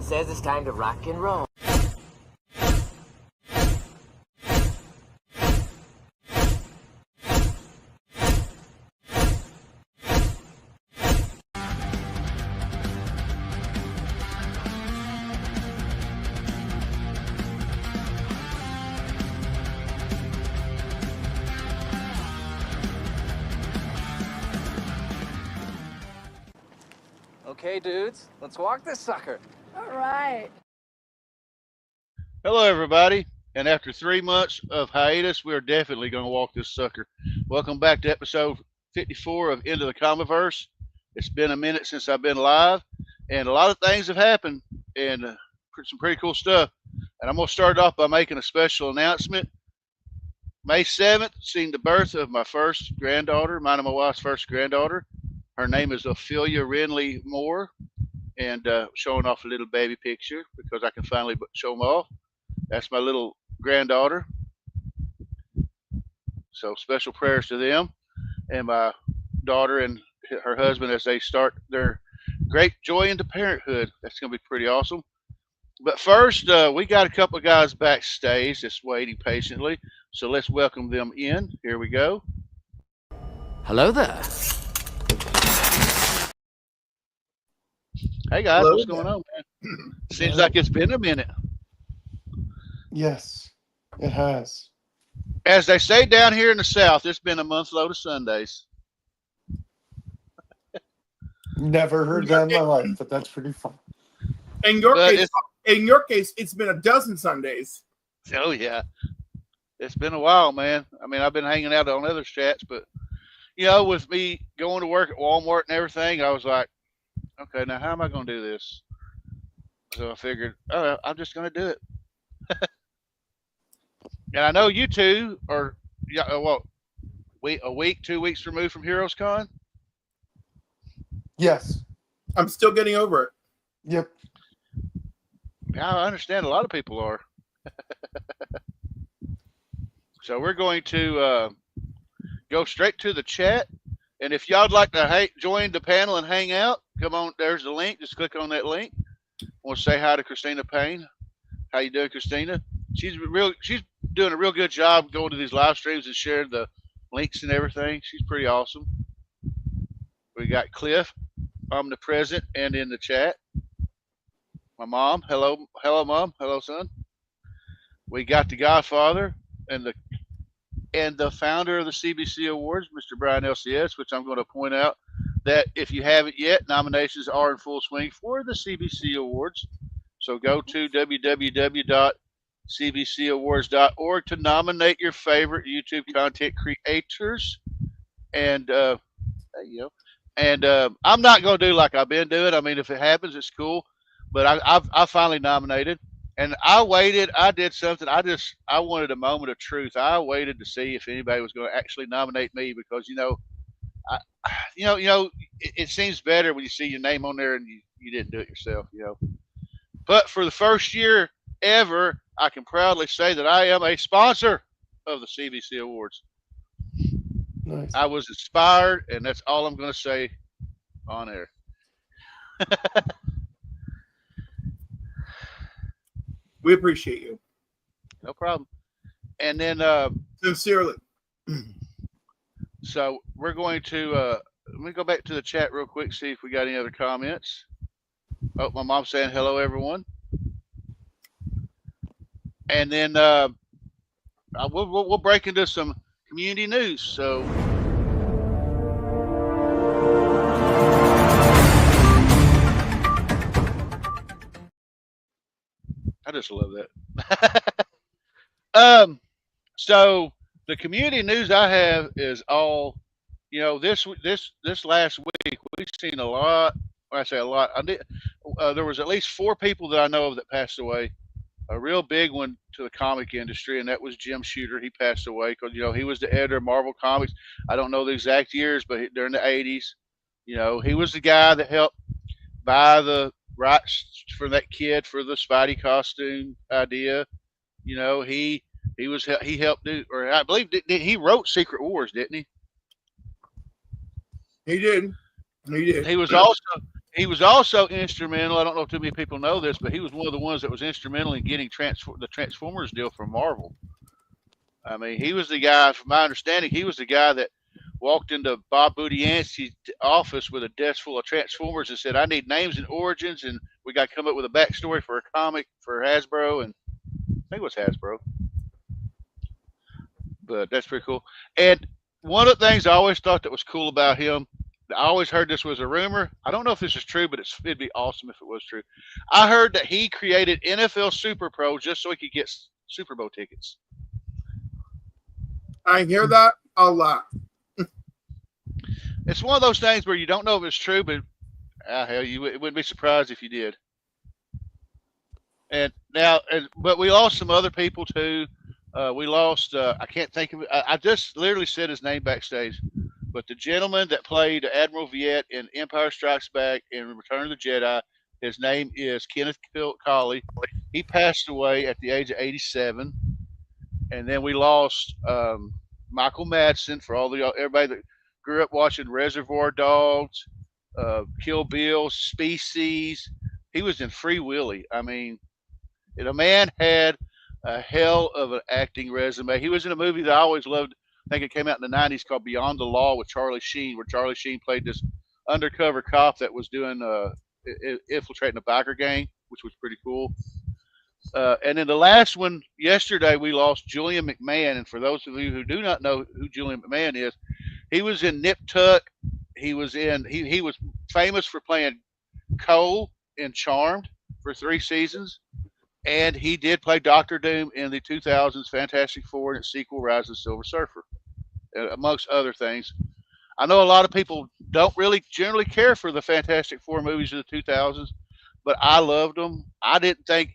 says it's time to rock and roll. Okay, dudes, let's walk this sucker. All right. Hello, everybody. And after 3 months of hiatus, we're definitely going to walk this sucker. Welcome back to episode 54 of Into the Comiverse. It's been a minute since I've been live, and a lot of things have happened, and some pretty cool stuff. And I'm going to start off by making a special announcement. May 7th, seen the birth of my first granddaughter, mine and my wife's first granddaughter. Her name is Ophelia Renley Moore, and showing off a little baby picture because I can finally show them off. That's my little granddaughter. So special prayers to them and my daughter and her husband as they start their great joy into parenthood. That's going to be pretty awesome. But first, we got a couple of guys backstage just waiting patiently. So let's welcome them in. Here we go. Hello there. Hey guys, Hello. what's going on, man? Seems like it's been a minute. Yes, it has. As they say down here in the South, it's been a month load of Sundays. Never heard that in my life, but that's pretty fun. In your case, it's been a dozen Sundays. Oh yeah, it's been a while, man. I mean, I've been hanging out on other chats, but you know, with me going to work at Walmart and everything, I was like, okay, now how am I going to do this? So I figured, oh, I'm just going to do it. And I know you two are, a week, 2 weeks removed from Heroes Con. Yes. I'm still getting over it. Yep. Yeah, I understand a lot of people are. So we're going to go straight to the chat. And if y'all would like to join the panel and hang out, come on, there's the link. Just click on that link. I want to say hi to Christina Payne. How you doing, Christina? She's doing a real good job going to these live streams and sharing the links and everything. She's pretty awesome. We got Cliff, omnipresent and in the chat. My mom, hello, mom, hello, son. We got the Godfather and the founder of the CBC Awards, Mr. Brian LCS, which I'm going to point out that if you haven't yet, nominations are in full swing for the CBC Awards. So go to www.cbcawards.org to nominate your favorite YouTube content creators. And there you go. And I'm not going to do like I've been doing. I mean, if it happens, it's cool. But I finally nominated. And I waited. I did something. I wanted a moment of truth. I waited to see if anybody was going to actually nominate me because, it seems better when you see your name on there and you didn't do it yourself, But for the first year ever, I can proudly say that I am a sponsor of the CBC Awards. Nice. I was inspired, and that's all I'm going to say on air. We appreciate you. No problem. And then Sincerely. so we're going to let me go back to the chat real quick, see if we got any other comments. Oh, my mom's saying hello, everyone. And then we'll break into some community news. So I just love that. So the community news I have is all, this last week we've seen a lot. When I say a lot, there was at least 4 people that I know of that passed away. A real big one to the comic industry, and that was Jim Shooter. He passed away because he was the editor of Marvel Comics. I don't know the exact years, but during the 80s, he was the guy that helped buy the rights for that kid for the Spidey costume idea. He helped do, or I believe he wrote Secret Wars, didn't he? He did. He was also He was also instrumental. I don't know if too many people know this, but he was one of the ones that was instrumental in getting the Transformers deal from Marvel. I mean, he was the guy, from my understanding, he was the guy that walked into Bob Budiansky's office with a desk full of Transformers and said, I need names and origins, and we got to come up with a backstory for a comic for Hasbro. And I think it was Hasbro. But that's pretty cool. And one of the things I always thought that was cool about him, I always heard this was a rumor. I don't know if this is true, but it'd be awesome if it was true. I heard that he created NFL Super Pro just so he could get Super Bowl tickets. I hear that a lot. It's one of those things where you don't know if it's true, but hell, it wouldn't be surprised if you did. But we lost some other people too. We lost. I can't think of it. I just literally said his name backstage. But the gentleman that played Admiral Viet in Empire Strikes Back and Return of the Jedi, his name is Kenneth Colley. He passed away at the age of 87. And then we lost Michael Madsen, for everybody that grew up watching Reservoir Dogs, Kill Bill, Species. He was in Free Willy. I mean, the man had a hell of an acting resume. He was in a movie that I always loved. I think it came out in the 90s called Beyond the Law with Charlie Sheen, where Charlie Sheen played this undercover cop that was doing infiltrating a biker gang, which was pretty cool. And then the last one, yesterday, we lost Julian McMahon. And for those of you who do not know who Julian McMahon is, he was in Nip Tuck. He was famous for playing Cole in Charmed for 3 seasons. And he did play Doctor Doom in the 2000s Fantastic Four and its sequel, Rise of the Silver Surfer, amongst other things. I know a lot of people don't really generally care for the Fantastic Four movies of the 2000s, but I loved them. I didn't think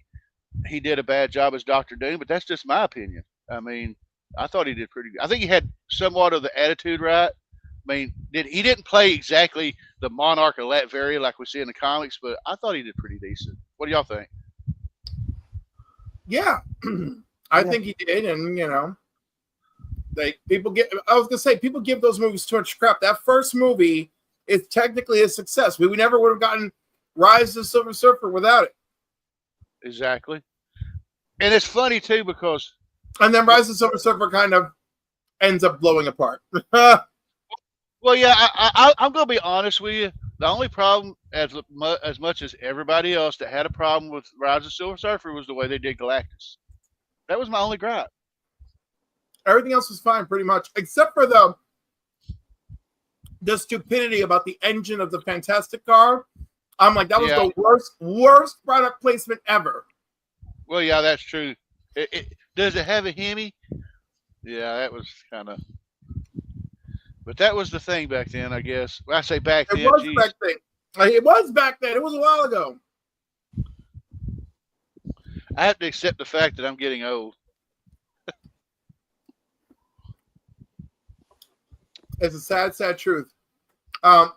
he did a bad job as Doctor Doom, but that's just my opinion. I mean, I thought he did pretty good. I think he had somewhat of the attitude right. I mean, he didn't play exactly the Monarch of Latveria like we see in the comics, but I thought he did pretty decent. What do y'all think? Yeah, I think he did, and people give those movies too much crap. That first movie is technically a success. We never would have gotten Rise of the Silver Surfer without it. Exactly, and it's funny too because, and then Rise of the Silver Surfer kind of ends up blowing apart. Well, yeah, I'm going to be honest with you. The only problem, as much as everybody else that had a problem with Rise of the Silver Surfer, was the way they did Galactus. That was my only gripe. Everything else was fine, pretty much, except for the stupidity about the engine of the Fantastic Car. I'm like, that was the worst product placement ever. Well, yeah, that's true. Does it have a Hemi? Yeah, that was kind of. But that was the thing back then, I guess. Well, I say back then. It was back then. It was back then. It was a while ago. I have to accept the fact that I'm getting old. It's a sad, sad truth.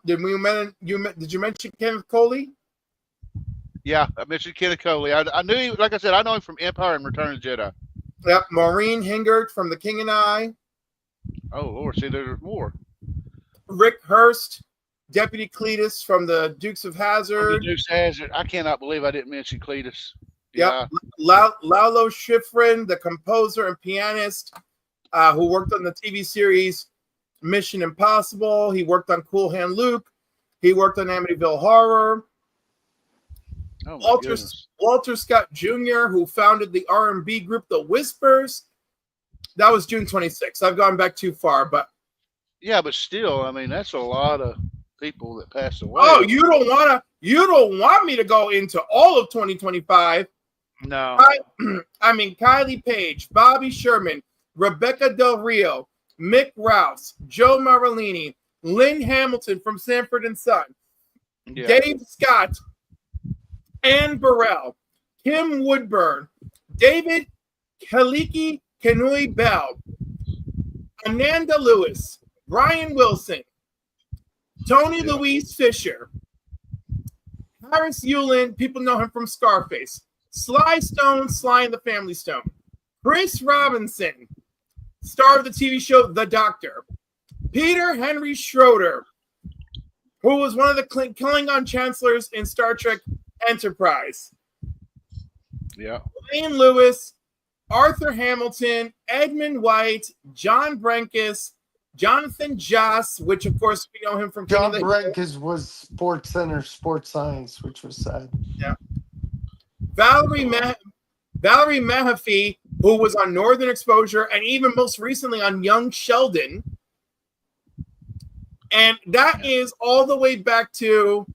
Did you mention Kenneth Colley? Yeah, I mentioned Kenneth Colley. I knew him, like I said, I know him from Empire and Return of the Jedi. Yep, Maureen Hingert from The King and I. Oh, Lord, see, there's more. Rick Hurst, Deputy Cletus from the Dukes of Hazzard. Dukes of Hazzard. I cannot believe I didn't mention Cletus. Yep. Yeah. Lalo Schifrin, the composer and pianist, who worked on the TV series Mission Impossible. He worked on Cool Hand Luke. He worked on Amityville Horror. Oh, Walter Scott Jr., who founded the R&B group The Whispers. That was June 26th. I've gone back too far, but yeah, but still, I mean, that's a lot of people that passed away. Oh, you don't want me to go into all of 2025. No. I mean, Kylie Page, Bobby Sherman, Rebecca Del Rio, Mick Rouse, Joe Marilini, Lynn Hamilton from Sanford and Son, Dave Scott, Ann Burrell, Kim Woodburn, David Kaliki Kenui Bell, Ananda Lewis, Brian Wilson, Tony Louise Fisher, Harris Yulin, people know him from Scarface, Sly Stone, Sly and the Family Stone, Chris Robinson, star of the TV show The Doctor, Peter Henry Schroeder, who was one of the Klingon chancellors in Star Trek Enterprise. Yeah. Lane Lewis, Arthur Hamilton, Edmund White, John Brenkus, Jonathan Joss, which of course we know him from John Brenkus was Sports Center, Sports Science, which was sad. Yeah. Valerie Mahaffey, who was on Northern Exposure and even most recently on Young Sheldon. And that is all the way back to,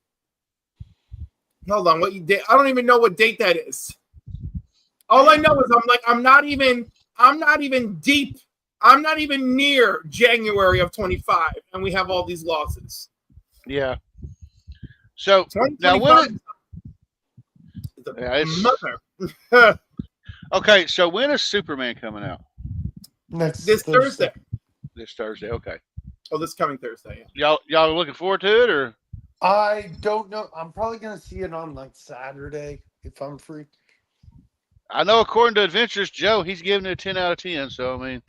hold on, I don't even know what date that is. All I know is I'm not even near January of 25, and we have all these losses. Yeah. So now when okay, so when is Superman coming out? This Thursday. This Thursday, okay. Oh, this coming Thursday. Yeah. Y'all looking forward to it, or? I don't know. I'm probably gonna see it on like Saturday if I'm free. I know according to Adventures Joe, he's giving it a 10 out of 10. So I mean,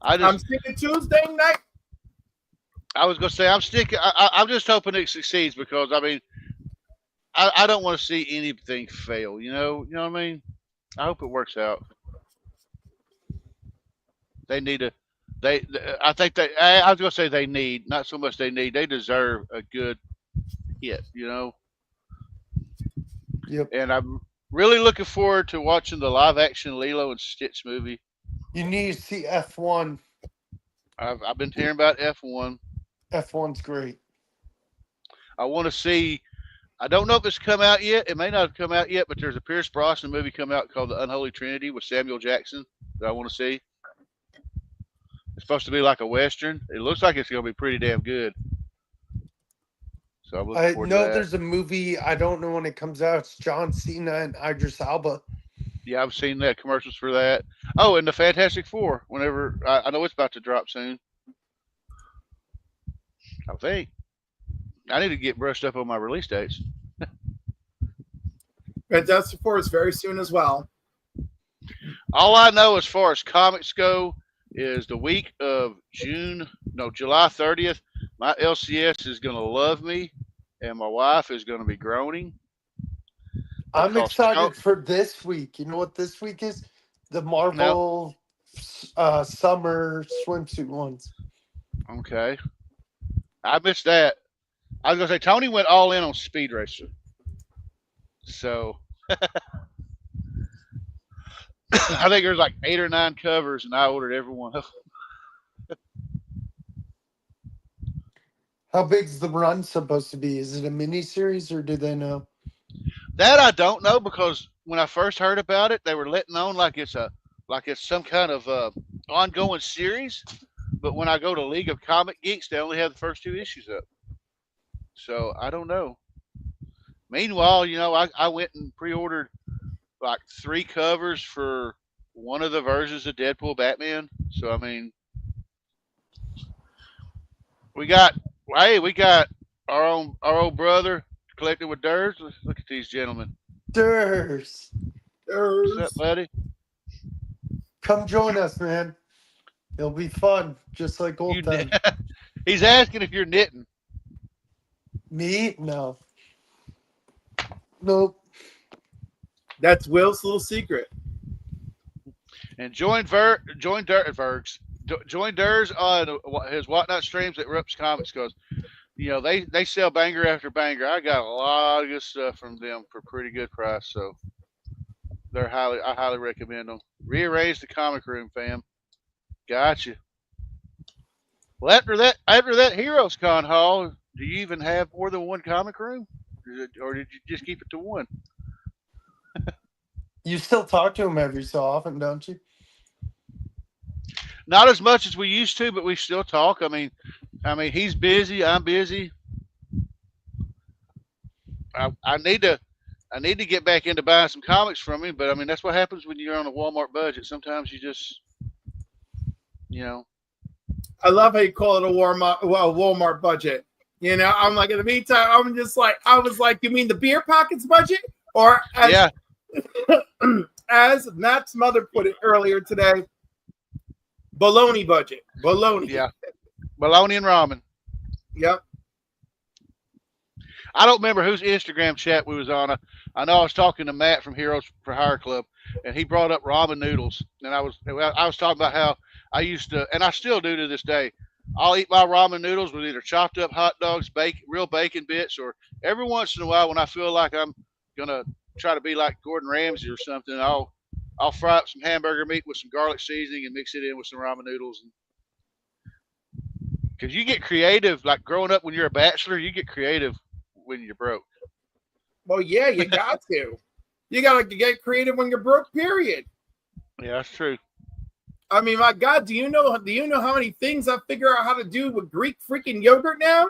I'm sticking Tuesday night. I was gonna say I'm sticking. I'm just hoping it succeeds because I mean, I don't want to see anything fail. You know what I mean? I hope it works out. They need a. I think they. I was gonna say they need, not so much they need. They deserve a good hit. You know. Yep. And I'm really looking forward to watching the live action Lilo and Stitch movie. You need to see F1. I've been hearing about F1. F1's great. I want to see. I don't know if it's come out yet. It may not have come out yet, but there's a Pierce Brosnan movie come out called The Unholy Trinity with Samuel Jackson that I want to see. It's supposed to be like a Western. It looks like it's going to be pretty damn good. So I'm looking forward to that. There's a movie. I don't know when it comes out. It's John Cena and Idris Elba. Yeah, I've seen that commercials for that. Oh, and the Fantastic Four. Whenever I know it's about to drop soon. I think I need to get brushed up on my release dates. Fantastic Four is very soon as well. All I know as far as comics go is the week of July 30th, my LCS is going to love me, and my wife is going to be groaning. I'm excited for this week. You know what this week is? The Marvel summer swimsuit ones. Okay. I missed that. I was going to say, Tony went all in on Speed Racer. So, I think there's like 8 or 9 covers, and I ordered every one of them. How big's the run supposed to be? Is it a mini series, or do they know? That I don't know, because when I first heard about it, they were letting on like it's some kind of ongoing series. But when I go to League of Comic Geeks, they only have the first 2 issues up. So I don't know. Meanwhile, I went and pre-ordered like 3 covers for one of the versions of Deadpool Batman. So I mean, we got our old brother collected with Durs. Look at these gentlemen. Durs. What's up, buddy? Come join us, man. It'll be fun, just like old times. He's asking if you're knitting. Me? No. Nope. That's Will's little secret. And join Durs on his Whatnot streams at Rups Comics, because they sell banger after banger. I got a lot of good stuff from them for pretty good price, so I highly recommend them. Rearrange the comic room, fam. Gotcha. Well, after that Heroes Con haul, do you even have more than one comic room, or did you just keep it to one? You still talk to him every so often, don't you? Not as much as we used to, but we still talk. I mean, he's busy. I'm busy. I need to get back into buying some comics from him, but I mean, that's what happens when you're on a Walmart budget. Sometimes you just, I love how you call it a Walmart budget. I'm like, in the meantime, I was like, you mean the beer pockets budget? Or as Matt's mother put it earlier today, baloney budget. Baloney. Yeah. Bologna and ramen. Yep. I don't remember whose Instagram chat we was on. I know I was talking to Matt from Heroes for Hire Club, and he brought up ramen noodles, and I was talking about how I used to, and I still do to this day. I'll eat my ramen noodles with either chopped up hot dogs, real bacon bits, or every once in a while when I feel like I'm gonna try to be like Gordon Ramsay or something, I'll fry up some hamburger meat with some garlic seasoning and mix it in with some ramen noodles. Because you get creative, like growing up when you're a bachelor, you get creative when you're broke. Well, yeah, you got to. You got to get creative when you're broke, period. Yeah, that's true. I mean, my God, do you know how many things I figure out how to do with Greek freaking yogurt now?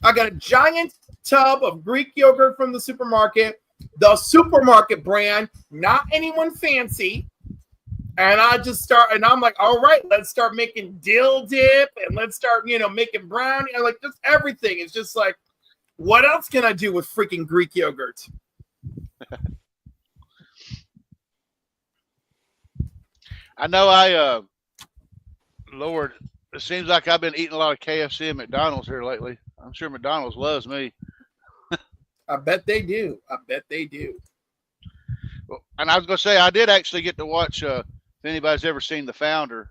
I got a giant tub of Greek yogurt from the supermarket brand, not anyone fancy. And I just I'm like, all right, let's start making dill dip and let's start, making brownie. And like just everything. It's just like, what else can I do with freaking Greek yogurt? I know Lord, it seems like I've been eating a lot of KFC and McDonald's here lately. I'm sure McDonald's loves me. I bet they do. Well, and I was going to say, I did actually get to watch, if anybody's ever seen The Founder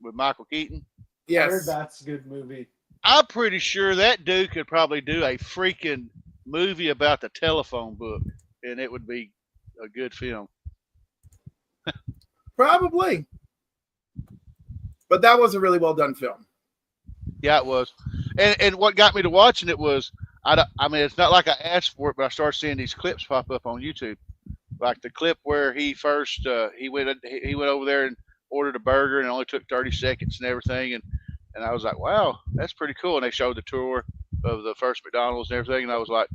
with Michael Keaton. Yes. I heard that's a good movie. I'm pretty sure that dude could probably do a freaking movie about the telephone book, and it would be a good film. Probably. But that was a really well done film. Yeah, it was. And what got me to watching it was, I mean, it's not like I asked for it, but I started seeing these clips pop up on YouTube. Like the clip where he first, he went over there and ordered a burger and it only took 30 seconds and everything. And I was like, wow, that's pretty cool. And they showed the tour of the first McDonald's and everything. And I was like,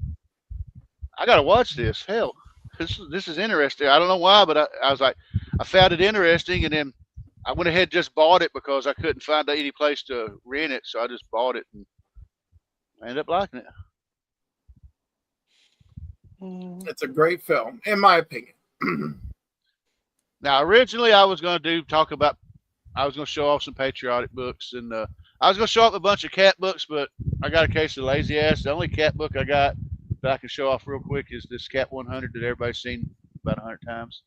I got to watch this. Hell, this is interesting. I don't know why, but I was like, I found it interesting. And then I went ahead and just bought it because I couldn't find any place to rent it. So I just bought it and I ended up liking it. It's a great film, in my opinion. Now, originally I was going to show off some patriotic books, and I was going to show off a bunch of cat books, but I got a case of lazy ass. The only cat book I got that I can show off real quick is this Cat 100 that everybody's seen about 100 times.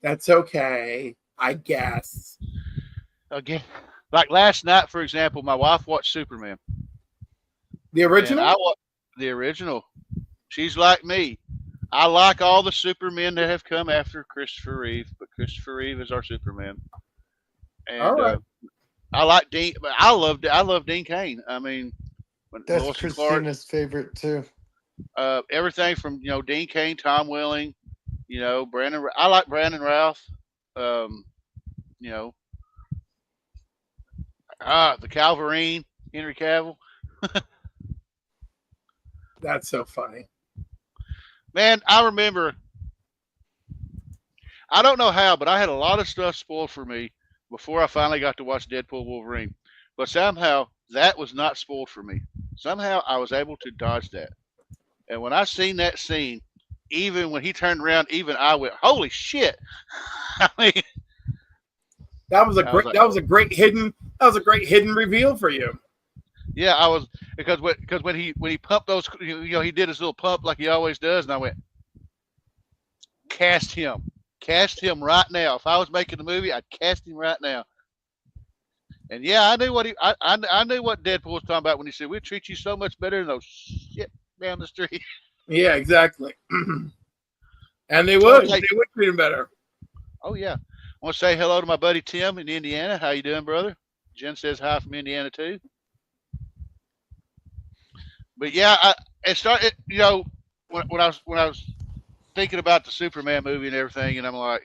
That's okay, I guess. Again, like last night, for example, my wife watched Superman. The original? I watched the original. She's like me. I like all the Supermen that have come after Christopher Reeve, but Christopher Reeve is our Superman. And all right. I like Dean, but I love Dean Cain. I mean, that's Christina's favorite too. Everything from Dean Cain, Tom Welling, Brandon. I like Brandon Routh. The Calvarine, Henry Cavill. That's so funny. Man, I remember, I don't know how, but I had a lot of stuff spoiled for me before I finally got to watch Deadpool Wolverine. But somehow that was not spoiled for me. Somehow I was able to dodge that. And when I seen that scene, even when he turned around, even I went, holy shit. I mean, that was a great hidden reveal for you. Yeah, I was, because when he pumped those, he did his little pump like he always does, and I went, cast him right now. If I was making the movie, I'd cast him right now. And yeah, I knew what I knew what Deadpool was talking about when he said, "We'll treat you so much better than those shit down the street." Yeah, exactly. And they would treat him better. Oh yeah, I want to say hello to my buddy Tim in Indiana. How you doing, brother? Jen says hi from Indiana too. But yeah, it started. When I was thinking about the Superman movie and everything, and I'm like,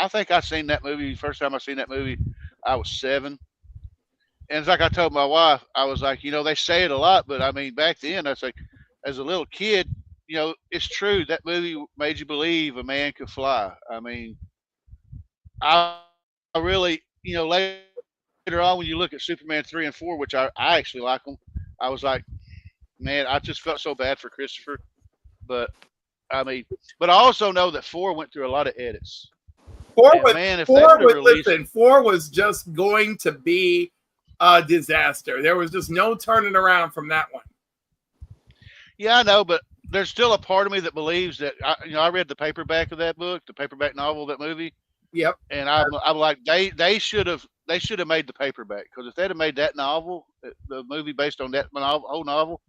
I think I seen that movie. First time I seen that movie, I was 7. And it's like I told my wife, I was like, they say it a lot, but I mean, back then, I was like, as a little kid, it's true. That movie made you believe a man could fly. I mean, I really, later on when you look at Superman 3 and 4, which I actually like them, I was like, man, I just felt so bad for Christopher. But I mean, but I also know that 4 went through a lot of edits. man, if they would have released, listen, 4 was just going to be a disaster. There was just no turning around from that one. Yeah, I know, but there's still a part of me that believes that I read the paperback of that book, the paperback novel of that movie. Yep. And I'm like they should have made the paperback, because if they'd have made that novel, the movie based on that whole novel,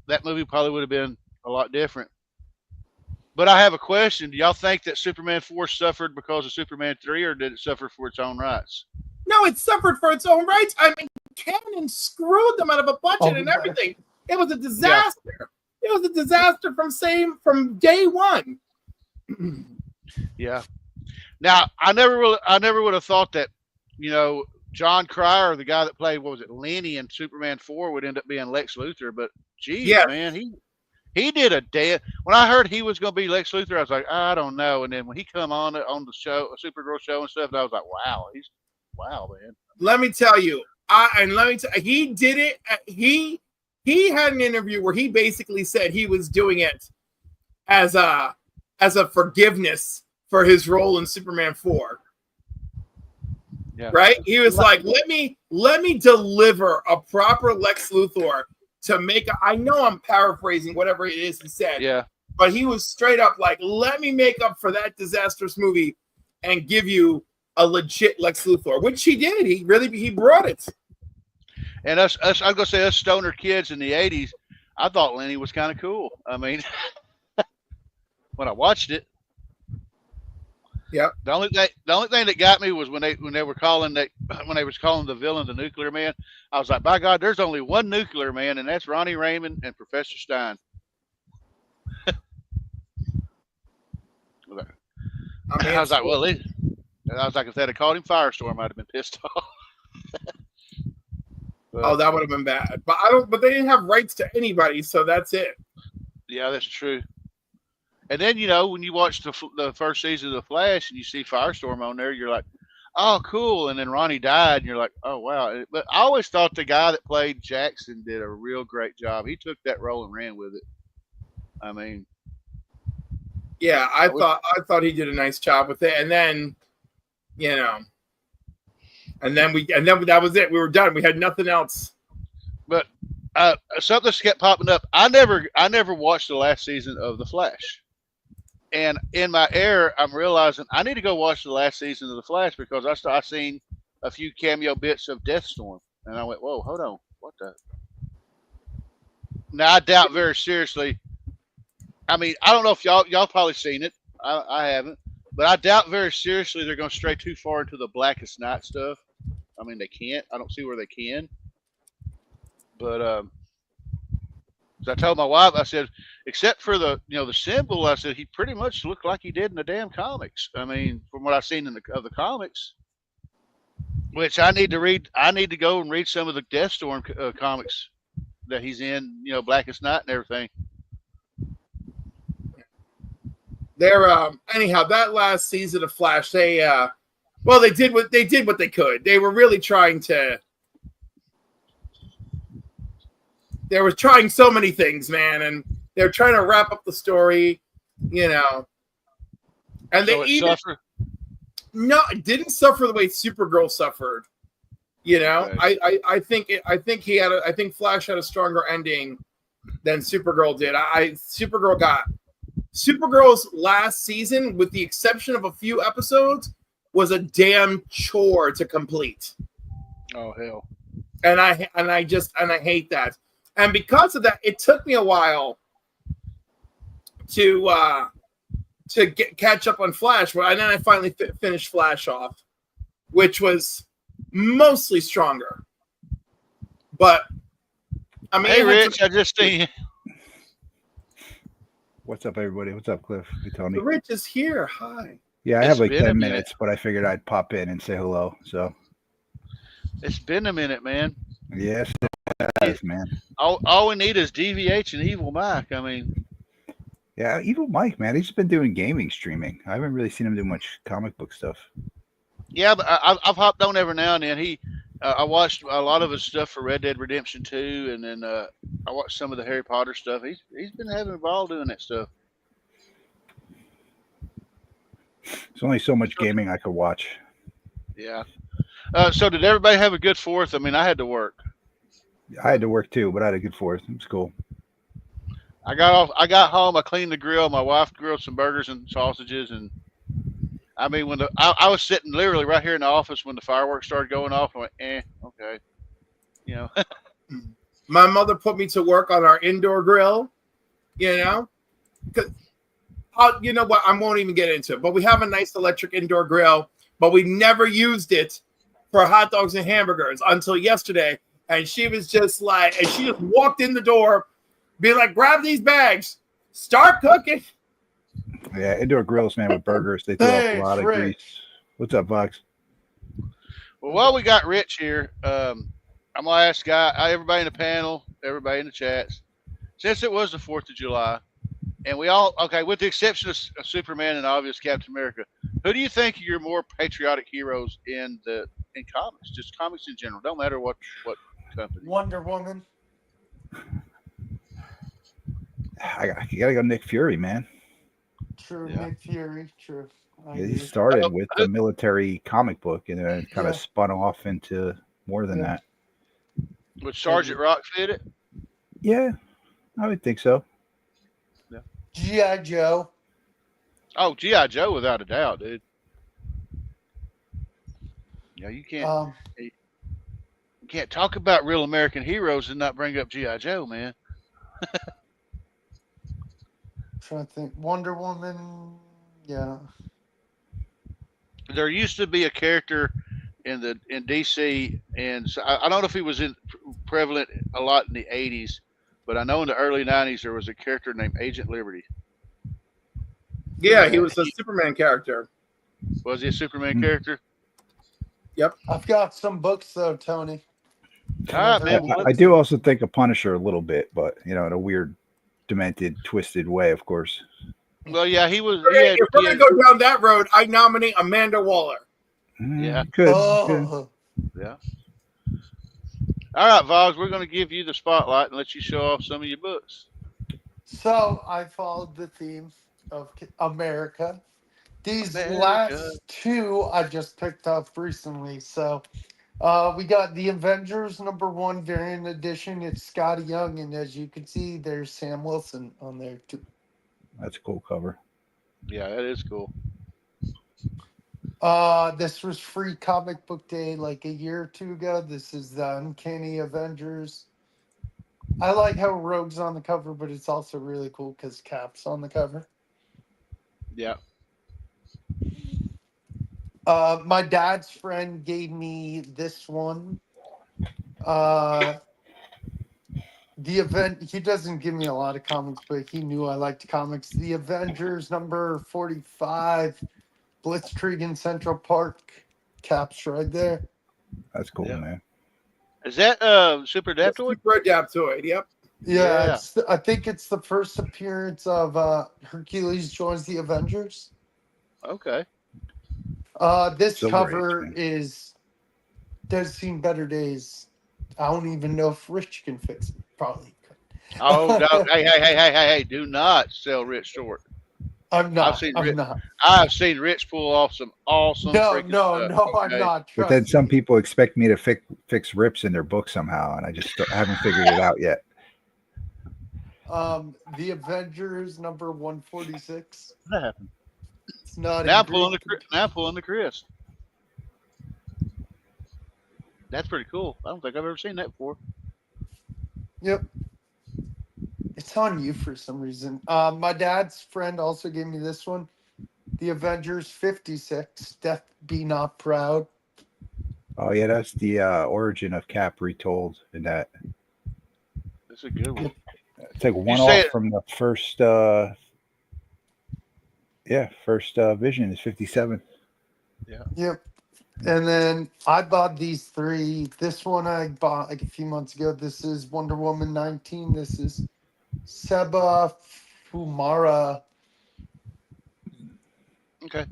that movie probably would have been a lot different. But I have a question. Do y'all think that Superman 4 suffered because of Superman 3, or did it suffer for its own rights? No, it suffered for its own rights. I mean, Canon screwed them out of a budget and everything. It was a disaster. Yeah. It was a disaster from day one. Yeah. Now, I never would have thought that, John Cryer, the guy that played, what was it, Lenny in Superman 4, would end up being Lex Luthor. But geez, man, he did a damn. When I heard he was going to be Lex Luthor, I was like, I don't know. And then when he come on the show, a Supergirl show and stuff, I was like, wow, man. Let me tell you, he did it. He had an interview where he basically said he was doing it as a forgiveness for his role in Superman 4. Yeah. Right? He was like, let me deliver a proper Lex Luthor to make I know I'm paraphrasing whatever it is he said. Yeah. But he was straight up like, let me make up for that disastrous movie and give you a legit Lex Luthor, which he did. He brought it. And us I'm gonna say us stoner kids in the 80s, I thought Lenny was kind of cool. I mean, when I watched it. Yeah. The only thing that got me was when they were calling the villain the Nuclear Man. I was like, by God, there's only one Nuclear Man, and that's Ronnie Raymond and Professor Stein. I was like, well, if they'd have called him Firestorm, I'd have been pissed off. But, that would have been bad. But they didn't have rights to anybody, so that's it. Yeah, that's true. And then, when you watch the first season of The Flash and you see Firestorm on there, you're like, oh, cool. And then Ronnie died, and you're like, oh, wow. But I always thought the guy that played Jackson did a real great job. He took that role and ran with it. I mean. Yeah, I thought he did a nice job with it. And then, and then that was it. We were done. We had nothing else. But something's kept popping up. I never watched the last season of The Flash. And in my error, I'm realizing I need to go watch the last season of The Flash, because I seen a few cameo bits of Deathstorm, and I went, "Whoa, hold on, what the?" Now I doubt very seriously. I mean, I don't know if y'all probably seen it. I haven't, but I doubt very seriously they're going to stray too far into the Blackest Night stuff. I mean, they can't. I don't see where they can. But as I told my wife, I said, except for the symbol, I said he pretty much looked like he did in the damn comics. I mean, from what I've seen of the comics, which I need to read. I need to go and read some of the Deathstorm comics that he's in. Blackest Night and everything. Anyhow, that last season of Flash, they did what they could. They were really trying to. They were trying so many things, man, and they're trying to wrap up the story, And they it didn't suffer the way Supergirl suffered. Right. I think Flash had a stronger ending than Supergirl did. Supergirl's last season, with the exception of a few episodes, was a damn chore to complete. Oh hell! And I hate that. And because of that, it took me a while to catch up on Flash. And then I finally finished Flash off, which was mostly stronger. But I mean, hey Rich, I just seen you. What's up, everybody? What's up, Cliff? Hey, Tony. Rich is here. Hi. Yeah, I have like 10 minutes, but I figured I'd pop in and say hello. So it's been a minute, man. Yes, it has, man. All we need is DVH and Evil Mike. I mean, yeah, Evil Mike, man. He's been doing gaming streaming. I haven't really seen him do much comic book stuff. Yeah, but I've hopped on every now and then. I watched a lot of his stuff for Red Dead Redemption 2, and then I watched some of the Harry Potter stuff. He's been having a ball doing that stuff. There's only so much gaming I could watch. Yeah. So did everybody have a good 4th? I mean, I had to work. I had to work too, but I had a good 4th. It was cool. I got home. I cleaned the grill. My wife grilled some burgers and sausages, and I mean, when I was sitting literally right here in the office when the fireworks started going off. I went, okay, you know. My mother put me to work on our indoor grill. You know, you know what? I won't even get into it. But we have a nice electric indoor grill, but we never used it for hot dogs and hamburgers until yesterday. And she was just like, and she just walked in the door, being like, "Grab these bags, start cooking." Yeah, indoor grills, man, with burgers, they throw off a lot of grease. What's up, Vox? Well, while we got Rich here, I'm gonna ask everybody in the panel, everybody in the chats, since it was the 4th of July, and we all with the exception of Superman and obvious Captain America, who do you think are your more patriotic heroes in comics, just comics in general? Don't matter what company. Wonder Woman. You gotta go Nick Fury, man. True, Yeah. Nick Fury. True. He started with a military comic book and then kind of spun off into more than that. Would Sergeant Rock fit it? Yeah, I would think so. Yeah. G.I. Joe. Oh, G.I. Joe, without a doubt, dude. Yeah, you can't. You can't talk about real American heroes and not bring up G.I. Joe, man. Trying to think. Wonder Woman. Yeah. There used to be a character in DC, and so I don't know if he was prevalent a lot in the 80s, but I know in the early 90s there was a character named Agent Liberty. Yeah, he was a Superman character. Was he a Superman character? Yep. I've got some books though, Tony. All right, man. I do also think of Punisher a little bit, but in a weird, demented, twisted way, of course. Well, yeah, he was. If we're gonna go down that road, I nominate Amanda Waller. Yeah. Good. Yeah. All right, Vogs, we're going to give you the spotlight and let you show off some of your books. So I followed the theme of America. These America. last two I just picked up recently. So we got the Avengers #1 variant edition. It's Scotty Young, and as you can see, there's Sam Wilson on there too. That's a cool cover. Yeah, that is cool. This was free comic book day like a year or two ago. This is the Uncanny Avengers. I like how Rogue's on the cover, but it's also really cool because Cap's on the cover. Yeah. My dad's friend gave me this one. He doesn't give me a lot of comics, but he knew I liked comics. The Avengers #45, Blitzkrieg in Central Park. Cap's right there. That's cool, man. Is that Super Adaptoid? Super Adaptoid, yep. Yeah. I think it's the first appearance of Hercules joins the Avengers. Okay. This Silver cover Age, does seem better days. I don't even know if Rich can fix it. Probably could. Oh, no. Hey, do not sell Rich short. I'm not. I've seen Rich pull off some awesome No, stuff, I'm not. But then some people expect me to fix rips in their book somehow, and I just haven't figured it out yet. The Avengers #146. What happened? It's not Now pulling the Chris. That's pretty cool. I don't think I've ever seen that before. Yep. It's on you for some reason. My dad's friend also gave me this one. The Avengers 56, Death Be Not Proud. Oh, yeah, that's the origin of Cap retold in that. That's a good one. It's like one off from the first Vision is 57. Yeah. Yep. And then I bought these three. This one I bought like a few months ago. This is Wonder Woman 19. This is Seba Fumara. Okay.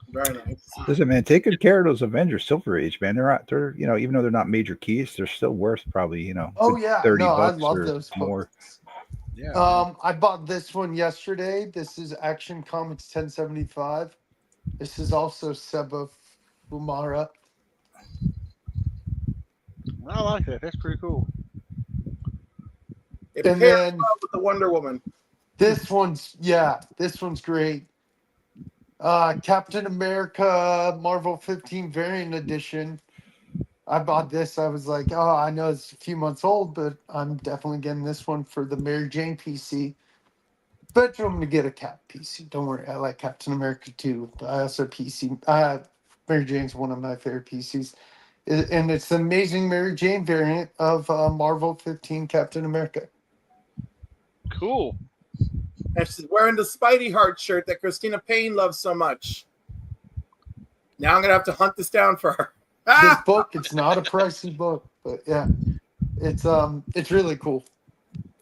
Very nice. Listen, man, take good care of those Avengers Silver Age, man. They're even though they're not major keys, they're still worth probably, Oh yeah, $30 I love or those more. books. Yeah. I bought this one yesterday. This is Action Comics 1075. This is also Seba Fumara. I like that. That's pretty cool. It And pairs then well with the Wonder Woman. this one's great. Captain America Marvel 15 Variant Edition. I bought this. I was like, oh, I know it's a few months old, but I'm definitely getting this one for the Mary Jane PC. But I'm gonna get a Cap PC. Don't worry, I like Captain America too. But I also PC. Mary Jane's one of my favorite PCs, and it's the Amazing Mary Jane variant of Marvel 15 Captain America. Cool. And she's wearing the Spidey Heart shirt that Christina Payne loves so much. Now I'm gonna have to hunt this down for her. This book, it's not a pricey book, but yeah, it's really cool.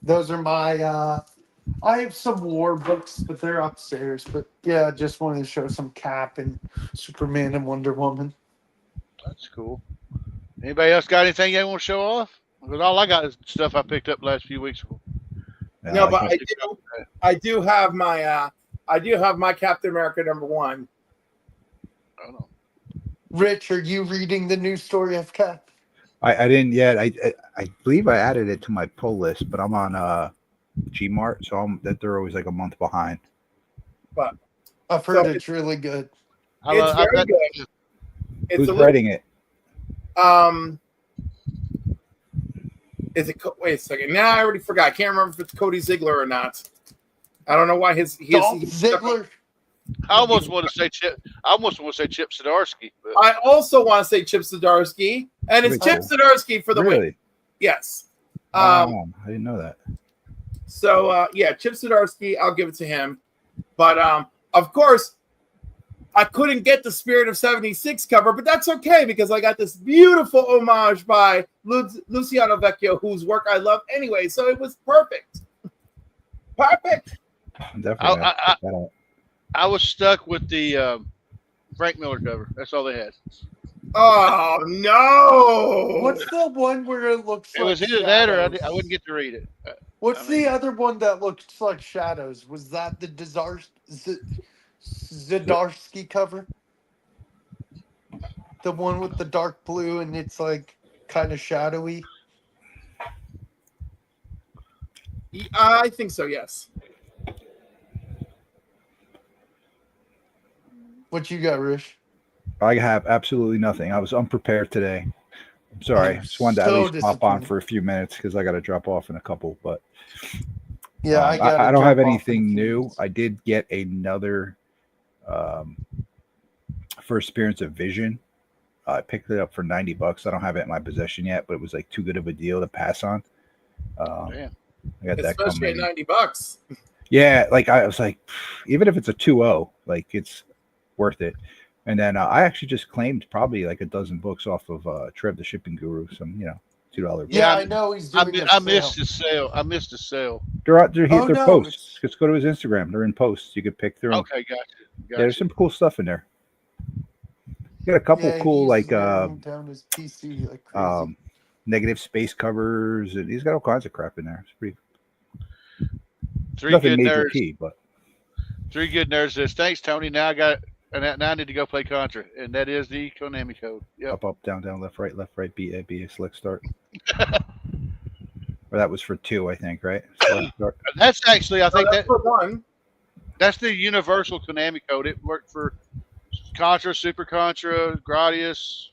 Those are my. I have some war books, but they're upstairs. But yeah, I just wanted to show some Cap and Superman and Wonder Woman. That's cool. Anybody else got anything they want to show off? Because all I got is stuff I picked up the last few weeks. No, but I do have my Captain America #1. I don't know. Rich, are you reading the new story of Cap? I didn't yet. I believe I added it to my pull list, but I'm on Gmart, so they're always like a month behind. But I've heard it's really good. It's very good. Who's writing it? Is it? Wait a second. Now I already forgot. I can't remember if it's Cody Ziegler or not. I don't know why he's Ziegler. I almost want to say Chip. I almost want to say Chip Zdarsky. But I also want to say Chip Zdarsky, and it's Chip Zdarsky for the win. Yes. I didn't know that. So yeah, Chip Zdarsky. I'll give it to him. But of course, I couldn't get the Spirit of '76 cover, but that's okay because I got this beautiful homage by Luciano Vecchio, whose work I love anyway. So it was perfect. Perfect. Definitely. I was stuck with the Frank Miller cover. That's all they had. Oh no! What's the one where it looks? It was either that or I wouldn't get to read it. What's the other one that looks like shadows? Was that the Zdarsky cover? The one with the dark blue and it's like kind of shadowy. I think so. Yes. What you got, Rish? I have absolutely nothing. I was unprepared today. I'm sorry. Just wanted to at least pop on for a few minutes because I got to drop off in a couple. But yeah, I don't have anything new. I did get another first appearance of Vision. I picked it up for $90. I don't have it in my possession yet, but it was like too good of a deal to pass on. I got that coming. Especially at $90. Yeah, like I was like, even if it's a 2.0, like it's worth it. And then I actually just claimed probably like a dozen books off of Trev the Shipping Guru, some $2. Yeah, I know he's doing. I missed the sale. They're posts. Just go to his Instagram. They're in posts. You could pick through them. Okay, gotcha. Yeah, there's some cool stuff in there. You got a couple cool like down his PC like crazy. Negative space covers, and he's got all kinds of crap in there. It's pretty. Three nothing good major nerds. Key, but Three good nerds says, "Thanks, Tony. Now I need to go play Contra, and that is the Konami code. Yep. Up, down, left, right, B, A, select start." Or that was for 2, I think, right? That's actually, I think that's for 1. That's the universal Konami code. It worked for Contra, Super Contra, Gradius.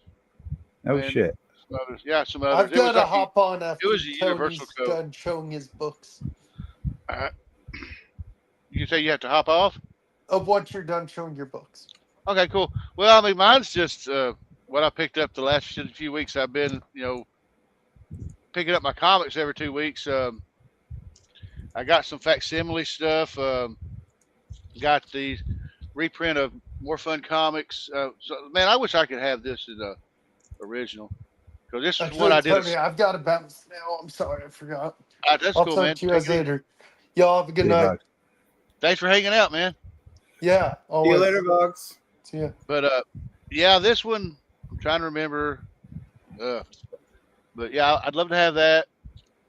Oh shit! Some others. Yeah, some others. I've got to hop on after it was a universal code. Done showing his books. You say you have to hop off? Once you're done showing your books. Okay, cool. Well, I mean, mine's just what I picked up the last few weeks. I've been, picking up my comics every 2 weeks. I got some facsimile stuff. Got the reprint of More Fun Comics. Man, I wish I could have this as a original. Because this is what I did. I've got to bounce now. I'm sorry, I forgot. That's I'll cool, talk man. to you guys later. Y'all have a good night. Thanks for hanging out, man. Yeah. See you later, Bugs. See ya. But yeah, this one I'm trying to remember. But yeah, I'd love to have that.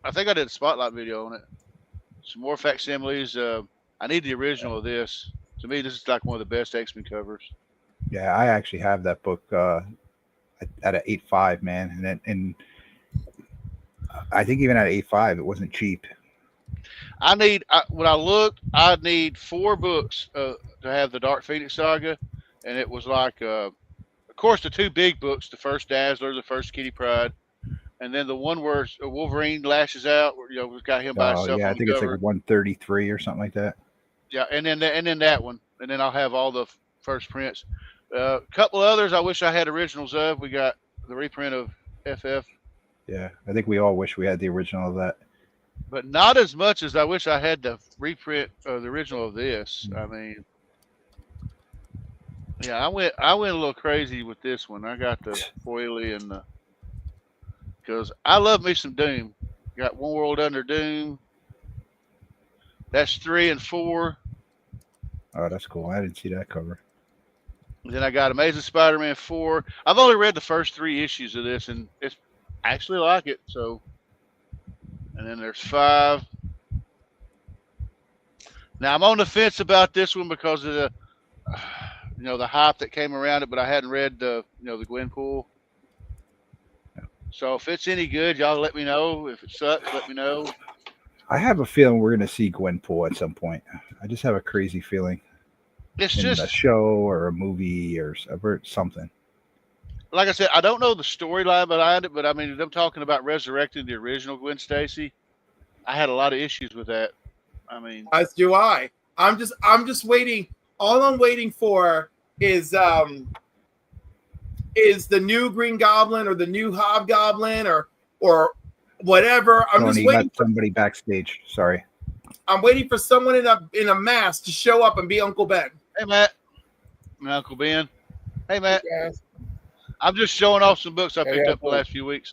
I think I did a spotlight video on it. Some more facsimiles. I need the original of this. To me, this is like one of the best X-Men covers. Yeah, I actually have that book at an 8.5, man, and I think even at 8.5, it wasn't cheap. When I looked, I need 4 books to have the Dark Phoenix saga, and it was like, of course, the 2 big books, the first Dazzler, the first Kitty Pryde, and then the one where Wolverine lashes out, where, we've got him by Oh himself yeah, I on the think it's like cover. 133 or something like that. Yeah, and then that one, and then I'll have all the first prints. A couple others I wish I had originals of. We got the reprint of FF, Yeah, I think we all wish we had the original of that. but not as much as I wish I had the reprint of the original of this. I mean, yeah, I went a little crazy with this one. I got the foily and the because I love me some Doom. Got One World Under Doom. That's 3 and 4. Oh, that's cool. I didn't see that cover. Then I got Amazing Spider-Man 4. I've only read the first 3 issues of this, and it's I actually like it. So, and then there's 5. Now I'm on the fence about this one because of the, the hype that came around it, but I hadn't read the Gwenpool. So if it's any good, y'all let me know. If it sucks, let me know. I have a feeling we're going to see Gwenpool at some point. I just have a crazy feeling. It's in just a show or a movie or something. Like I said, I don't know the storyline behind it, but I mean, them talking about resurrecting the original Gwen Stacy, I had a lot of issues with that. I mean, as do I. I'm just waiting. All I'm waiting for is the new Green Goblin or the new Hobgoblin or whatever. I'm Tony, just waiting for somebody backstage. Sorry. I'm waiting for someone in a mask to show up and be Uncle Ben. Hey Matt, Uncle Ben. Hey Matt. Yes. I'm just showing off some books I picked up the last few weeks.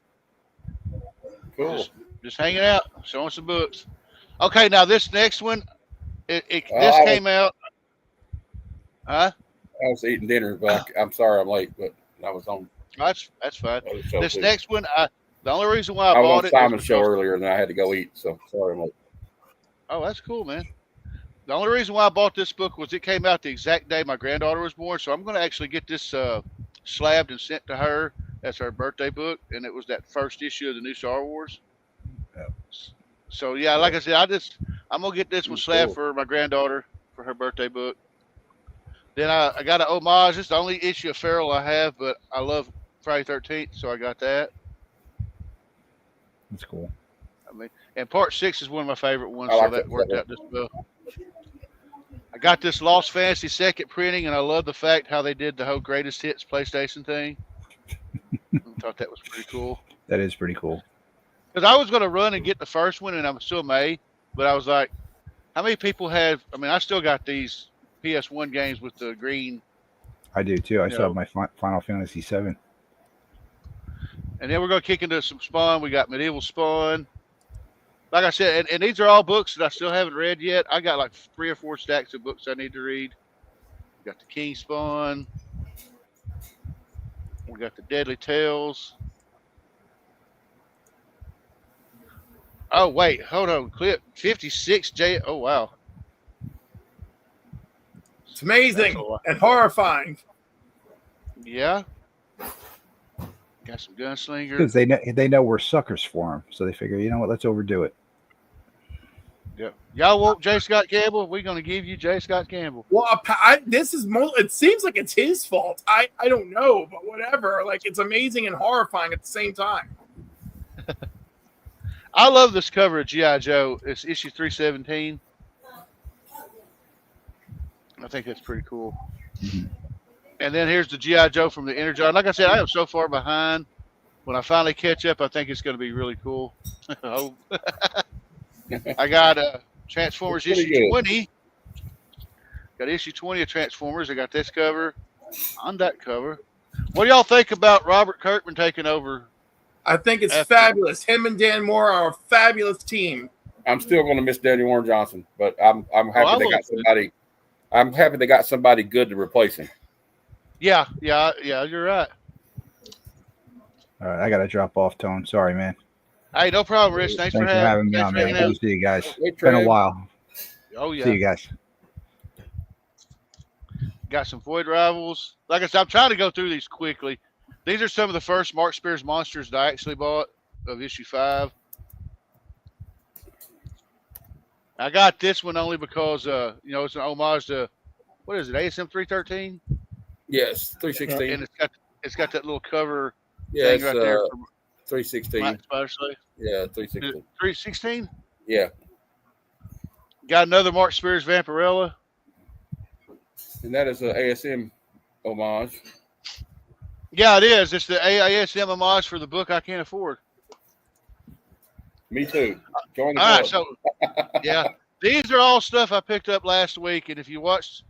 Cool. Just hanging out, showing some books. Okay, now this next one, this came out. Huh? I was eating dinner, but I'm sorry I'm late, but I was on. That's fine. This too. next one, the only reason why I was bought on it. Simon's show earlier, and then I had to go eat, so sorry I'm late. Oh, that's cool, man. The only reason why I bought this book was it came out the exact day my granddaughter was born, so I'm going to actually get this slabbed and sent to her. That's her birthday book, and it was that first issue of the new Star Wars. Yeah. So yeah, like I said, I'm gonna get this one slabbed for my granddaughter for her birthday book. Then I got an homage. It's the only issue of Feral I have, but I love Friday 13th, so I got that. That's cool. I mean, and part 6 is one of my favorite ones, I like so that that worked better. out just well. I got this Lost Fantasy second printing, and I love the fact how they did the whole greatest hits PlayStation thing. I thought that was pretty cool. That is pretty cool. Because I was going to run and get the first one, and I still may, but I was like, how many people have? I mean, I still got these PS1 games with the green. I do too. I still have my Final Fantasy VII. And then we're going to kick into some Spawn. We got Medieval Spawn. Like I said, and these are all books that I still haven't read yet. I got like 3 or 4 stacks of books I need to read. We got the King Spawn. We got the Deadly Tales. Oh, wait. Hold on. Clip 56 J. Oh, wow. It's amazing and horrifying. Yeah. Got some Gunslinger. Because they know we're suckers for them, so they figure, you know what, let's overdo it. Yeah. Y'all want J. Scott Campbell? We're going to give you J. Scott Campbell. Well, it seems like it's his fault. I don't know, but whatever. Like, it's amazing and horrifying at the same time. I love this cover of G.I. Joe. It's issue 317. I think that's pretty cool. Mm-hmm. And then here's the G.I. Joe from the Energon. Like I said, I am so far behind. When I finally catch up, I think it's going to be really cool. I got Transformers issue 20. Got issue 20 of Transformers. I got this cover. On that cover. What do y'all think about Robert Kirkman taking over? I think it's fabulous. Him and Dan Moore are a fabulous team. I'm still going to miss Daniel Warren Johnson, but I'm happy they got somebody. I'm happy they got somebody good to replace him. Yeah, you're right. All right, I got to drop off, Tone. Sorry, man. Hey, no problem, Rich. Thanks for having me on, man. Good to see you guys. Hey, It's been a while. Oh, yeah. See you guys. Got some Void Rivals. Like I said, I'm trying to go through these quickly. These are some of the first Mark Spears monsters that I actually bought of issue 5. I got this one only because it's an homage to what is it, ASM 313? Yes, 316. And it's got that little cover Yeah, thing it's right there. 316. Especially. Yeah, 316. 316? Yeah. Got another Mark Spears Vampirella. And that is an ASM homage. Yeah, it is. It's the ASM homage for the book I Can't Afford. Me too. Join the All right, club. so yeah, these are all stuff I picked up last week, and if you watched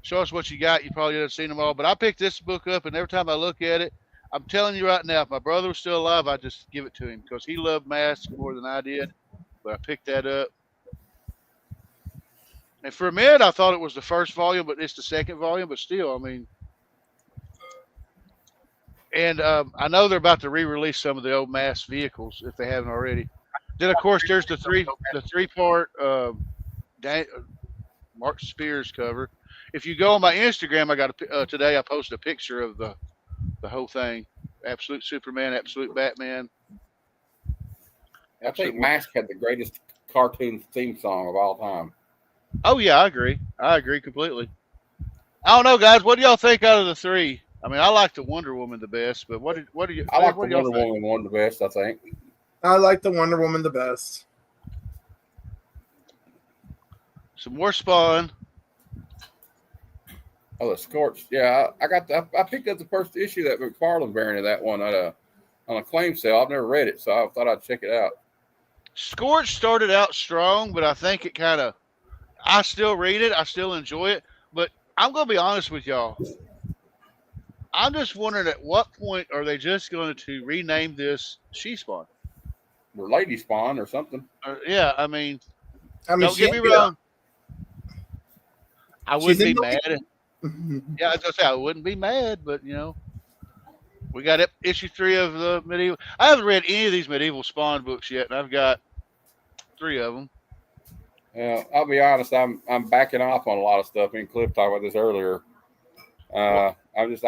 Show Us What You Got, you probably have seen them all. But I picked this book up, and every time I look at it, I'm telling you right now, if my brother was still alive, I'd just give it to him because he loved masks more than I did. But I picked that up. And for a minute, I thought it was the first volume, but it's the second volume. But still, I mean, and I know they're about to re-release some of the old mass vehicles if they haven't already. Then, of course, there's the three-part Mark Spears cover. If you go on my Instagram, I got today I posted a picture of the whole thing. Absolute Superman, Absolute Batman. I think Mask had the greatest cartoon theme song of all time. Oh yeah, I agree. I agree completely. I don't know, guys. What do y'all think out of the 3? I mean, I like the Wonder Woman the best, but what do you? I like what the Wonder Woman one the best. I think. I like the Wonder Woman the best. Some more Spawn. Oh, the Scorched. Yeah, I picked up the first issue that McFarlane variant of that one on a claim sale. I've never read it, so I thought I'd check it out. Scorch started out strong, but I think it kind of. I still read it. I still enjoy it, but I'm gonna be honest with y'all. I'm just wondering at what point are they just going to rename this She Spawn? Or Lady Spawn or something. Yeah, I mean don't get me yeah. wrong. I wouldn't be mad. Yeah, I was gonna say I wouldn't be mad, but we got issue 3 of the medieval. I haven't read any of these medieval Spawn books yet, and I've got 3 of them. Yeah, I'll be honest. I'm backing off on a lot of stuff. Me and Cliff talked about this earlier. I just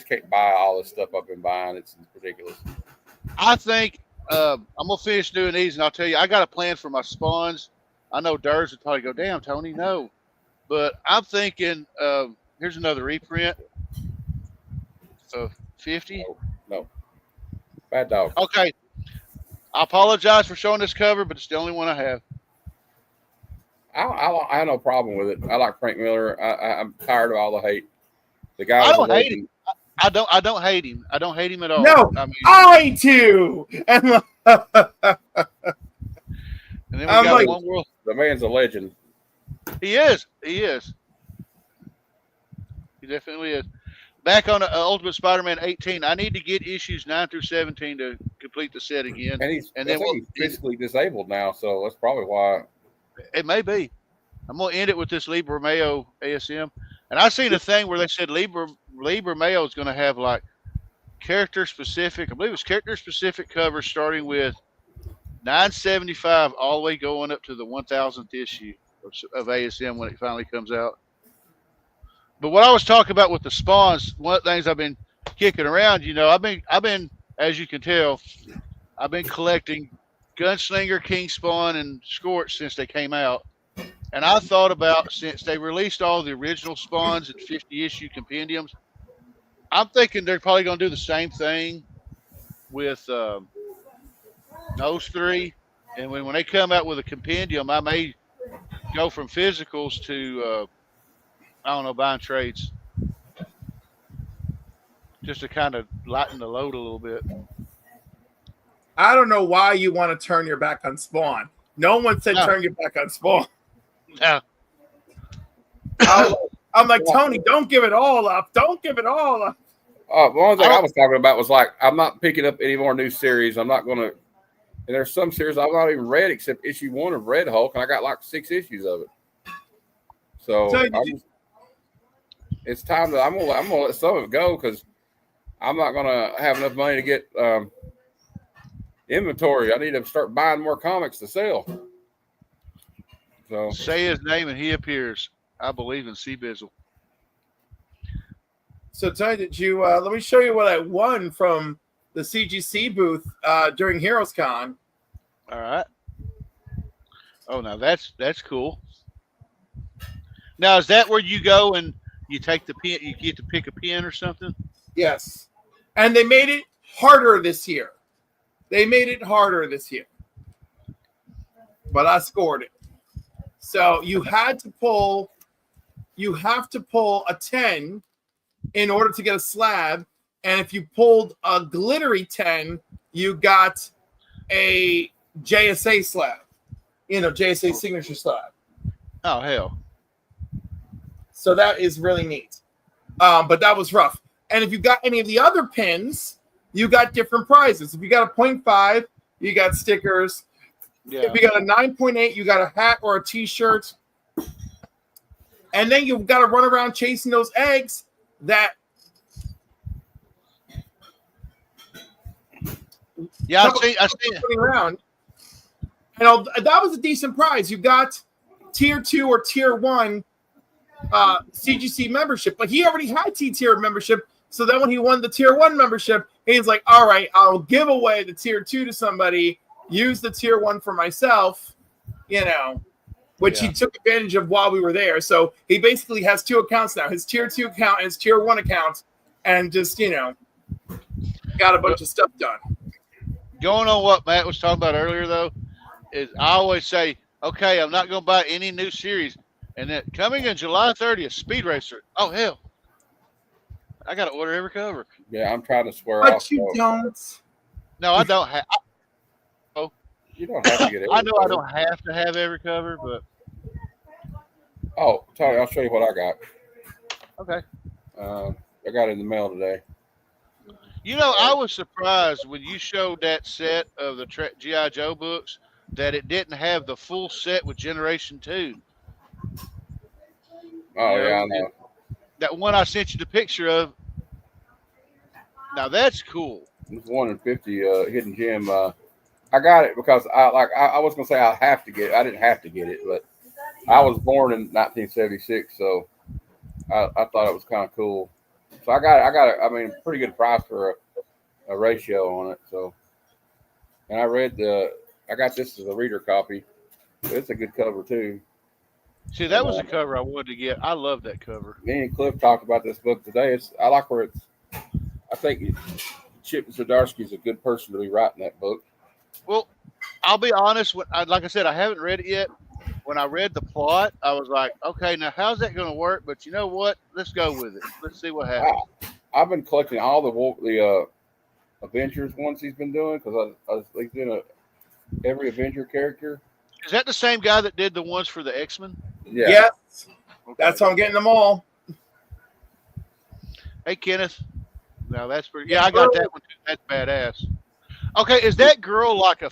can't buy all this stuff I've been buying. It's ridiculous. I think I'm gonna finish doing these, and I'll tell you, I got a plan for my Spawns. I know Durs would probably go, "Damn, Tony, no," but I'm thinking here's another reprint of 50. No. Bad dog. Okay, I apologize for showing this cover, but it's the only one I have. I have no problem with it. I like Frank Miller. I'm tired of all the hate. The guy. I don't hate him. I don't hate him. I don't hate him at all. No, I mean, I too. and then we got like, One World. The man's a legend. He is. He is. He definitely is. Back on Ultimate Spider-Man 18, I need to get issues 9 through 17 to complete the set again. And he's then physically disabled now, so that's probably why. It may be. I'm gonna end it with this Libra Mayo ASM, and I seen a thing where they said Libra Mayo is gonna have like character specific. I believe it's character specific covers starting with 975 all the way going up to the 1000th issue of ASM when it finally comes out. But what I was talking about with the Spawns, one of the things I've been kicking around, I've been, as you can tell, I've been collecting Gunslinger, King Spawn, and Scorch since they came out. And I thought about, since they released all the original Spawns in 50-issue compendiums, I'm thinking they're probably going to do the same thing with those 3. And when they come out with a compendium, I may go from physicals to, buying trades. Just to kind of lighten the load a little bit. I don't know why you want to turn your back on Spawn. No one said turn your back on Spawn. No. I'm like, Tony, don't give it all up. Don't give it all up. One thing I was talking about was like, I'm not picking up any more new series. I'm not going to. And there's some series I've not even read except issue 1 of Red Hulk, and I got like 6 issues of it. So it's time to. I'm gonna let some of it go because I'm not gonna have enough money to get inventory. I need to start buying more comics to sell. So say his name and he appears. I believe in C Bizzle. So, Ty, did you? Let me show you what I won from the CGC booth during Heroes Con. All right. Oh, now that's cool. Now, is that where you go and you take the pin? You get to pick a pin or something? Yes, and they made it harder this year. But I scored it. So you have to pull a 10 in order to get a slab. And if you pulled a glittery 10, you got a JSA slab, JSA signature slab. Oh, hell. So that is really neat. But that was rough. And if you got any of the other pins, you got different prizes. If you got a 0.5, you got stickers. Yeah. If you got a 9.8, you got a hat or a t-shirt. And then you've got to run around chasing those eggs that... Yeah, I see it. Around. And that was a decent prize. You got tier 2 or tier 1 CGC membership, but he already had T-tier membership. So then when he won the tier 1 membership, he's like, all right, I'll give away the tier 2 to somebody, use the tier 1 for myself, which he took advantage of while we were there. So he basically has 2 accounts now, his tier 2 account and his tier 1 account, and just, got a bunch of stuff done. Going on what Matt was talking about earlier, though, is I always say, okay, I'm not going to buy any new series. And then coming in July 30th, Speed Racer. Oh, hell. I got to order every cover. Yeah, I'm trying to swear But off. you don't. No, I don't have. You don't have to get every I know cover. I don't have to have every cover, but. Oh, Tony, I'll show you what I got. Okay. I got it in the mail today. I was surprised when you showed that set of the G.I. Joe books that it didn't have the full set with Generation 2. Oh, yeah, I know. That one I sent you the picture of. Now that's cool. It's 1 in 50 hidden gem. I got it because I was gonna say I have to get it. I didn't have to get it, but I was born in 1976, so I thought it was kind of cool. So I got it. I mean, pretty good price for a ratio on it. So, and I got this as a reader copy. So it's a good cover too. See, that was a cover I wanted to get. I love that cover. Me and Cliff talked about this book today. I like where it's. I think Chip Zdarsky is a good person to be writing that book. Well, I'll be honest. Like I said, I haven't read it yet. When I read the plot, I was like, okay, now how's that going to work? But you know what? Let's go with it. Let's see what happens. I've been collecting all the Avengers ones he's been doing because he's doing every Avenger character. Is that the same guy that did the ones for the X-Men? Yeah. Yes. Okay. That's how I'm getting them all. Hey, Kenneth. No, that's pretty. Yeah, I got that one too. That's badass. Okay, is that girl like a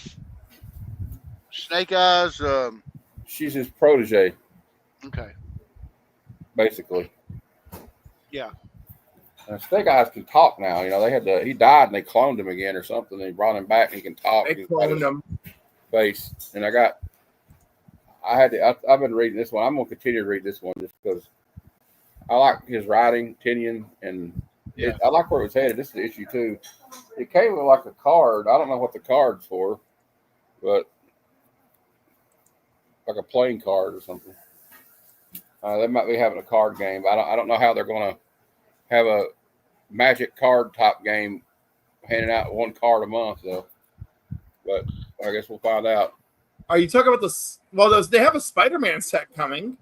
Snake Eyes? She's his protege, Okay. basically. Yeah. Snake Eyes can talk now. He died and they cloned him again or something. They brought him back and he can talk. They cloned him. Face. And I've been reading this one. I'm gonna continue to read this one just because I like his writing, Tinian, and I like where it was headed. This is the issue too. It came with like a card. I don't know what the card's for, but like a playing card or something. They might be having a card game. I don't know how they're gonna have a magic card type game, handing out 1 card a month though. But I guess we'll find out. Are you talking about they have a Spider-Man set coming.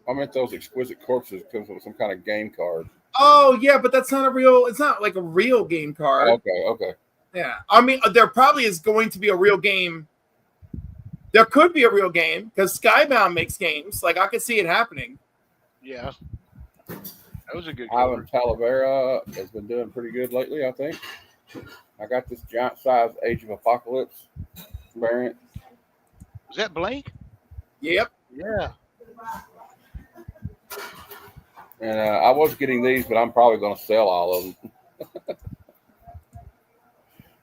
I meant those exquisite corpses comes with some kind of game card. Oh yeah, but that's not it's not like a real game card. Okay. Yeah. I mean, there probably is going to be a real game. There could be a real game because Skybound makes games. Like I could see it happening. Yeah. That was a good cover. Ivan Talavera has been doing pretty good lately, I think. I got this giant size Age of Apocalypse variant. Was that Blank? Yep. Yeah. And I was getting these, but I'm probably going to sell all of them.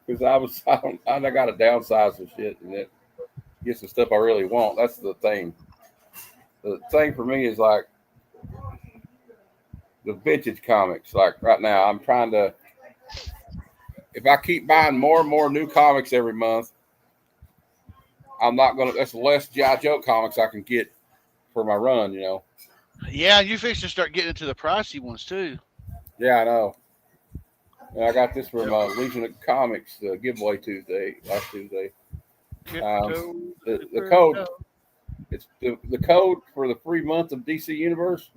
Because I got to downsize some shit and then get some stuff I really want. That's the thing. The thing for me is like, the vintage comics. Like right now, I'm trying to. If I keep buying more and more new comics every month, I'm not gonna. That's less G.I. Joe comics I can get for my run. You know. Yeah, you fix to start getting into the pricey ones too. Yeah, I know. And I got this from Legion of Comics giveaway last Tuesday. The code. It's the code for the free month of DC Universe.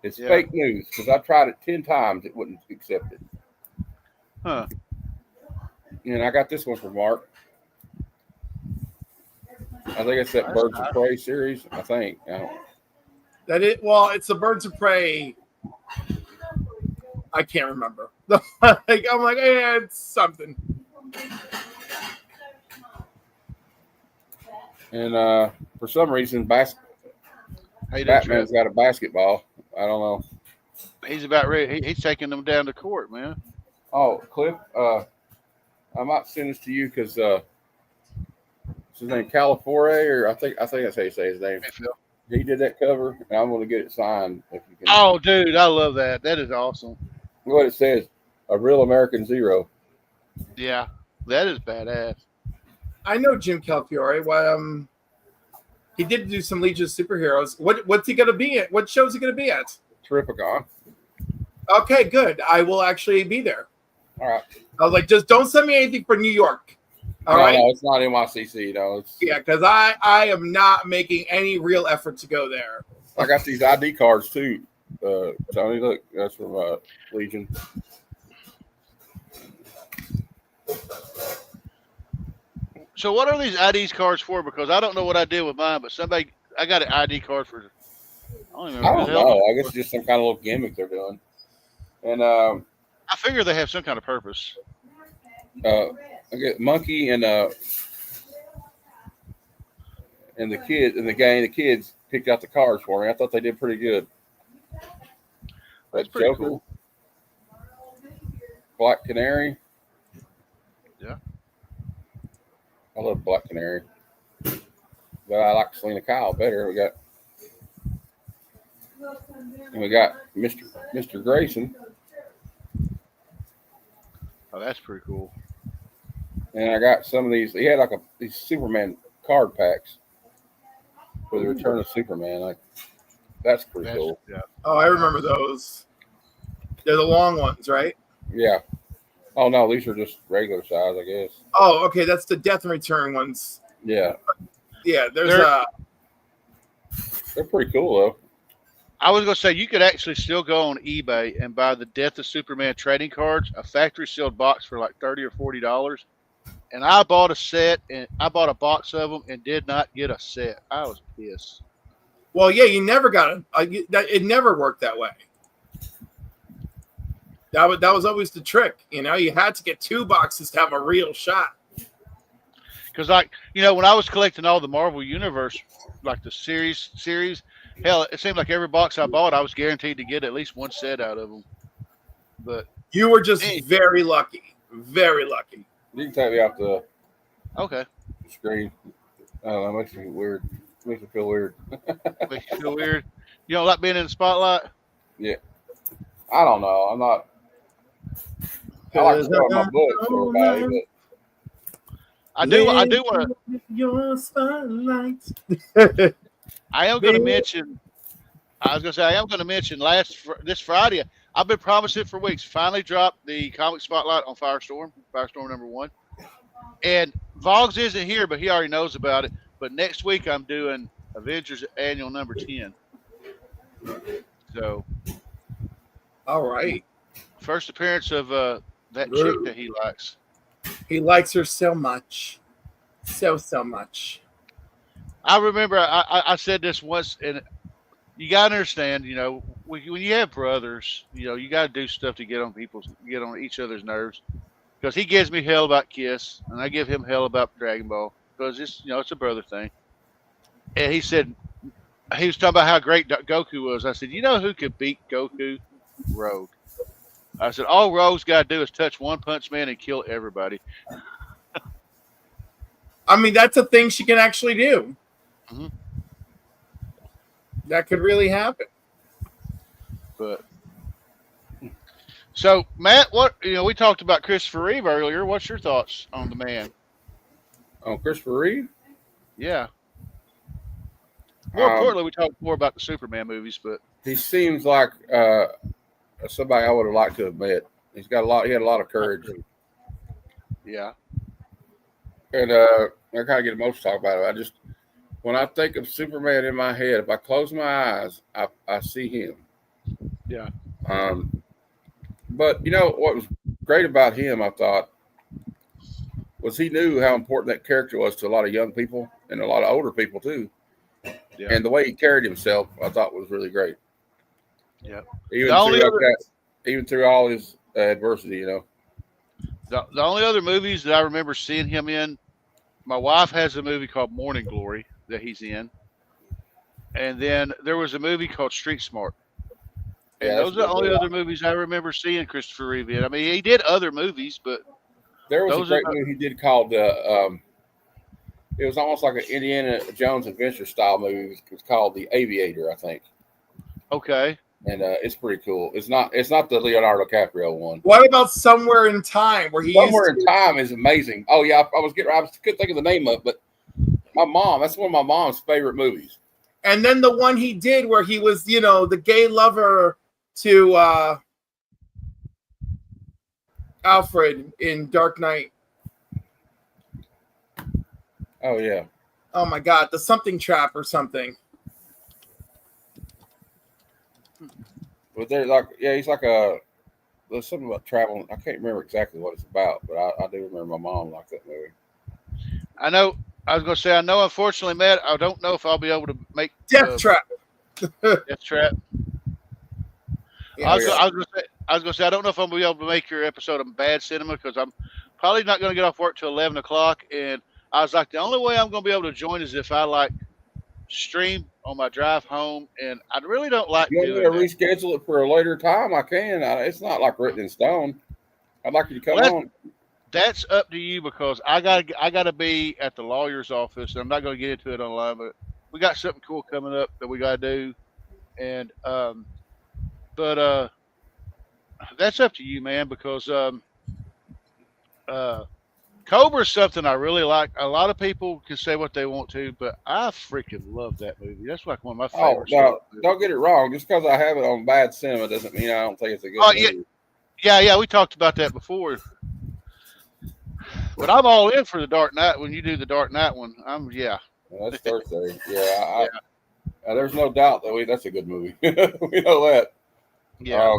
It's fake news because I tried it 10 times. It wouldn't accept it. Huh. And I got this one from Mark. I think it's that Birds of Prey series. I think. That it. Well, it's the Birds of Prey. I can't remember. I'm like, it's something. And for some reason, Batman's got a basketball. I don't know. He's about ready. He's taking them down to court, man. Oh, Cliff, I might send this to you because his name Calafore, or I think that's how you say his name. He did that cover, and I'm going to get it signed. If you can. Oh, dude, I love that. That is awesome. What it says, a real American Zero. Yeah, that is badass. I know Jim Calafiore. Well, he did do some Legion of Superheroes. What's he going to be at? What show is he going to be at? Terrificon. Okay, good. I will actually be there. All right. I was like, just don't send me anything for New York. All right. No, it's not NYCC. No, Yeah, because I am not making any real effort to go there. I got these ID cards too. Tony, look, that's from Legion. So what are these ID cards for? Because I don't know what I did with mine, but I got an ID card for. I don't know. I guess it's just some kind of little gimmick they're doing. And I figure they have some kind of purpose. I get Monkey and the kid and the gang. The kids picked out the cards for me. I thought they did pretty good. That's pretty Joker, cool. Black Canary. Yeah. I love Black Canary, but I like Selena Kyle better. We got Mr. Grayson. Oh, that's pretty cool. And I got some of these. He had these Superman card packs for the Return of Superman. Like that's pretty cool. Yeah. Oh, I remember those. They're the long ones, right? Yeah. Oh no, these are just regular size, I guess. Oh, okay, that's the Death and Return ones. Yeah. Yeah, they're pretty cool though. I was gonna say you could actually still go on eBay and buy the Death of Superman trading cards, a factory sealed box for like $30 or $40. And I bought a set and I bought a box of them and did not get a set. I was pissed. Well, yeah, you never got it. It never worked that way. That was always the trick. You know, you had to get 2 boxes to have a real shot. Because, like, you know, when I was collecting all the Marvel Universe, like the series, hell, it seemed like every box I bought, I was guaranteed to get at least one set out of them. But you were just very lucky. Very lucky. You can take me off the screen. I don't know, it makes me weird. It makes me feel weird. Makes you feel weird? You don't like being in the spotlight? Yeah. I don't know. I'm not. I like to throw my books for everybody, but I do want to. Your spotlight. I am going to mention. I was going to say I am going to mention this Friday. I've been promising it for weeks. Finally dropped the comic spotlight on Firestorm #1, and Voggs isn't here, but he already knows about it. But next week I'm doing Avengers Annual #10. So, all right, first appearance of that chick that he likes. He likes her so much, so much. I remember I said this once, and you gotta understand, you know, when you have brothers, you know, you gotta do stuff to get on each other's nerves. Because he gives me hell about Kiss, and I give him hell about Dragon Ball, because it's a brother thing. And he said he was talking about how great Goku was. I said, you know who could beat Goku? Rogue. I said, all Rogue's got to do is touch One Punch Man and kill everybody. I mean, that's a thing she can actually do. Mm-hmm. That could really happen. But So, Matt, we talked about Christopher Reeve earlier. What's your thoughts on the man? On Christopher Reeve? Yeah. More importantly, we talked more about the Superman movies, but he seems like somebody I would have liked to have met. He had a lot of courage. Yeah. And I kind of get emotional talking about it. When I think of Superman in my head, if I close my eyes, I see him. Yeah. But what was great about him, I thought, was he knew how important that character was to a lot of young people and a lot of older people too. Yeah. And the way he carried himself, I thought was really great. Yeah. Even through all his adversity, The only other movies that I remember seeing him in, my wife has a movie called Morning Glory that he's in. And then there was a movie called Street Smart. And those are the only other movies I remember seeing Christopher Reeve in. I mean, he did other movies, but there was a great movie he did called it was almost like an Indiana Jones adventure style movie. It was called The Aviator, I think. Okay. And it's pretty cool. It's not the Leonardo DiCaprio one. What about Somewhere in Time, where Somewhere in Time is amazing. Oh yeah, I couldn't think of the name of it, but that's one of my mom's favorite movies. And then the one he did where he was, the gay lover to Alfred in Dark Knight. Oh yeah. Oh my God, the Something Trap or something. But there's he's like there's something about traveling. I can't remember exactly what it's about, but I do remember my mom liked that movie. I know. I was going to say, unfortunately, Matt, I don't know if I'll be able to make Death Trap. Death Trap. Yeah, I was going to say, I don't know if I'm going to be able to make your episode of Bad Cinema because I'm probably not going to get off work till 11 o'clock. And I was like, the only way I'm going to be able to join is if I stream on my drive home. And I really don't like doing that. You want me to that. reschedule it for a later time? I can. It's not written in stone. I'd like you to come on. That's up to you because I gotta be at the lawyer's office, and I'm not gonna get into it online. But we got something cool coming up that we gotta do, and that's up to you, man. Because Cobra is something I really like. A lot of people can say what they want to, but I freaking love that movie. That's like one of my favorites. Oh, no, don't get it wrong. Just because I have it on Bad Cinema doesn't mean I don't think it's a good movie. Yeah, we talked about that before. But I'm all in for the Dark Knight. When you do the Dark Knight one, Well, that's Thursday. Yeah, there's no doubt that that's a good movie. We know that. Yeah.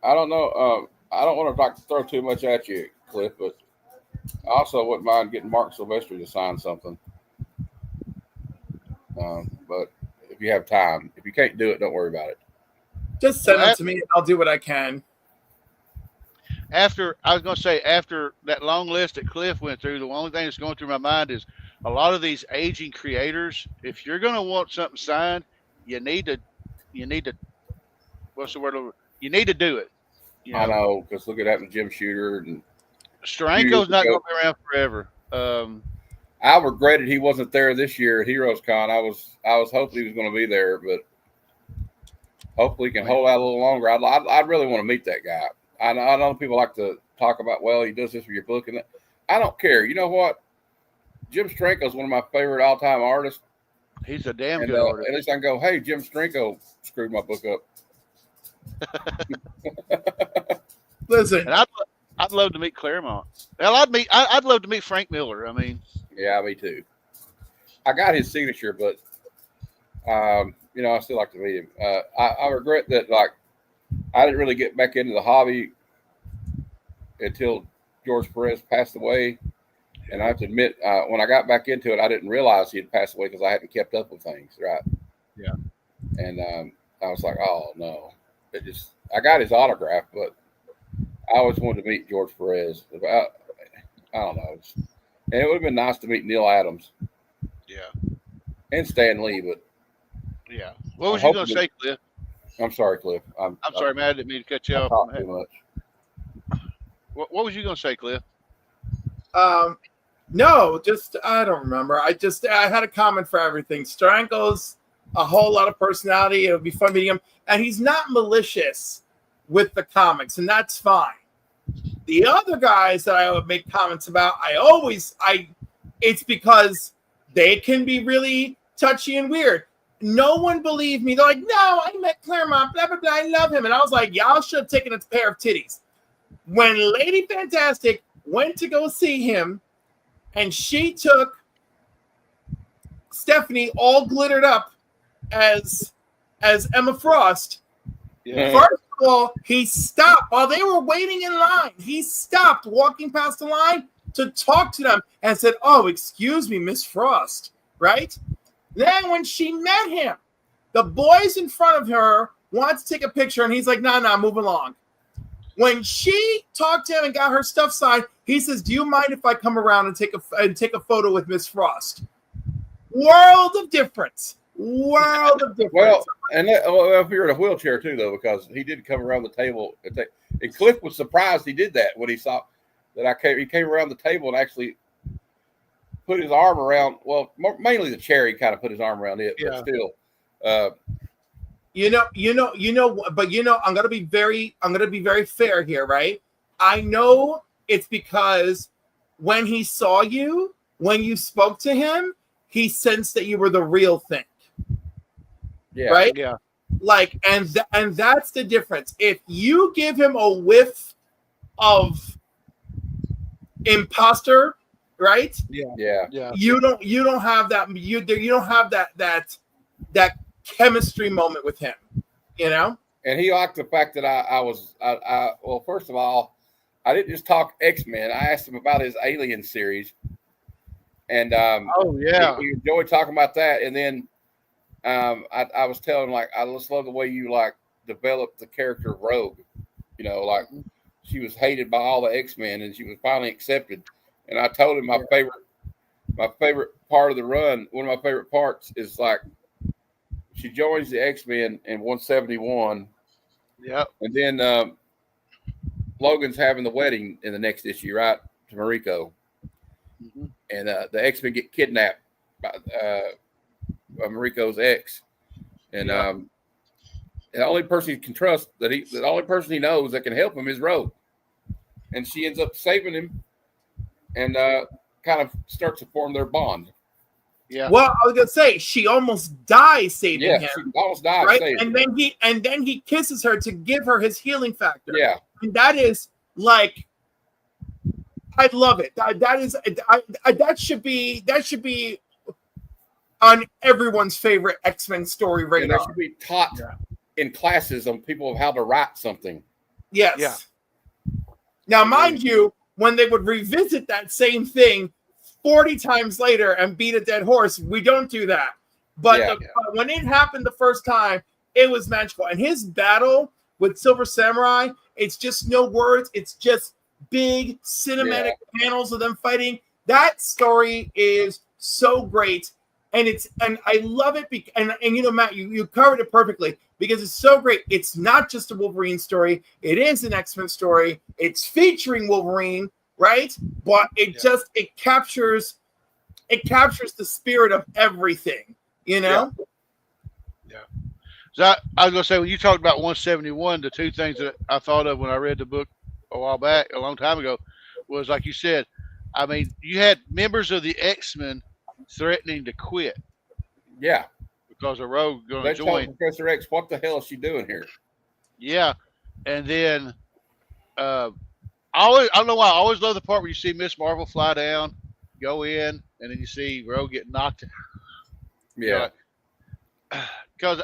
I don't know. I don't want to throw too much at you, Cliff, but I also wouldn't mind getting Mark Silvestri to sign something. But if you have time, if you can't do it, don't worry about it. Just send it to me and I'll do what I can. After that long list that Cliff went through, the only thing that's going through my mind is a lot of these aging creators. If you're going to want something signed, you need to. What's the word? You need to do it. I know, because look at that with Jim Shooter and Steranko's not going to be around forever. I regretted he wasn't there this year at Heroes Con. I was hoping he was going to be there, but hopefully he can hold out a little longer. I'd really want to meet that guy. I know people like to talk about, well, he does this for your book, and that. I don't care. You know what? Jim Steranko is one of my favorite all-time artists. He's a damn good artist. At least I can go, hey, Jim Steranko screwed my book up. Listen, and I'd love to meet Claremont. Well, I'd love to meet Frank Miller. I mean, yeah, me too. I got his signature, but I still like to meet him. I regret that, I didn't really get back into the hobby until George Perez passed away. And I have to admit, when I got back into it, I didn't realize he had passed away because I hadn't kept up with things, right? Yeah. And I was like, oh, no. I got his autograph, but I always wanted to meet George Perez. I don't know. And it would have been nice to meet Neil Adams. Yeah. And Stan Lee, but. Yeah. What was you going to say, Cliff? I'm sorry, Cliff. I'm sorry, man. I didn't mean to cut you off. Too much. What was you going to say, Cliff? No, I don't remember. I had a comment for everything. Steranko's a whole lot of personality. It would be fun meeting him, and he's not malicious with the comics, and that's fine. The other guys that I would make comments about, it's because they can be really touchy and weird. No one believed me. They're like, no, I met Claremont, blah, blah, blah, I love him. And I was like, y'all should have taken a pair of titties. When Lady Fantastic went to go see him, and she took Stephanie all glittered up as Emma Frost, first of all, he stopped while they were waiting in line. He stopped walking past the line to talk to them and said, "Oh, excuse me, Miss Frost," right? Then when she met him, the boys in front of her wanted to take a picture, and he's like, nah, move along. When she talked to him and got her stuff signed, he says, "Do you mind if I come around and take a photo with Miss Frost?" World of difference. Well, and if you're in a wheelchair too, though, because he did come around the table. And Cliff was surprised he did that when he saw that he came around the table and actually put his arm around. Well, mainly the chair. He kind of put his arm around it, but still. I'm gonna be very fair here, right? I know it's because when he saw you, when you spoke to him, he sensed that you were the real thing. Yeah. Right? Yeah. Like, and that's the difference. If you give him a whiff of imposter, right? Yeah. You don't have that. You don't have that chemistry moment with him. You know. And he liked the fact that well, first of all, I didn't just talk X-Men. I asked him about his Alien series, and he enjoyed talking about that. And then I was telling him, like, I just love the way you like developed the character of Rogue. You know, like she was hated by all the X-Men, and she was finally accepted. And I told him my favorite part of the run. One of my favorite parts is like she joins the X-Men in 171. Yeah, and then Logan's having the wedding in the next issue, right, to Mariko. Mm-hmm. And the X-Men get kidnapped by Mariko's ex, and the only person he can trust the only person he knows that can help him is Rogue, and she ends up saving him, and kind of starts to form their bond. Yeah. Well, I was gonna say she almost dies saving him. She almost dies, right? Saving And then he kisses her to give her his healing factor. Yeah, and that is like, I love it. That should be on everyone's favorite X-Men story right now. That should be taught in classes on people of how to write something. Yes. Yeah. Now, mind you, when they would revisit that same thing 40 times later and beat a dead horse, we don't do that. But when it happened the first time, it was magical. And his battle with Silver Samurai, it's just no words. It's just big cinematic panels of them fighting. That story is so great. And I love it. And you know, Matt, you covered it perfectly because it's so great. It's not just a Wolverine story. It is an X-Men story. It's featuring Wolverine, right? But it captures the spirit of everything, you know? Yeah. So I was going to say, when you talked about 171, the two things that I thought of when I read the book a long time ago, was like you said, I mean, you had members of the X-Men threatening to quit. Yeah. Because of Rogue going to join. Professor X, what the hell is she doing here? Yeah. And then I don't know why, I always love the part where you see Miss Marvel fly down, go in, and then you see Rogue get knocked. Yeah. Because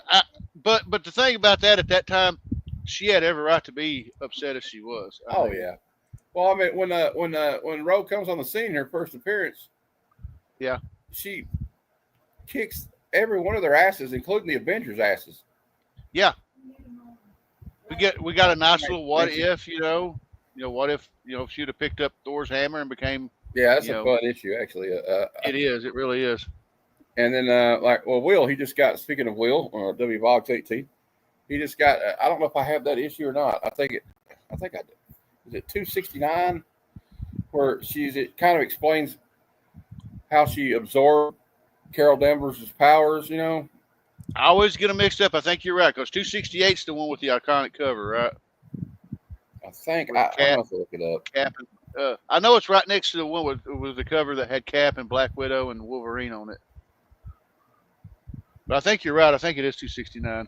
but the thing about that, at that time, she had every right to be upset if she was. I mean, yeah. Well, I mean, when Rogue comes on the scene, her first appearance, she kicks every one of their asses, including the Avengers' asses. Yeah. We got a nice little what if, what if, if she'd have picked up Thor's hammer and became. Yeah, that's a fun issue, actually. It is. It really is. And then, Will, he just got, speaking of Will, W. Vox 18, he just got, I don't know if I have that issue or not. I think I do. Is it 269? Where it kind of explains how she absorbed Carol Danvers' powers, I always get them mixed up. I think you're right, because 268 is the one with the iconic cover, right? think With I Cap. have to look it up. Cap. I know it's right next to the one with the cover that had Cap and Black Widow and Wolverine on it. But I think you're right. I think it is 269.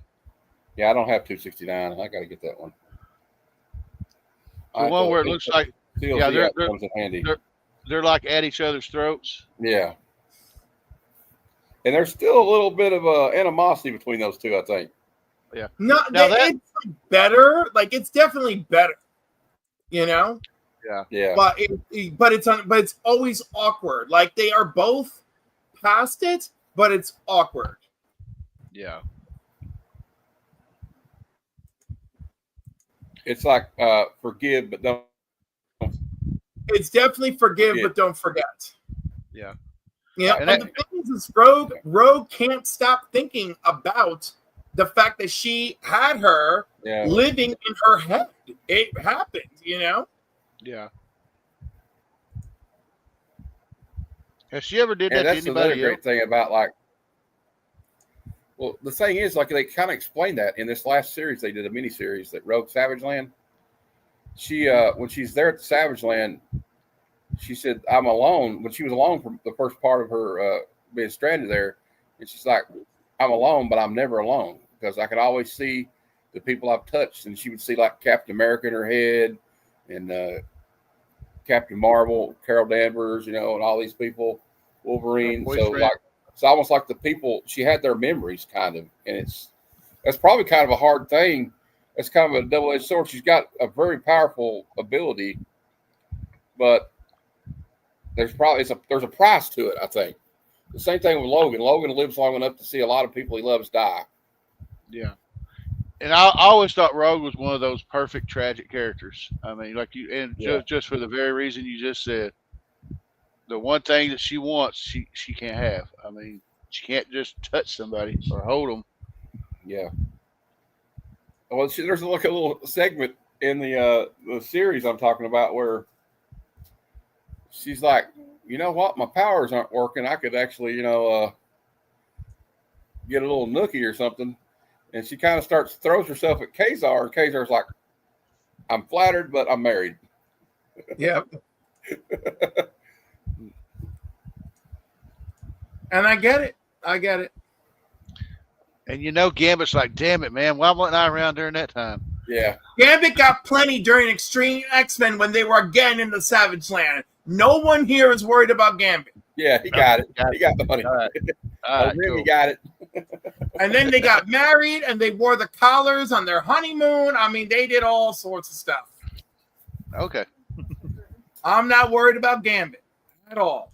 Yeah, I don't have 269. I got to get that one. The one where it looks like TLC comes in handy. They're like at each other's throats. Yeah. And there's still a little bit of animosity between those two, I think. Yeah. No, it's better. Like it's definitely better. You know. Yeah. But it's always awkward. Like they are both past it, but it's awkward. Yeah. It's like forgive but don't. It's definitely forgive but don't forget. Yeah. Yeah. And the thing is Rogue can't stop thinking about the fact that she had her living in her head. It happened, you know? Yeah. Has she ever did that to That's anybody another great thing about well, the thing is, like they kind of explained that in this last series, they did a mini series that Rogue Savage Land. She when she's there at the Savage Land, she said, I'm alone. When she was alone for the first part of her being stranded there, and she's like, I'm alone, but I'm never alone because I could always see the people I've touched. And she would see like Captain America in her head and Captain Marvel, Carol Danvers, and all these people, Wolverine. So like, it's almost like the people, she had their memories kind of, and that's probably kind of a hard thing. It's kind of a double-edged sword. She's got a very powerful ability, but there's a price to it, I think. The same thing with Logan. Logan lives long enough to see a lot of people he loves die. Yeah. And I always thought Rogue was one of those perfect tragic characters. I mean, like just for the very reason you just said. The one thing that she wants, she can't have. I mean, she can't just touch somebody or hold them. Yeah. Well, there's like a little segment in the series I'm talking about where she's like, you know what, my powers aren't working. I could actually, get a little nookie or something. And she kind of throws herself at Kazar, and Kazar's like, I'm flattered, but I'm married. Yep. And I get it. And Gambit's like, damn it, man. Why wasn't I around during that time? Yeah. Gambit got plenty during Extreme X-Men when they were again in the Savage Land. No one here is worried about Gambit. Yeah, he got it. He got the money. All right. Cool. He got it. And then they got married and they wore the collars on their honeymoon. I mean, they did all sorts of stuff. Okay. I'm not worried about Gambit at all.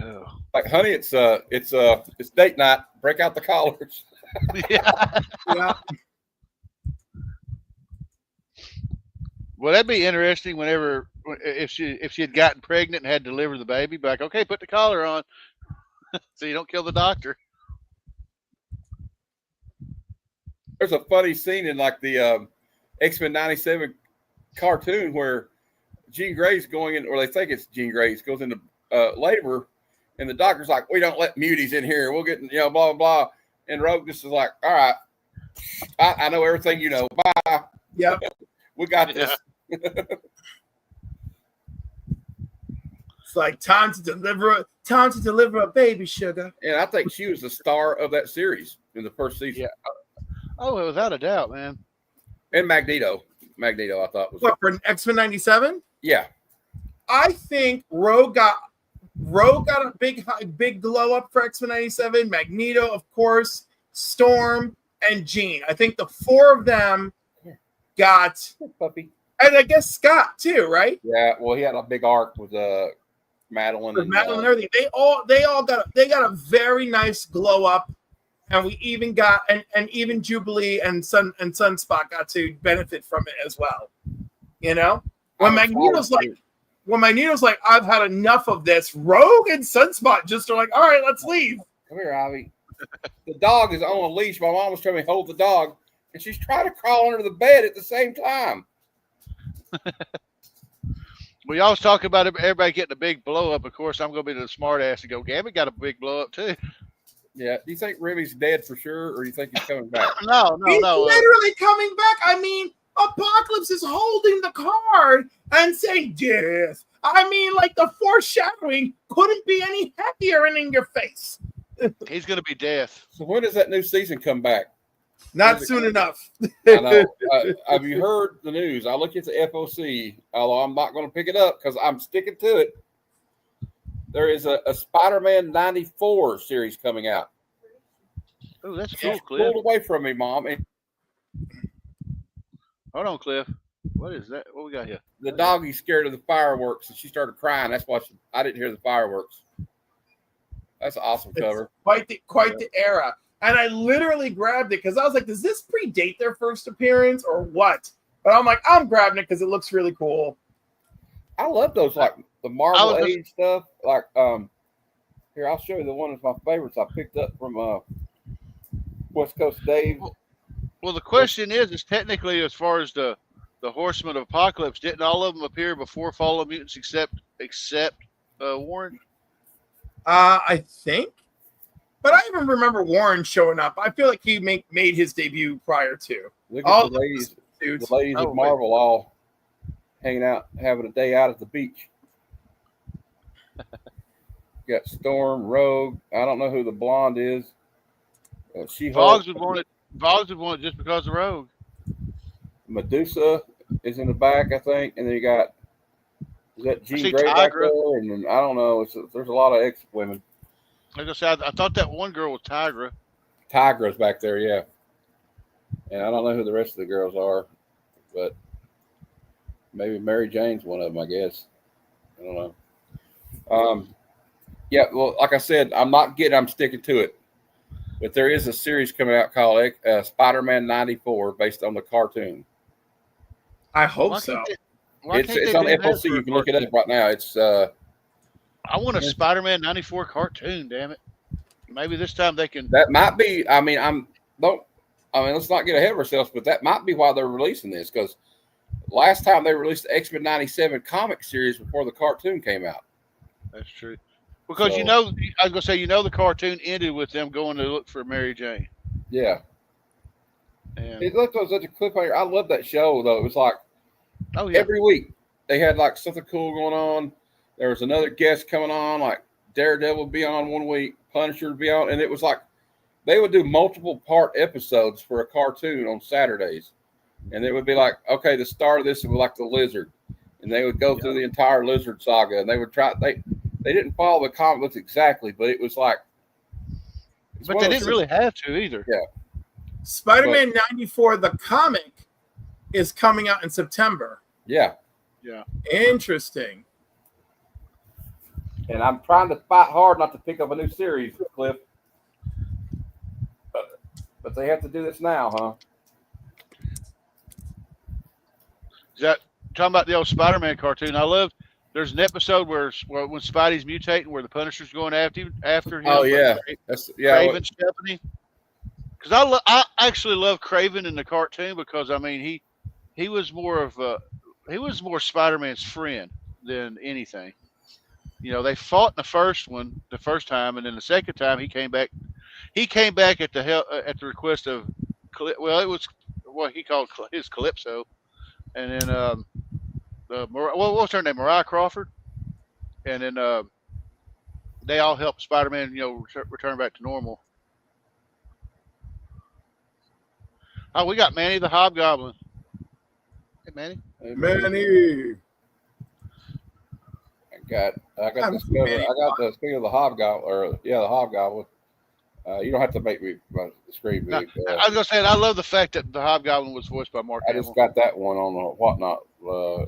Oh. Like, honey, it's date night. Break out the collars. Yeah. Well, that'd be interesting. If she had gotten pregnant and had to deliver the baby, be like, okay, put the collar on, so you don't kill the doctor. There's a funny scene in like the X-Men 97 cartoon where Jean Grey's going in, or they think it's Jean Grey's, goes into labor, and the doctor's like, we don't let muties in here. We'll get, blah, blah, blah. And Rogue just is like, all right, I know everything you know. Bye. Yep. We got this. It's like time to deliver a baby, sugar. And I think she was the star of that series in the first season. Yeah. Oh, without a doubt, man. And Magneto, I thought was what, for X-Men 97? Yeah. I think Rogue got a big glow up for X-Men 97. Magneto, of course, Storm, and Jean. I think the four of them got puppy. And I guess Scott too, right? Yeah, well, he had a big arc with Madeline. With Madeline and everything. They got a very nice glow up, and we even got and even Jubilee and Sunspot got to benefit from it as well. When Magneto's like, I've had enough of this. Rogue and Sunspot just are like, all right, let's leave. Come here, Ivy. The dog is on a leash. My mom was trying to hold the dog, and she's trying to crawl under the bed at the same time. We always talk about everybody getting a big blow up. Of course, I'm going to be the smart ass and go, Gambit got a big blow up too. Yeah. Do you think Remy's dead for sure, or do you think he's coming back? No. He's literally coming back. I mean, Apocalypse is holding the card and saying death. I mean, like the foreshadowing couldn't be any heavier and in your face. He's going to be death. So when does that new season come back? Not soon enough. I know. Have you heard the news? I look at the FOC, although I'm not going to pick it up because I'm sticking to it. There is a Spider-Man 94 series coming out. Oh, that's cool, It's Cliff. pulled away from me, Mom. And Hold on, Cliff. What is that? What we got here? the doggie's scared of the fireworks, and she started crying. That's why I didn't hear the fireworks. That's an awesome cover. It's quite the era. And I literally grabbed it because I was like, does this predate their first appearance or what? But I'm like, I'm grabbing it because it looks really cool. I love those, like the Marvel Age stuff. Like, here, I'll show you the one of my favorites I picked up from West Coast Dave. Well, the question is technically as far as the Horsemen of Apocalypse, didn't all of them appear before Fall of Mutants except Warren? I think. But I even remember Warren showing up. I feel like he made his debut prior to. Look at the ladies of Marvel all hanging out, having a day out at the beach. Got Storm, Rogue. I don't know who the blonde is. Boggs would want it just because of Rogue. Medusa is in the back, I think, and then you got Jean Grey back there, and then, I don't know. There's a lot of ex women. Like I said, I thought that one girl was Tigra. Tigra's back there, yeah. And I don't know who the rest of the girls are, but maybe Mary Jane's one of them, I guess. I don't know. Yeah, well, like I said, I'm sticking to it. But there is a series coming out called Spider-Man 94 based on the cartoon. I hope so. It's on FOC. You can look it up right now. It's I want a Spider-Man 94 cartoon, damn it. Maybe this time they can. That might be. Let's not get ahead of ourselves, but that might be why they're releasing this, because last time they released the X-Men 97 comic series before the cartoon came out. That's true. Because I was going to say, the cartoon ended with them going to look for Mary Jane. Yeah. And It looked like such a cliffhanger. I love that show, though. It was like every week they had like something cool going on. There was another guest coming on, like Daredevil would be on one week, Punisher would be on, and it was like they would do multiple part episodes for a cartoon on Saturdays. And it would be like, okay, the start of this was like the Lizard. And they would go through the entire Lizard saga, and they would try they didn't follow the comic books exactly, but it was like but they didn't really have to either. Yeah. Spider-Man 94, the comic, is coming out in September. Yeah. Yeah. Interesting. And I'm trying to fight hard not to pick up a new series, Cliff. But they have to do this now, huh? Is that talking about the old Spider-Man cartoon? There's an episode where when Spidey's mutating, where the Punisher's going after him. Oh yeah, Craven Stephanie. Because I actually love Craven in the cartoon because he was more Spider-Man's friend than anything. They fought in the first time, and then the second time he came back. He came back at the request of, it was what he called his Calypso, and then what's her name, Mariah Crawford, and then they all helped Spider-Man, return back to normal. Oh, we got Manny the Hobgoblin. Hey, Manny. Manny. I got the speaking of the Hobgoblin, the Hobgoblin. You don't have to make me scream big. I was gonna say, I love the fact that the Hobgoblin was voiced by Mark Hamill. I just got that one on the Whatnot.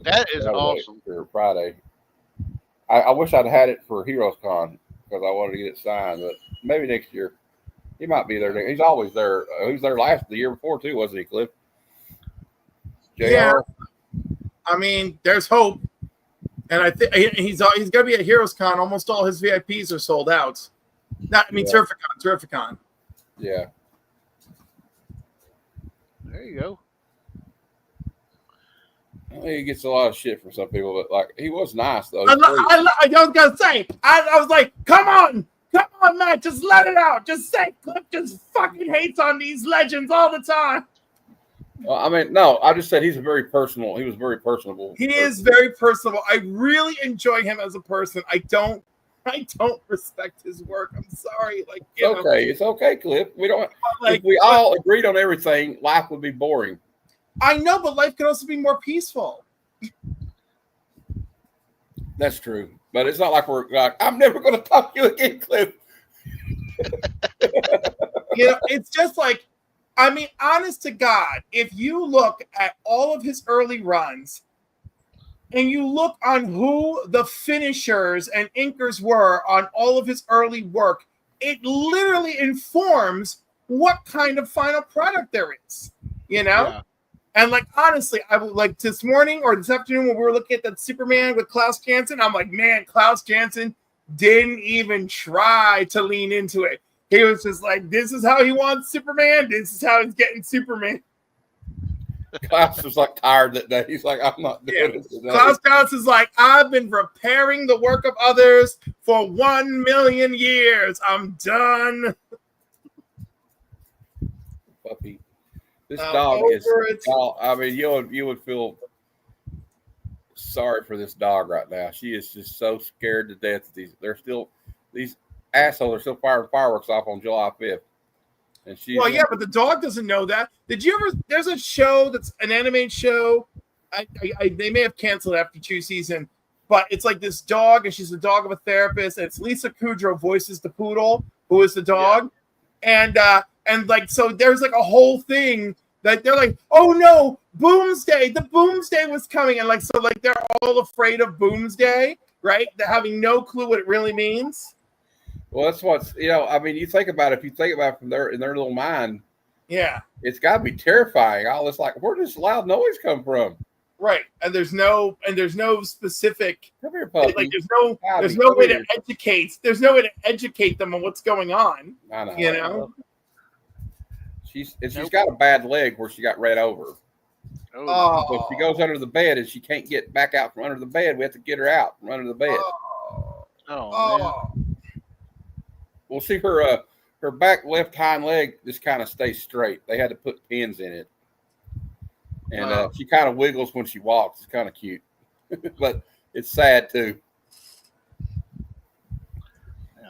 That is awesome. For Friday. I wish I'd had it for Heroes Con because I wanted to get it signed, but maybe next year. He might be there. He's always there. He was there the year before too, wasn't he, Cliff? JR? Yeah. There's hope. And I think he's going to be at Heroes Con. Almost all his VIPs are sold out. Terrificon. Yeah. There you go. He gets a lot of shit from some people, but he was nice though. I was going to say, I was like, come on. Come on, Matt, just let it out. Just say Cliff just fucking hates on these legends all the time. Well, I mean, no, I just said he was very personable. He is very personable. I really enjoy him as a person. I don't respect his work. I'm sorry. Like, it's okay, Cliff. We don't. If we all agreed on everything, life would be boring. I know, but life can also be more peaceful. That's true, but it's not like we're like, I'm never going to talk to you again, Cliff. It's just like, I mean, honest to God, if you look at all of his early runs and you look on who the finishers and inkers were on all of his early work, it literally informs what kind of final product there is, Yeah. And like, honestly, I would like this morning or this afternoon when we were looking at that Superman with Klaus Janson, I'm like, man, Klaus Janson didn't even try to lean into it. He was just like, this is how he wants Superman. This is how he's getting Superman. Klaus was like tired that day. He's like, I'm not doing it today. Klaus Johnson's like, I've been repairing the work of others for 1 million years. I'm done. Puppy. This dog is. I mean, you would feel sorry for this dog right now. She is just so scared to death. These assholes are still firing fireworks off on July 5th. And but the dog doesn't know that. Did you ever? There's a show that's an animated show. They may have canceled after 2 seasons, but it's like this dog, and she's the dog of a therapist. And it's Lisa Kudrow voices the poodle, who is the dog, and like so. There's like a whole thing that they're like, oh no, Boomsday! The Boomsday was coming, and like so, like they're all afraid of Boomsday, right? They're having no clue what it really means. Well, that's what's, I mean, you think about it, if you think about it from in their little mind, it's got to be terrifying. All this, like, where does loud noise come from? Right. And there's no specific, come here, puppy. Like, there's no way to educate them on what's going on. I know. She's got a bad leg where she got ran over. Oh. So if she goes under the bed and she can't get back out from under the bed, we have to get her out from under the bed. Oh. We'll see her back left hind leg just kind of stays straight. They had to put pins in it. And she kind of wiggles when she walks. It's kind of cute. But it's sad too.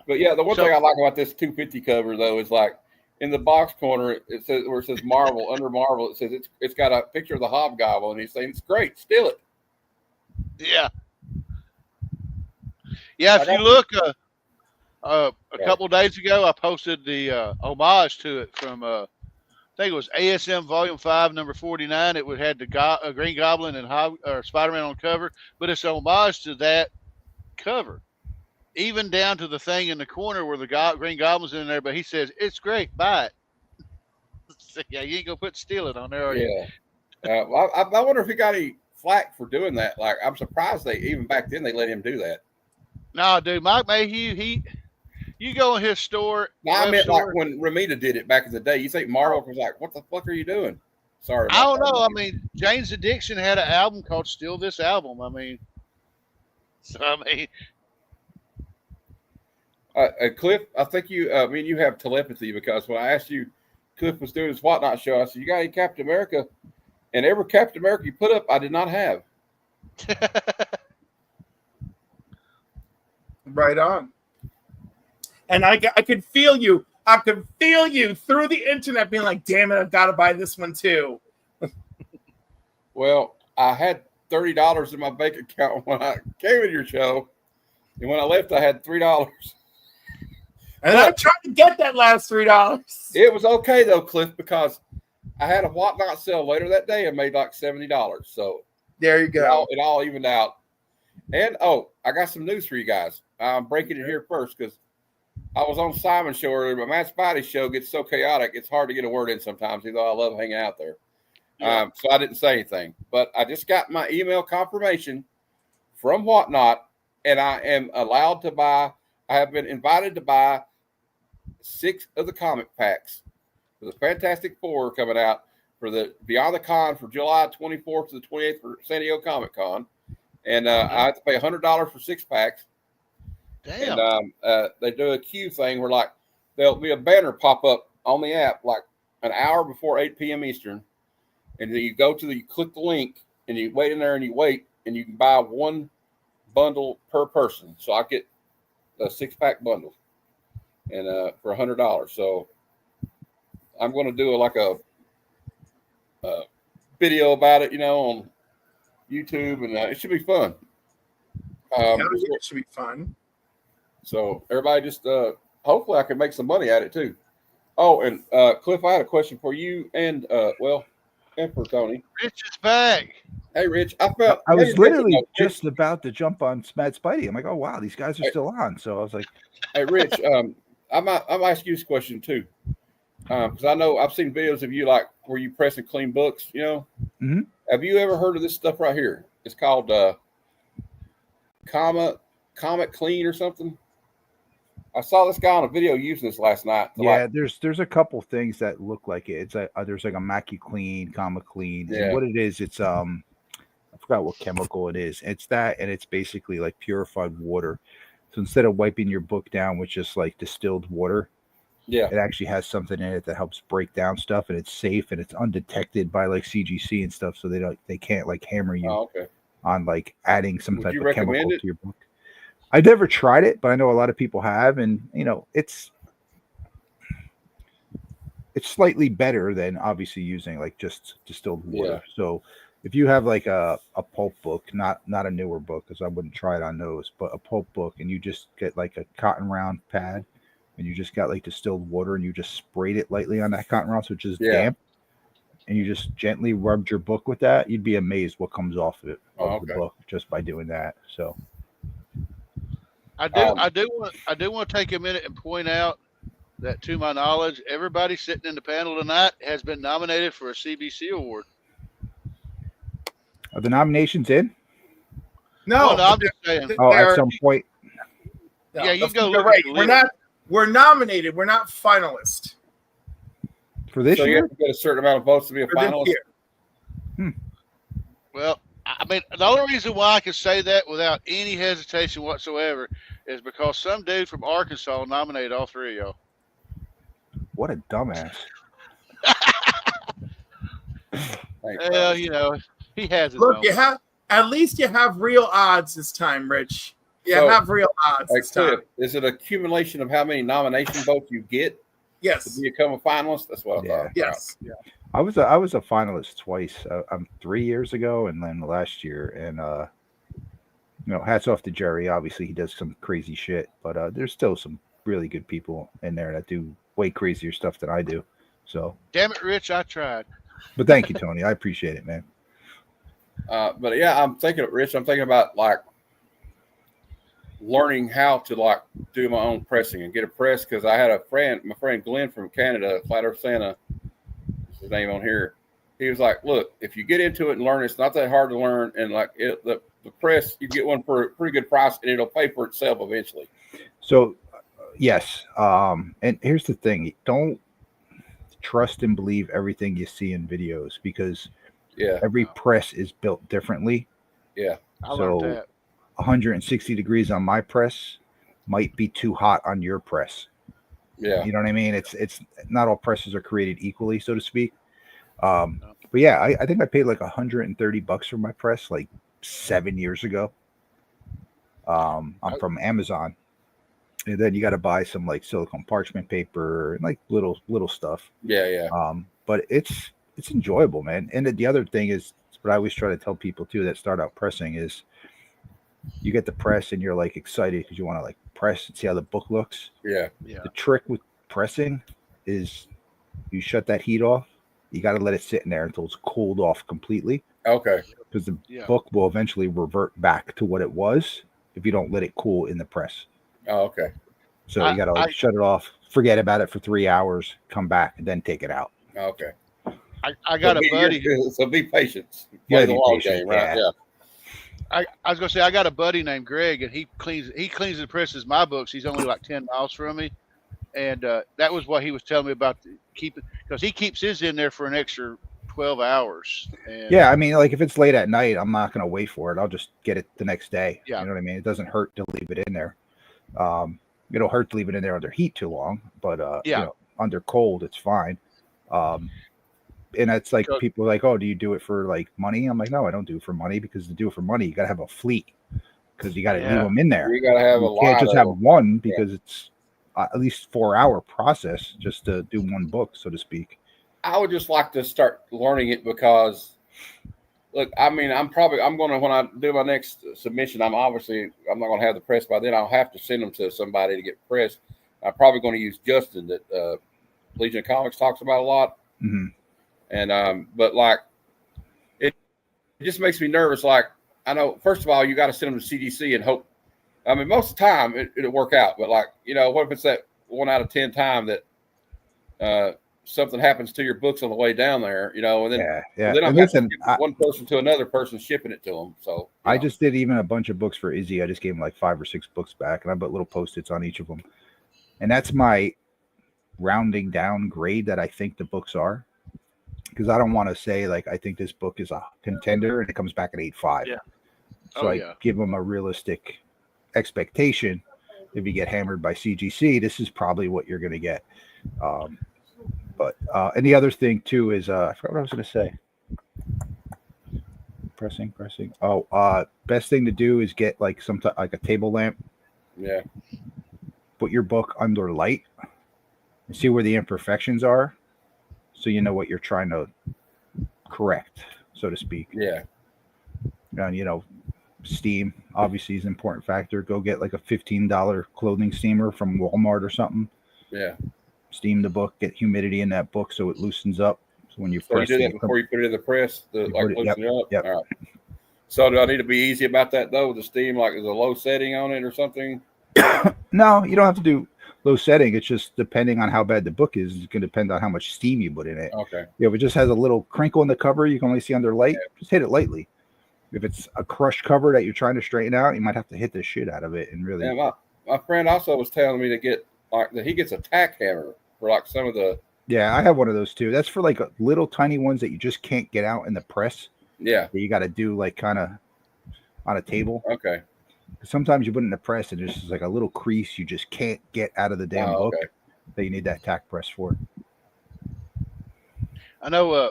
But yeah, the one thing I like about this 250 cover though is like in the box corner it says where it says Marvel, under Marvel, it says it's got a picture of the Hobgoblin and he's saying it's great, steal it. Yeah. Yeah, if you look a couple of days ago, I posted the homage to it from, I think it was ASM Volume 5, number 49. It had the Green Goblin and Spider-Man on the cover, but it's a homage to that cover. Even down to the thing in the corner where the Green Goblin's in there, but he says, it's great, buy it. So, yeah, you ain't going to steal it on there, are you? Yeah. I wonder if he got any flack for doing that. Like, I'm surprised even back then they let him do that. No, dude, Mike Mayhew, you go in his store. No, I meant like when Ramita did it back in the day. You think Marvel was like, what the fuck are you doing? Sorry. I don't know. I mean, Jane's Addiction had an album called Steal This Album. I mean, Cliff, I think you have telepathy because when I asked you, Cliff was doing his Whatnot show, I said, you got any Captain America? And every Captain America you put up, I did not have. Right on. And I could feel you. I could feel you through the internet being like, damn it, I've got to buy this one too. Well, I had $30 in my bank account when I came to your show. And when I left, I had $3. And I tried to get that last $3. It was okay, though, Cliff, because I had a Whatnot sale later that day and made like $70. So there you go. It all evened out. And, I got some news for you guys. I'm breaking it here first because I was on Simon's show earlier, but Matt Spidey's show gets so chaotic, it's hard to get a word in sometimes, even though I love hanging out there. Yeah. So I didn't say anything. But I just got my email confirmation from Whatnot, and I am allowed to buy – I have been invited to buy 6 of the comic packs for the Fantastic Four coming out for the Beyond the Con for July 24th to the 28th for San Diego Comic Con. And I have to pay $100 for 6 packs. Damn. And they do a queue thing where like there'll be a banner pop up on the app like an hour before 8 p.m. Eastern, and then you click the link and you wait in there and you wait, and you can buy one bundle per person. So I get a 6-pack bundle, and for $100. So I'm going to do a video about it, on YouTube, and it should be fun. It should be fun. So everybody just hopefully I can make some money at it too. Oh, and Cliff, I had a question for you and and for Tony. Rich is back. Hey, Rich, I was literally just about to jump on Mad Spidey. I'm like, oh wow, these guys are still on. So I was like, hey, Rich, I'm asking you this question too, because I know I've seen videos of you like where you press and clean books. Mm-hmm. Have you ever heard of this stuff right here? It's called Comet Clean or something. I saw this guy on a video using this last night. There's a couple things that look like it. It's there's like a Mackie Clean, Comet Clean. Yeah. And what it is, it's I forgot what chemical it is. It's that, and it's basically like purified water. So instead of wiping your book down with just like distilled water, it actually has something in it that helps break down stuff, and it's safe and it's undetected by like CGC and stuff. So they can't like hammer you on like adding some type of chemical to your book. I never tried it, but I know a lot of people have, and it's slightly better than obviously using like just distilled water. Yeah. So if you have like a pulp book, not a newer book, because I wouldn't try it on those, but a pulp book, and you just get like a cotton round pad, and you just got like distilled water, and you just sprayed it lightly on that cotton round, so it's just damp, and you just gently rubbed your book with that, you'd be amazed what comes off of it, the book, just by doing that. So. I do want to take a minute and point out that, to my knowledge, everybody sitting in the panel tonight has been nominated for a CBC award. Are the nominations in? No, I'm just saying. Oh, at some point. No, yeah, you go. Look right. at We're nominated. We're not finalists for this year. You have to get a certain amount of votes to be a finalist. Well, I mean, the only reason why I can say that without any hesitation whatsoever is because some dude from Arkansas nominated all three of y'all. What a dumbass. Well, he has his Look, moments. at least you have real odds this time, Rich. You have real odds this time. Is it accumulation of how many nomination votes you get? Yes. To become a finalist? That's what I thought. Yes. Yeah. I was a finalist twice. 3 years ago and then last year. And hats off to Jerry. Obviously, he does some crazy shit, but there's still some really good people in there that do way crazier stuff than I do. So, damn it, Rich, I tried. But thank you, Tony. I appreciate it, man. But yeah, I'm thinking about like learning how to like do my own pressing and get a press, because I had my friend Glenn from Canada, Flat Earth Santa, is his name on here. He was like, look, if you get into it and learn, it's not that hard to learn, and like the press, you get one for a pretty good price, and it'll pay for itself eventually. So yes, and here's the thing: don't trust and believe everything you see in videos, because every press is built differently. Yeah, I learned that. 160 degrees on my press might be too hot on your press. Yeah, you know what I mean? It's not all presses are created equally, so to speak. But yeah, I think I paid like $130 for my press like 7 years ago. I'm from Amazon, and then you got to buy some like silicone parchment paper and like little stuff. Yeah. But it's enjoyable, man. And the other thing is, what I always try to tell people too that start out pressing is, you get the press and you're like excited because you want to like press and see how the book looks. Yeah. The trick with pressing is you shut that heat off. You got to let it sit in there until it's cooled off completely. Okay. Because the book will eventually revert back to what it was if you don't let it cool in the press. Oh, okay. So you got to like shut it off, forget about it for 3 hours, come back, and then take it out. Okay. I got a buddy. So be patient. Play the long game, right? Yeah. I was gonna say I got a buddy named Greg, and he cleans and presses my books. He's only like 10 miles from me, and that was what he was telling me about because he keeps his in there for an extra 12 hours. And, yeah, I mean, like if it's late at night, I'm not gonna wait for it. I'll just get it the next day. Yeah. You know what I mean? It doesn't hurt to leave it in there. It'll hurt to leave it in there under heat too long, but Yeah. under cold it's fine. And it's like people are like, oh, do you do it for like money? I'm like, no, I don't do it for money, because to do it for money, you got to have a fleet, because you got to leave them in there. You got to have you can't just have one, because it's at least 4-hour process just to do one book, so to speak. I would just like to start learning it, because look, I mean, I'm going to, when I do my next submission, I'm not going to have the press by then. I'll have to send them to somebody to get pressed. I'm probably going to use Justin, that Legion of Comics talks about a lot. Mm-hmm. And, but like, it just makes me nervous. Like, I know, first of all, you got to send them to CDC and hope. I mean, most of the time it'll work out, but like, what if it's that 1 out of 10 time that, something happens to your books on the way down there, and then then I'm listen, one person to another person shipping it to them. So I just did even a bunch of books for Izzy. I just gave him like 5 or 6 books back, and I put little Post-its on each of them, and that's my rounding down grade that I think the books are, because I don't want to say like I think this book is a contender and it comes back at 8.5. Yeah. So I give them a realistic expectation. If you get hammered by CGC, this is probably what you're going to get. But and the other thing too is I forgot what I was going to say. Pressing. Oh, best thing to do is get like like a table lamp. Yeah. Put your book under light and see where the imperfections are, so you know what you're trying to correct, so to speak. Yeah. And steam obviously is an important factor. Go get like a $15 clothing steamer from Walmart or something. Yeah. Steam the book, get humidity in that book so it loosens up. So when you press, you do that before you put it in the press, loosen it up. Yep. All right. So do I need to be easy about that though? With the steam, like is a low setting on it or something? No, you don't have to do low setting. It's just depending on how bad the book is. It's going to depend on how much steam you put in it. Okay. If it just has a little crinkle in the cover, you can only see under light. Just hit it lightly. If it's a crushed cover that you're trying to straighten out, you might have to hit the shit out of it and really. Yeah, my friend also was telling me to get like that he gets a tack hammer for like some of the. Yeah, I have one of those too. That's for like little tiny ones that you just can't get out in the press. Yeah. That you got to do like kind of on a table. Okay. Sometimes you put it in the press and there's just like a little crease you just can't get out of the damn book. Okay. That you need that tack press for. I know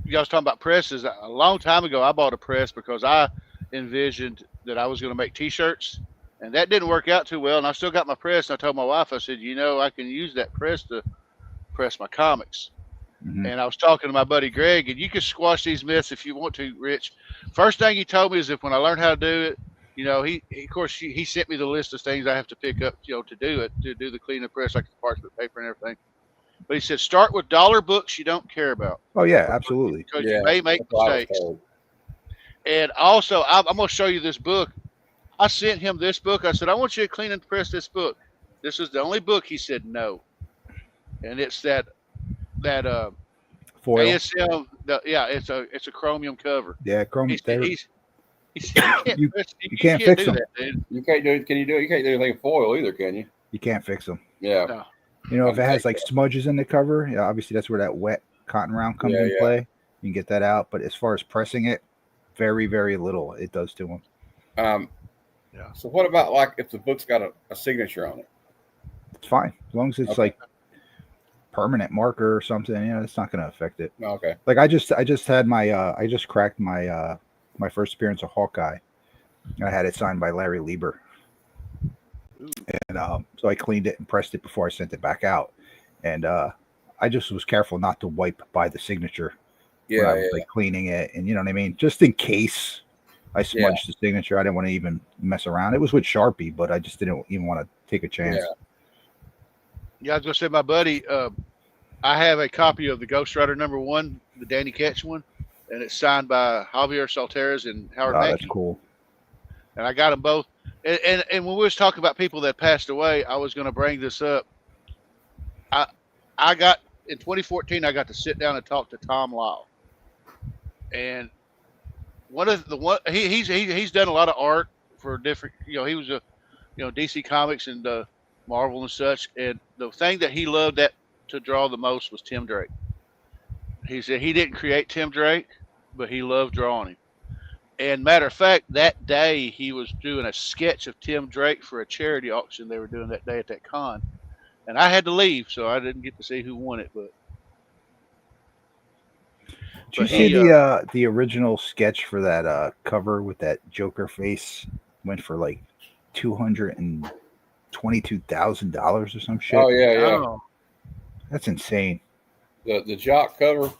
you guys talking about presses. A long time ago, I bought a press because I envisioned that I was going to make T-shirts, and that didn't work out too well. And I still got my press. And I told my wife, I said, I can use that press to press my comics. Mm-hmm. And I was talking to my buddy Greg, and you can squash these myths if you want to, Rich. First thing he told me is if when I learned how to do it, he sent me the list of things I have to pick up, to do it, to do the cleaning press, like the parchment paper and everything. But he said, start with dollar books you don't care about. Oh, yeah, absolutely. Because you may make mistakes. And also, I'm going to show you this book. I sent him this book. I said, I want you to clean and press this book. This is the only book. He said, no. And it's that foil. ASM. It's a chromium cover. Yeah, chromium. He said, you can't fix them. That, dude. You can't do. Can you do? You can't do anything foil either, can you? You can't fix them. Yeah. No. If it has like smudges in the cover, obviously that's where that wet cotton round comes in play. You can get that out. But as far as pressing it, very, very little it does to them. So what about like if the book's got a signature on it? It's fine as long as it's like permanent marker or something. It's not going to affect it. Okay. Like I just had my I just cracked my my first appearance of Hawkeye. I had it signed by Larry Lieber. And so I cleaned it and pressed it before I sent it back out. And I just was careful not to wipe by the signature when I was like cleaning it. And you know what I mean? Just in case I smudged the signature, I didn't want to even mess around. It was with Sharpie, but I just didn't even want to take a chance. Yeah, I was going to say, my buddy, I have a copy of the Ghost Rider #1, the Danny Ketch one, and it's signed by Javier Saltares and Howard Mackey. That's cool. And I got them both. And when we was talking about people that passed away, I was going to bring this up. I got in 2014. I got to sit down and talk to Tom Lyle, and he's done a lot of art for different. He was a DC Comics and Marvel and such. And the thing that he loved to draw the most was Tim Drake. He said he didn't create Tim Drake, but he loved drawing him. And matter of fact, that day he was doing a sketch of Tim Drake for a charity auction they were doing that day at that con. And I had to leave, so I didn't get to see who won it. But did you see the original sketch for that cover with that Joker face? Went for like $222,000 or some shit. Oh yeah, yeah. oh, That's insane. The Jock cover.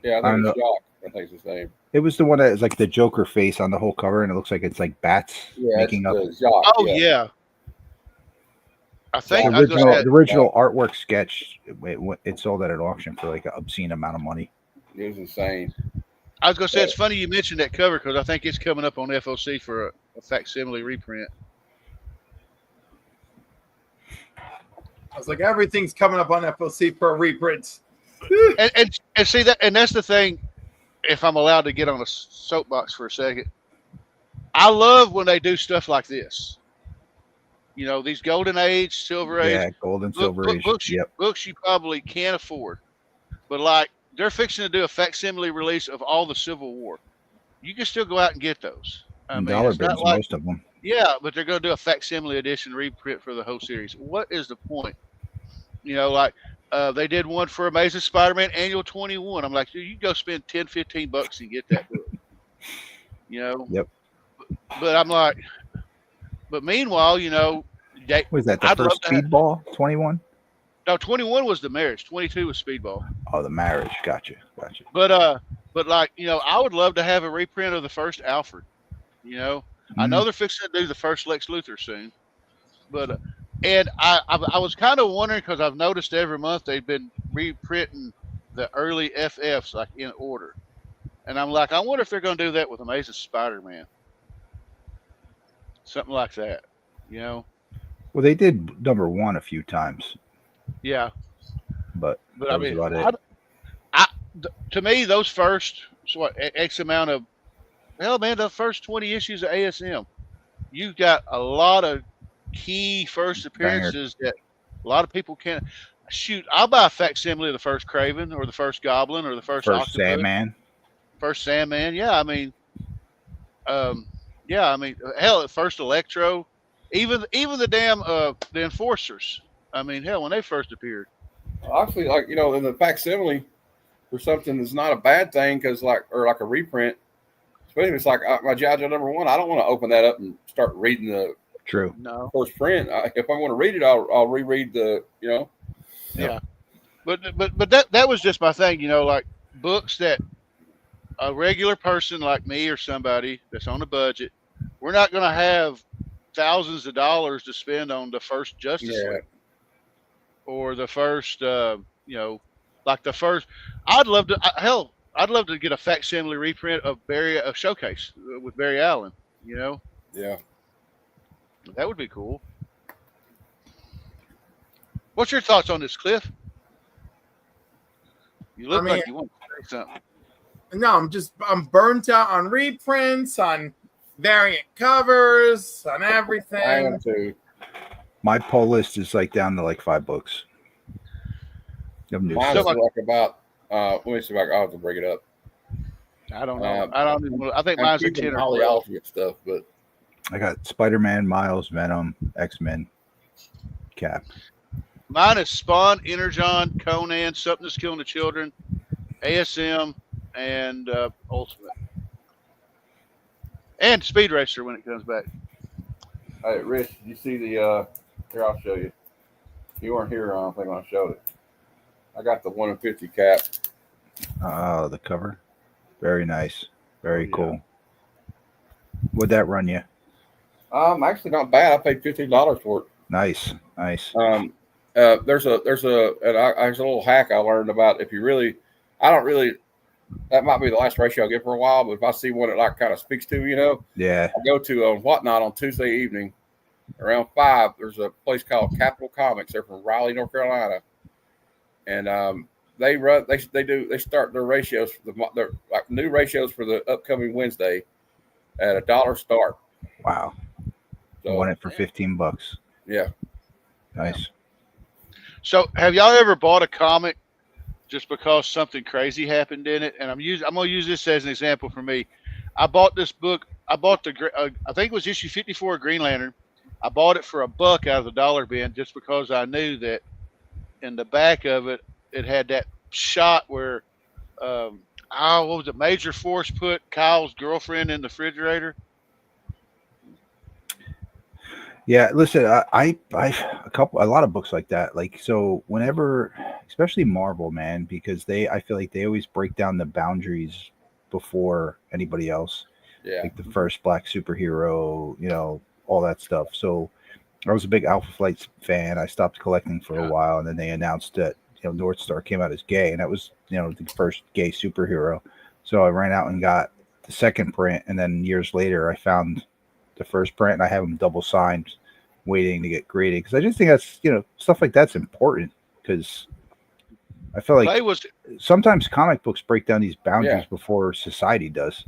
Yeah, I I think know. it's Jock. I think it's his name. It was the one that is like the Joker face on the whole cover, and it looks like it's like bats Yeah, making up. it's Jock. oh yeah. I think The original artwork sketch. It sold at an auction for like an obscene amount of money. It was insane. I was gonna say it's funny you mentioned that cover because I think it's coming up on FOC for a facsimile reprint. I was like, everything's coming up on FOC for a reprint. and see that, and that's the thing. If I'm allowed to get on a soapbox for a second, I love when they do stuff like this. You know, these golden age, silver age, Yeah, golden silver age. books you probably can't afford, but like they're fixing to do a facsimile release of all the Civil War. You can still go out and get those. I mean, Dollar it's not bills, like, most of them. yeah, but they're going to do a facsimile edition reprint for the whole series. What is the point? You know, like they did one for Amazing Spider-Man Annual 21. I'm like, dude, you go spend $10-15 and get that book. You know? Yep. But I'm like, but meanwhile, you know, Was that the I'd first love to have- Speedball? 21? no, 21 was the marriage. 22 was Speedball. Oh, the marriage. Gotcha. But like, you know, I would love to have a reprint of the first Alfred. You know, I know they're fixing to do the first Lex Luthor soon, but and I was kind of wondering because I've noticed every month they've been reprinting the early FFs like in order, and I'm like, I wonder if they're going to do that with Amazing Spider-Man, something like that. You know. Well, they did #1 a few times. Yeah. But I mean, to me, those first X amount of, hell, man, the first 20 issues of ASM, you've got a lot of key first appearances that a lot of people can't shoot. I'll buy a facsimile of the first Kraven or the first Goblin or the first Octopus. Sandman. First Sandman, yeah. I mean, hell, the first Electro, even the damn the Enforcers. I mean, hell, when they first appeared. Actually, like, you know, in the facsimile, for something that's not a bad thing because like a reprint, especially if it's like my G.I. Joe #1, I don't want to open that up and start reading the first print. If I want to read it, I'll reread the, you know. Yeah. But that was just my thing, you know, like books that a regular person like me or somebody that's on a budget, we're not going to have thousands of dollars to spend on the first Justice League or the first, you know, like the first. I'd love to get a facsimile reprint of a Showcase with Barry Allen. You know. Yeah. That would be cool. What's your thoughts on this, Cliff? You look like you want to say something. No, I'm burnt out on reprints, on variant covers, on everything. I am too. My pull list is like down to like 5 books. Mine's like about let me see if I'll have to break it up. I don't know. I think mine's a 10 or 12 stuff, but I got Spider-Man, Miles, Venom, X-Men, Cap. Mine is Spawn, Energon, Conan, Something That's Killing the Children, ASM, and Ultimate. And Speed Racer when it comes back. Hey, Rich, you see the here, I'll show you. You weren't here, I don't think, when I showed it. I got the 1 in 50 cap. Oh, the cover. Very nice. Very cool. What'd that run you? Actually not bad. I paid $15 for it. Nice. There's a little hack I learned about. If you really, that might be the last ratio I'll get for a while, but if I see one that like kind of speaks to, you know, I go to Whatnot on Tuesday evening around 5. There's a place called Capital Comics. They're from Raleigh, North Carolina, and they start their ratios for their like new ratios for the upcoming Wednesday at $1 start. Wow. So, won it for $15. Yeah. Nice. So, have y'all ever bought a comic just because something crazy happened in it? And I'm going to use this as an example for me. I bought this book. I bought I think it was issue 54 of Green Lantern. I bought it for $1 out of the dollar bin just because I knew that in the back of it, it had that shot where, what was it? Major Force put Kyle's girlfriend in the refrigerator. Yeah, listen, I a lot of books like that. Like, so whenever, especially Marvel, man, because I feel like they always break down the boundaries before anybody else. Yeah. Like the first black superhero, all that stuff. So I was a big Alpha Flight fan. I stopped collecting for a while, and then they announced that North Star came out as gay, and that was the first gay superhero. So I ran out and got the second print, and then years later I found the first print, and I have them double signed, waiting to get graded, because I just think that's stuff like that's important, because I feel like sometimes comic books break down these boundaries before society does.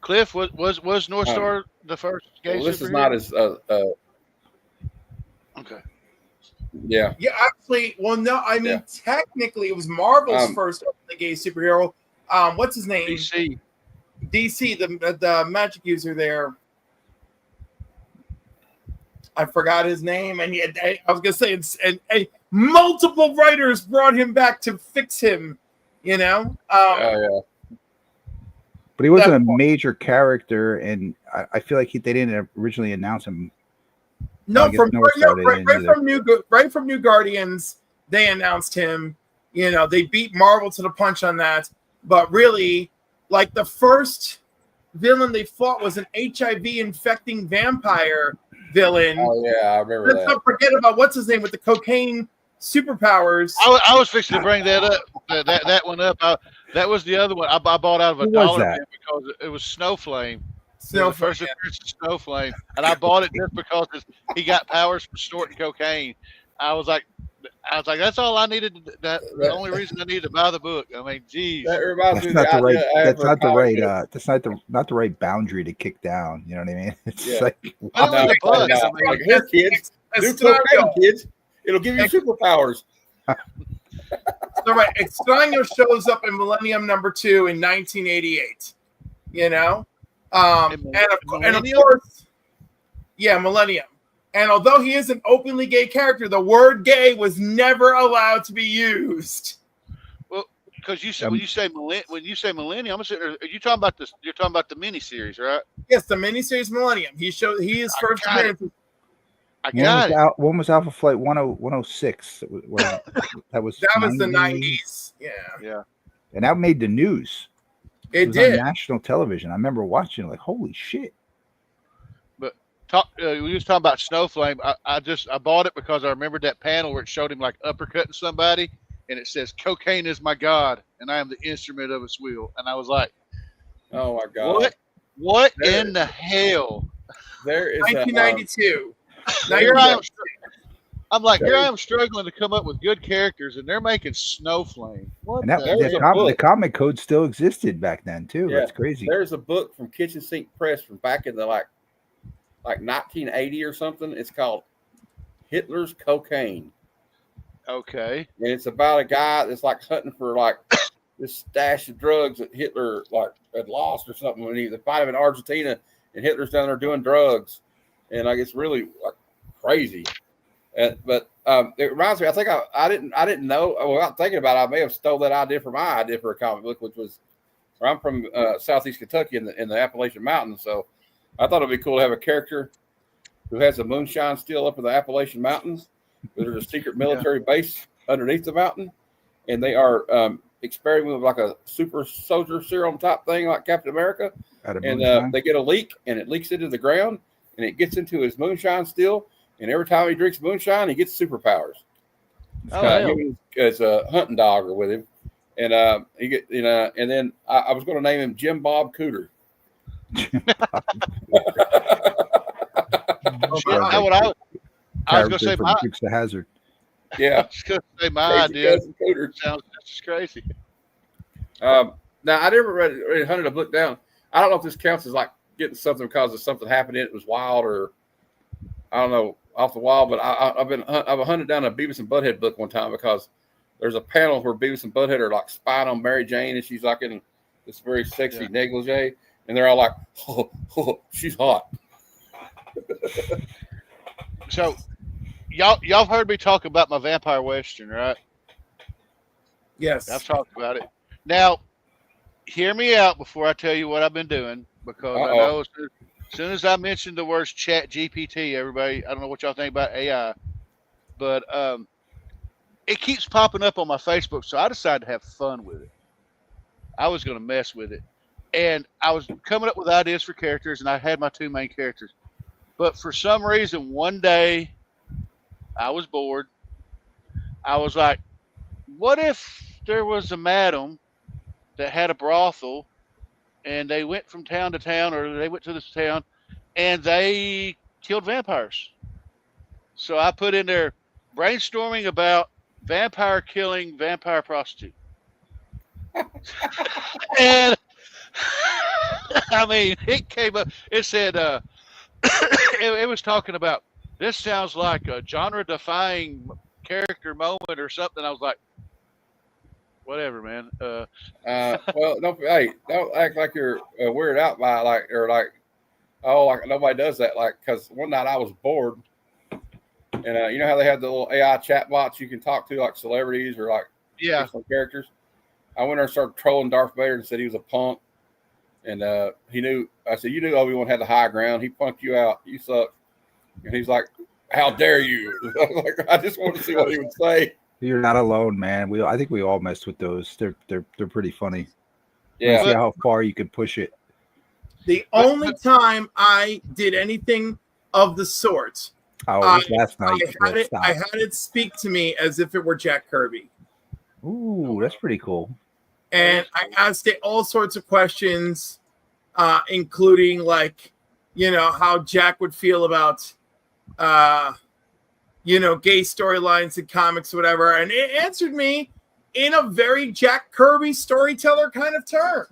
Cliff, was North Star the first gay superhero? This is not as okay. Yeah. Yeah, actually, well, no, I mean, technically, it was Marvel's first openly gay superhero. What's his name? DC, the magic user there. I forgot his name, and I was gonna say, and multiple writers brought him back to fix him. But he wasn't a major character, and I feel like they didn't originally announce him. No, right from New Guardians, they announced him. They beat Marvel to the punch on that. But really, like, the first villain they fought was an HIV infecting vampire villain. Oh yeah, I remember that. Let's not forget about what's his name with the cocaine superpowers. I was fixing to bring that up. That one up. That was the other one. I bought out of a dollar bin because it was Snowflame. The first appearance of Snowflame, and I bought it just because he got powers from snorting cocaine. I was like, that's all I needed. The only reason I needed to buy the book. I mean, geez, that reminds me. That's not the right boundary to kick down. You know what I mean? It's like, here, kids, do cocaine, kids. It'll give you superpowers. So right, Extraño shows up in Millennium #2 in 1988. And of course, Millennium. And although he is an openly gay character, the word "gay" was never allowed to be used. Well, because you said when you say Millennium, I'm sitting there, are you talking about this? You're talking about the miniseries, right? Yes, the miniseries Millennium. He is first appearance. One was Alpha Flight 106. That was the 90s. Yeah. And that made the news. It was did. On national television. I remember watching it, like, holy shit. But we was talking about Snowflame. I bought it because I remembered that panel where it showed him like uppercutting somebody, and it says, "Cocaine is my god, and I am the instrument of its will." And I was like, "Oh my god, what in the hell?" There is 1992. Now here I am. I'm like, here I am struggling to come up with good characters, and they're making Snowflame. And the comic code still existed back then too. Yeah. That's crazy. There's a book from Kitchen Sink Press from back in the like 1980 or something. It's called Hitler's Cocaine. Okay. And it's about a guy that's like hunting for like this stash of drugs that Hitler like had lost or something when they find him in Argentina, and Hitler's down there doing drugs, and like it's really like crazy. But it reminds me. I think I didn't know. Without thinking about it, I may have stole that idea for my idea for a comic book, which was. I'm from Southeast Kentucky in the Appalachian Mountains, so I thought it'd be cool to have a character who has a moonshine still up in the Appalachian Mountains. There's a secret military base underneath the mountain, and they are experimenting with like a super soldier serum type thing, like Captain America. And they get a leak, and it leaks into the ground, and it gets into his moonshine still. And every time he drinks moonshine, he gets superpowers. As a hunting dog or with him, and and then I was going to name him Jim Bob Cooter. I was going to say my Dukes of Hazzard. Yeah, I was going to say my idea sounds just crazy. Now I never read hunted a book down. I don't know if this counts as like getting something because of something happened in it was wild or I don't know off the wall, but I've hunted down a Beavis and Butthead book one time because there's a panel where Beavis and Butthead are like spying on Mary Jane, and she's like in this very sexy negligee, and they're all like, oh, she's hot. So, y'all heard me talk about my vampire western, right? Yes. I've talked about it. Now, hear me out before I tell you what I've been doing, because I know as soon as I mentioned the words Chat GPT, everybody, I don't know what y'all think about AI, but it keeps popping up on my Facebook, so I decided to have fun with it. I was going to mess with it. And I was coming up with ideas for characters, and I had my two main characters. But for some reason, one day, I was bored. I was like, what if there was a madam that had a brothel, and they went from town to town, or they went to this town, and they killed vampires? So I put in there brainstorming about vampire killing vampire prostitute. And I mean, it came up, it said, it was talking about, this sounds like a genre defying character moment or something. I was like, whatever, man. Well, don't act like you're weirded out by like nobody does that. Like, because one night I was bored, and you know how they have the little AI chat bots you can talk to, like celebrities or like fictional characters. I went there and started trolling Darth Vader and said he was a punk, and he knew. I said, you knew Obi-Wan had the high ground. He punked you out. You suck. And he's like, how dare you? I just wanted to see what he would say. You're not alone, man. I think we all messed with those. They're pretty funny. Yeah. See how far you can push it. The only time I did anything of the sort, it was last night. I had it speak to me as if it were Jack Kirby. Ooh, that's pretty cool. And I asked it all sorts of questions, including like, how Jack would feel about, gay storylines in comics, whatever. And it answered me in a very Jack Kirby storyteller kind of tone.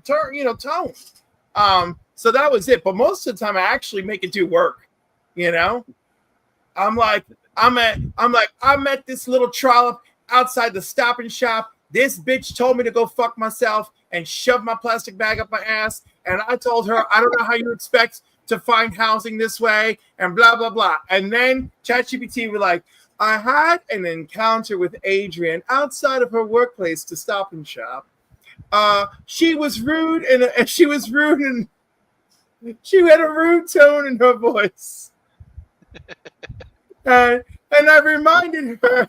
So that was it. But most of the time I actually make it do work. I'm like, I met this little trollop outside the Stop and Shop. This bitch told me to go fuck myself and shove my plastic bag up my ass. And I told her, I don't know how you expect to find housing this way, and blah, blah, blah. And then ChatGPT was like, I had an encounter with Adrian outside of her workplace to Stop and Shop. She was rude, and she had a rude tone in her voice. And I reminded her,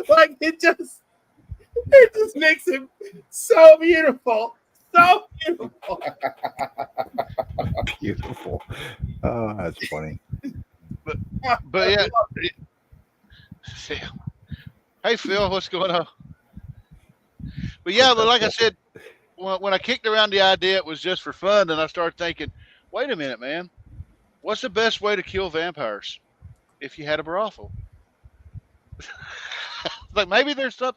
like, it just makes it so beautiful. So beautiful. Beautiful. Oh, that's funny. But yeah. Hey, Phil, what's going on? But yeah, but like I said, when I kicked around the idea, it was just for fun, and I started thinking, wait a minute, man. What's the best way to kill vampires if you had a brothel? Like maybe there's some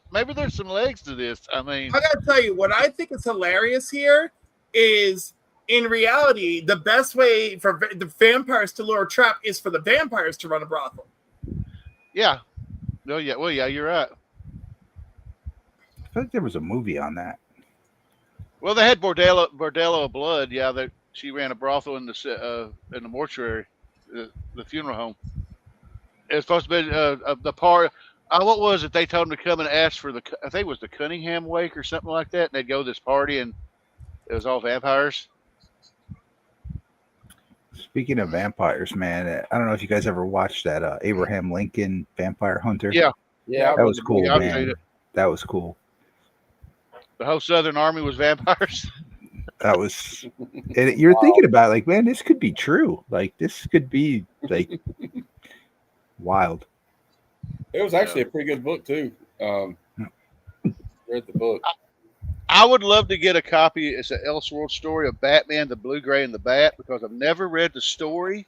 legs to this. I mean, I gotta tell you, what I think is hilarious here is, in reality, the best way for the vampires to lure a trap is for the vampires to run a brothel. Yeah. No, yeah. Well, yeah, you're right. I feel like there was a movie on that. Well, they had Bordello of Blood. Yeah, she ran a brothel in the mortuary, the funeral home. It was supposed to be the part. What was it? They told them to come and ask for I think it was the Cunningham Wake or something like that. And they'd go to this party, and it was all vampires. Speaking of vampires, man, I don't know if you guys ever watched that Abraham Lincoln Vampire Hunter. Yeah. That was cool, yeah, man. That was cool. The whole Southern Army was vampires. That was, and you're thinking about like, man, this could be true. Like, this could be like wild. It was actually a pretty good book too. Read the book. I would love to get a copy. It's an Elseworld story of Batman, the Blue, Gray, and the Bat, because I've never read the story,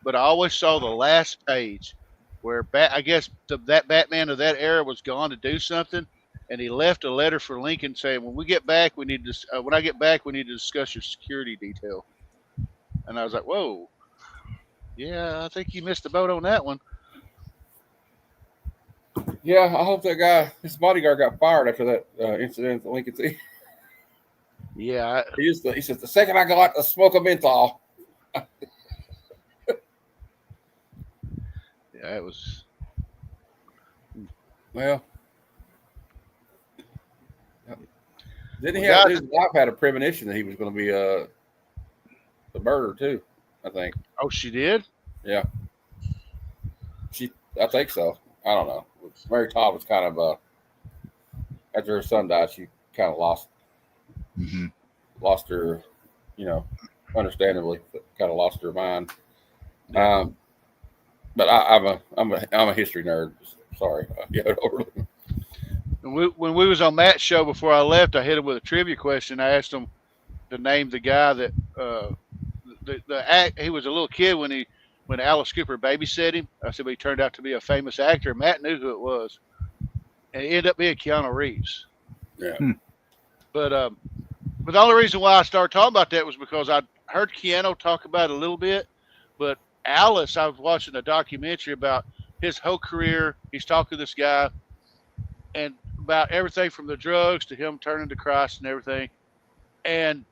but I always saw the last page where I guess that Batman of that era was gone to do something, and he left a letter for Lincoln saying, "When I get back, we need to discuss your security detail." And I was like, "Whoa, yeah, I think you missed the boat on that one." Yeah, I hope that guy, his bodyguard, got fired after that incident at Lincoln City. Yeah. He says the second I go out to smoke a menthol. Yeah, it was. Well, didn't he have his wife had a premonition that he was going to be the murderer too? I think. Oh, she did. Yeah. I think so. I don't know. Mary Todd was kind of after her son died, she kind of lost her, understandably, kind of lost her mind. But I'm a history nerd. Sorry. When we was on Matt's show before I left, I hit him with a trivia question. I asked him to name the guy that he was a little kid when Alice Cooper babysat him. I said, but he turned out to be a famous actor. Matt knew who it was, and it ended up being Keanu Reeves. Yeah. But the only reason why I started talking about that was because I heard Keanu talk about it a little bit, but Alice, I was watching a documentary about his whole career. He's talking to this guy and about everything from the drugs to him turning to Christ and everything. And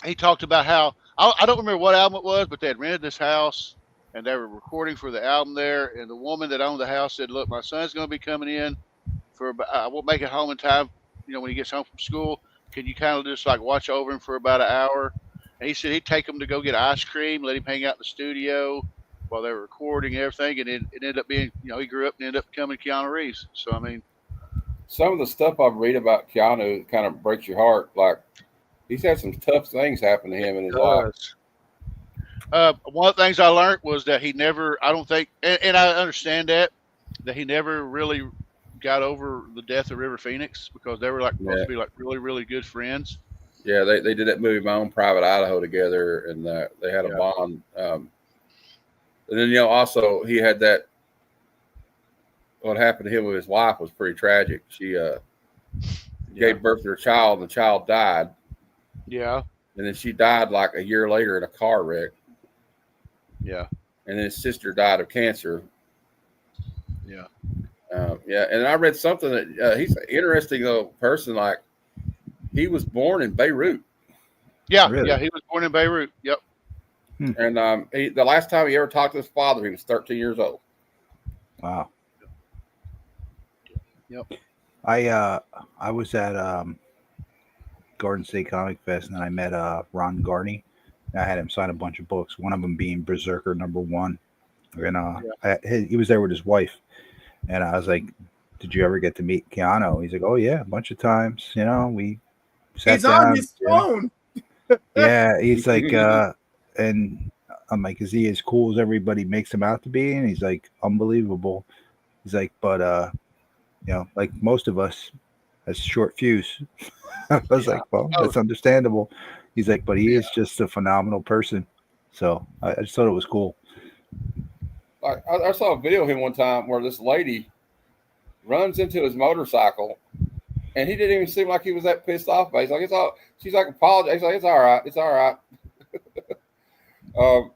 he talked about how, I don't remember what album it was, but they had rented this house and they were recording for the album there. And the woman that owned the house said, look, my son's going to be coming in I won't make it home in time, when he gets home from school. Can you kind of just like watch over him for about an hour? And he said he'd take him to go get ice cream, let him hang out in the studio while they were recording and everything. And it ended up being, he grew up and ended up becoming Keanu Reeves. So, I mean, some of the stuff I read about Keanu kind of breaks your heart. Like, he's had some tough things happen to him in his life. One of the things I learned was that he never, I don't think, and I understand that he never really got over the death of River Phoenix because they were supposed to be like really, really good friends. Yeah, they did that movie, My Own Private Idaho, together, and they had a bond. And then, also he had that. What happened to him with his wife was pretty tragic. She gave birth to her child, and the child died. Yeah. And then she died like a year later in a car wreck. Yeah. And then his sister died of cancer. Yeah. And I read something that he's an interesting person. Like, he was born in Beirut. Yeah, really? Yeah, he was born in Beirut. Yep. And the last time he ever talked to his father, he was 13 years old. Wow. Yep. I was at Garden State Comic Fest, and I met Ron Garney. I had him sign a bunch of books, one of them being Berserker #1. And he was there with his wife. And I was like, did you ever get to meet Keanu? He's like, oh, yeah, a bunch of times. We sat down. He's on his phone. Yeah, he's like, and I'm like, is he as cool as everybody makes him out to be? And he's like, unbelievable. He's like, but, like most of us, has short fuse. I was like, well, that's understandable. He's like, but he is just a phenomenal person. So I just thought it was cool. I saw a video of him one time where this lady runs into his motorcycle, and he didn't even seem like he was that pissed off. But he's like, it's all. She's like, apologize. He's like, it's all right. It's all right.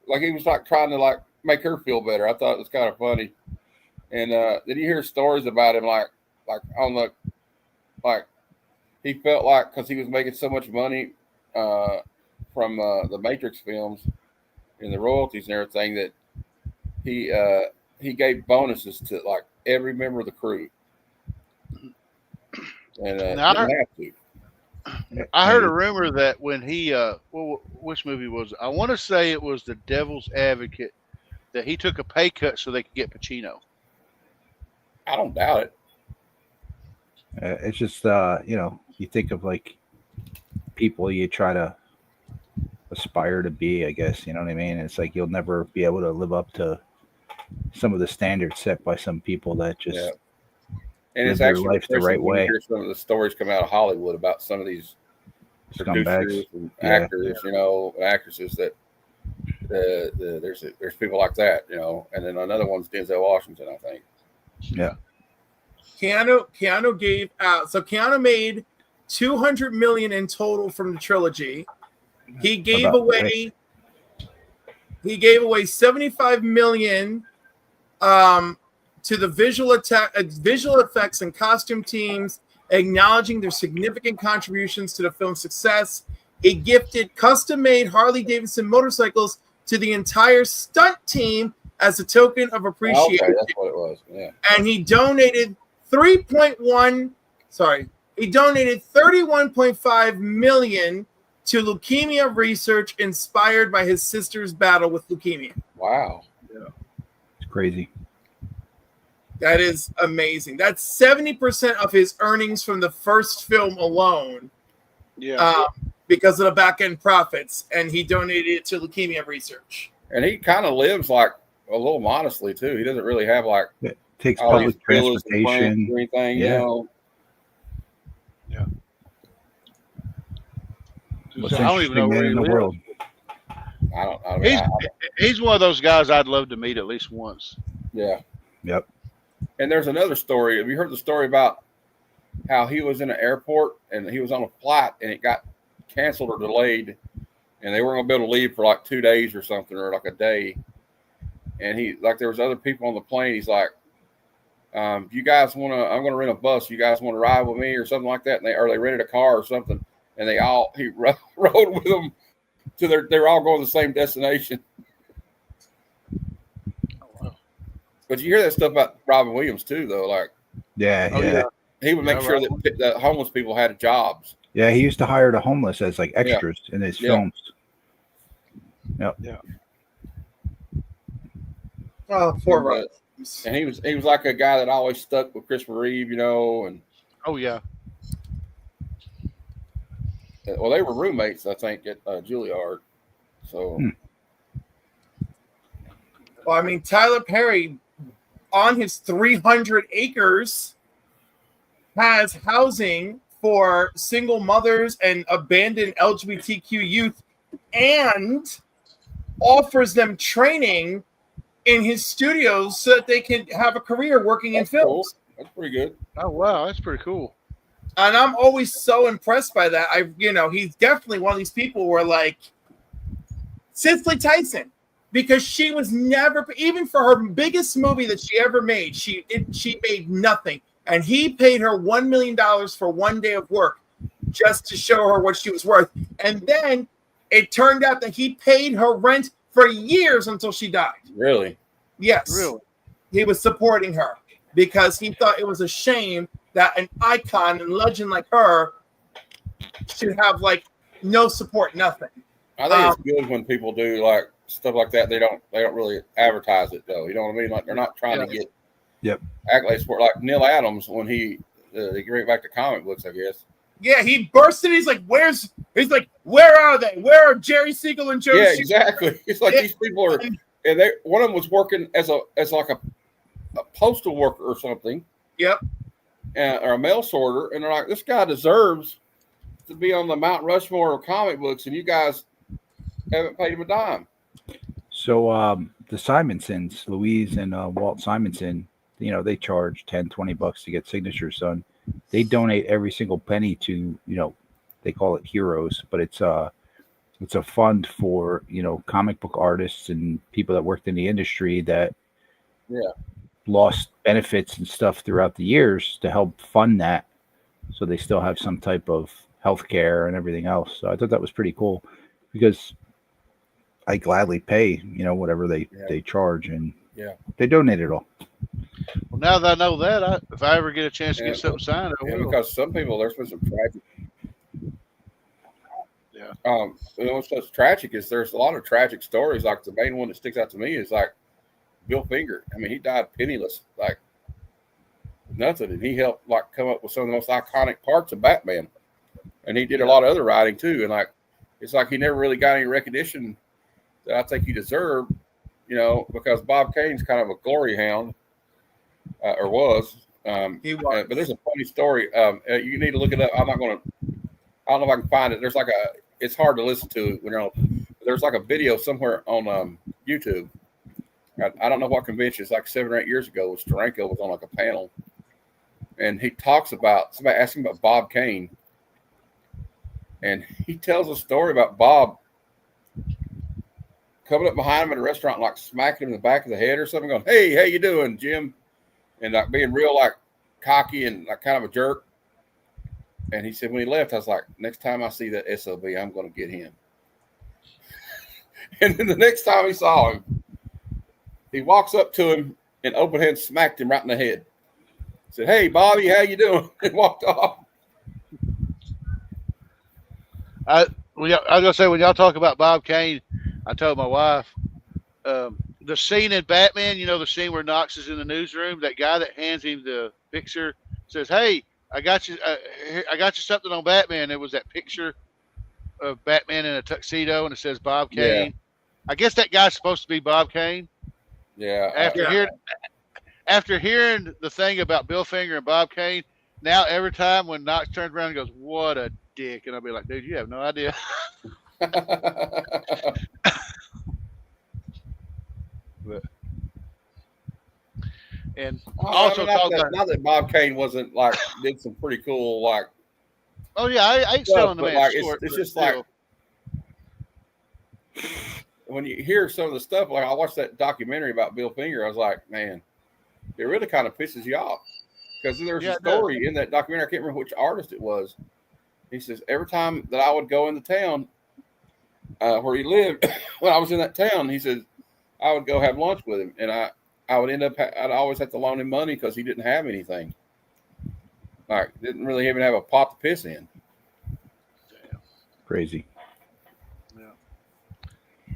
Like he was like trying to like make her feel better. I thought it was kind of funny. And then you hear stories about him, like on the, like he felt like because he was making so much money from the Matrix films and the royalties and everything that he gave bonuses to like every member of the crew. And didn't have to. I heard a rumor that when he which movie was it? I want to say it was The Devil's Advocate, that he took a pay cut so they could get Pacino. I don't doubt it. It's just you think of like people you try to aspire to be, I guess, you know what I mean? It's like you'll never be able to live up to some of the standards set by some people that just and live it's their actually life the right way. Hear some of the stories come out of Hollywood about some of these producers and actors, and actresses that there's people like that, and then another one's Denzel Washington, I think. Yeah. Keanu gave out. So Keanu made $200 million in total from the trilogy. He gave away $75 million to the visual effects and costume teams acknowledging their significant contributions to the film's success. It gifted custom-made Harley-Davidson motorcycles to the entire stunt team as a token of appreciation. Okay, that's what it was. Yeah. And he donated 31.5 million to leukemia research inspired by his sister's battle with leukemia. Wow. Yeah. It's crazy. That is amazing. That's 70% of his earnings from the first film alone. Yeah. Because of the back-end profits, and he donated it to leukemia research. And he kind of lives like a little modestly too. He doesn't really have like takes all public these villas and transportation or anything. Yeah. You know? Yeah. What's I don't even know where in he the lives. world. I mean, He's one of those guys I'd love to meet at least once. yeah. Yep. And there's another story. Have you heard the story about how he was in an airport and he was on a flight and it got canceled or delayed, and they weren't going to be able to leave for like 2 days or something, or like a day. And he, like, there was other people on the plane. He's like, you guys want to, I'm going to rent a bus. You guys want to ride with me or something like that? And they rented a car or something. And he rode with them to they're all going to the same destination. Oh, wow. But you hear that stuff about Robin Williams too, though. Like, Yeah. he would make sure right. that homeless people had jobs. Yeah, he used to hire the homeless as like extras in his films. Yep. Yeah. Oh, poor Rob. And he was like a guy that always stuck with Christopher Reeve, you know, and Oh yeah. well, they were roommates, I think, at Juilliard. So, Well, I mean, Tyler Perry, on his 300 acres, has housing for single mothers and abandoned LGBTQ youth, and offers them training in his studios so that they can have a career working in films. cool. That's pretty good. Oh wow, that's pretty cool. And I'm always so impressed by that. He's definitely one of these people where, like, Cicely Tyson, because she was never, even for her biggest movie that she ever made, she made nothing. And he paid her $1 million for 1 day of work just to show her what she was worth. And then it turned out that he paid her rent for years until she died. Really? Yes. Really? He was supporting her because he thought it was a shame that an icon and legend like her should have, like, no support, nothing. I think it's good when people do like stuff like that. They don't really advertise it though. You know what I mean? Like, they're not trying to get accolades for it. Like Neil Adams, when they bring it back to comic books, I guess. Yeah, he burst in. He's like, where are they? Where are Jerry Siegel and Joe? Yeah, exactly. It's like these people are, and one of them was working as like a postal worker or something. Yep. Or a mail sorter, and they're like, this guy deserves to be on the Mount Rushmore of comic books, and you guys haven't paid him a dime. So the Simonsons, Louise and Walt Simonson, they charge $10-$20 to get signatures done. They donate every single penny to, they call it Heroes, but it's a fund for, comic book artists and people that worked in the industry that lost benefits and stuff throughout the years to help fund that, so they still have some type of health care and everything else. So I thought that was pretty cool, because I gladly pay, whatever they charge, and they donate it all. Well, now that I know that, if I ever get a chance to get something signed, I will. Because some people, there's been some tragic. Yeah. What's so tragic is there's a lot of tragic stories. Like the main one that sticks out to me is like Bill Finger. I mean, he died penniless, like nothing, and he helped like come up with some of the most iconic parts of Batman. And he did a lot of other writing too. And like, it's like he never really got any recognition that I think he deserved, because Bob Kane's kind of a glory hound, or was. He was. But there's a funny story. You need to look it up. I don't know if I can find it. There's like it's hard to listen to when you're on. There's like a video somewhere on YouTube. I don't know what convention. It's like 7 or 8 years ago. Steranko was on like a panel, and he talks about, somebody asked him about Bob Kane, and he tells a story about Bob coming up behind him at a restaurant, and like smacking him in the back of the head or something, going, "Hey, how you doing, Jim?" And like being real like cocky and like kind of a jerk. And he said when he left, I was like, next time I see that SOB, I'm going to get him. And then the next time he saw him, he walks up to him and open hand smacked him right in the head. Said, "Hey, Bobby, how you doing?" And walked off. I was gonna say, when y'all talk about Bob Kane, I told my wife the scene in Batman. You know, the scene where Knox is in the newsroom. That guy that hands him the picture says, "Hey, I got you something on Batman." It was that picture of Batman in a tuxedo, and it says Bob Kane. Yeah. I guess that guy's supposed to be Bob Kane. Yeah. After hearing the thing about Bill Finger and Bob Kane, now every time when Knox turns around and goes, "What a dick," and I'll be like, "Dude, you have no idea." But, and also not that Bob Kane wasn't like did some pretty cool like. Oh yeah, I ain't selling the man like, short. It's just still. Like when you hear some of the stuff, like I watched that documentary about Bill Finger, I was like, man, it really kind of pisses you off because there's a story in that documentary. I can't remember which artist it was. He says every time that I would go into town where he lived, when I was in that town, he said I would go have lunch with him, and I would end up I'd always have to loan him money because he didn't have anything. Like didn't really even have a pot to piss in. Damn. Crazy.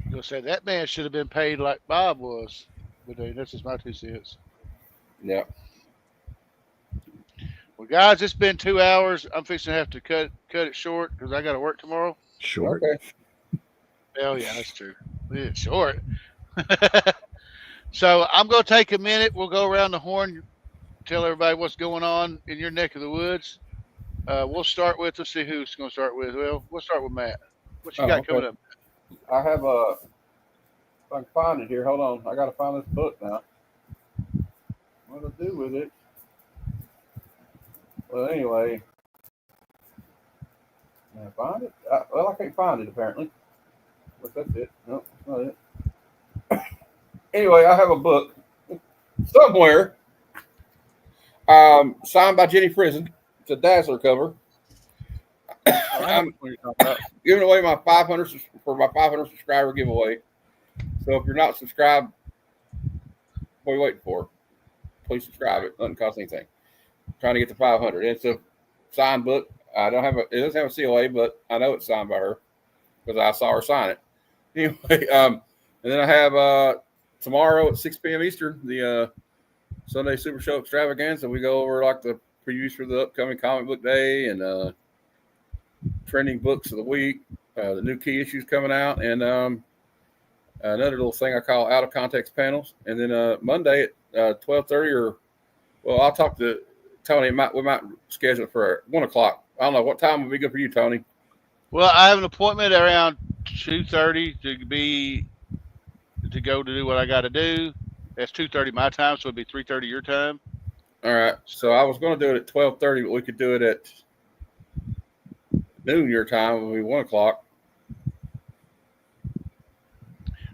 You'll say that man should have been paid like Bob was, but that's just my 2 cents. Yeah. Well, guys, it's been 2 hours. I'm fixing to have to cut it short because I got to work tomorrow. Short. Okay. Hell yeah, that's true. It's short. So I'm going to take a minute. We'll go around the horn, tell everybody what's going on in your neck of the woods. We'll start with. Let's see who's going to start with. Well, we'll start with Matt. What you got coming up? I have if I can find it here. Hold on. I got to find this book now. What to do with it? Well, anyway. Can I find it? I can't find it, apparently. But that's it. No, that's not it. Anyway, I have a book somewhere signed by Jenny Frison. It's a Dazzler cover. I'm giving away my 500 subscriber giveaway. So if you're not subscribed, what are you waiting for? Please subscribe. It doesn't cost anything. I'm trying to get to 500. It's a signed book. It doesn't have a COA, but I know it's signed by her because I saw her sign it. Anyway, and then I have tomorrow at 6 p.m. Eastern, the Sunday Super Show Extravaganza. We go over like the previews for the upcoming comic book day and trending books of the week, the new key issues coming out, and another little thing I call out of context panels. And then Monday at 12:30, I'll talk to Tony. We might schedule it for 1 o'clock. I don't know what time would be good for you, Tony. Well, I have an appointment around 2:30 to go to do what I got to do. That's 2:30 my time, so it'd be 3:30 your time. All right. So I was going to do it at 12:30, but we could do it at noon your time. It would be 1 o'clock.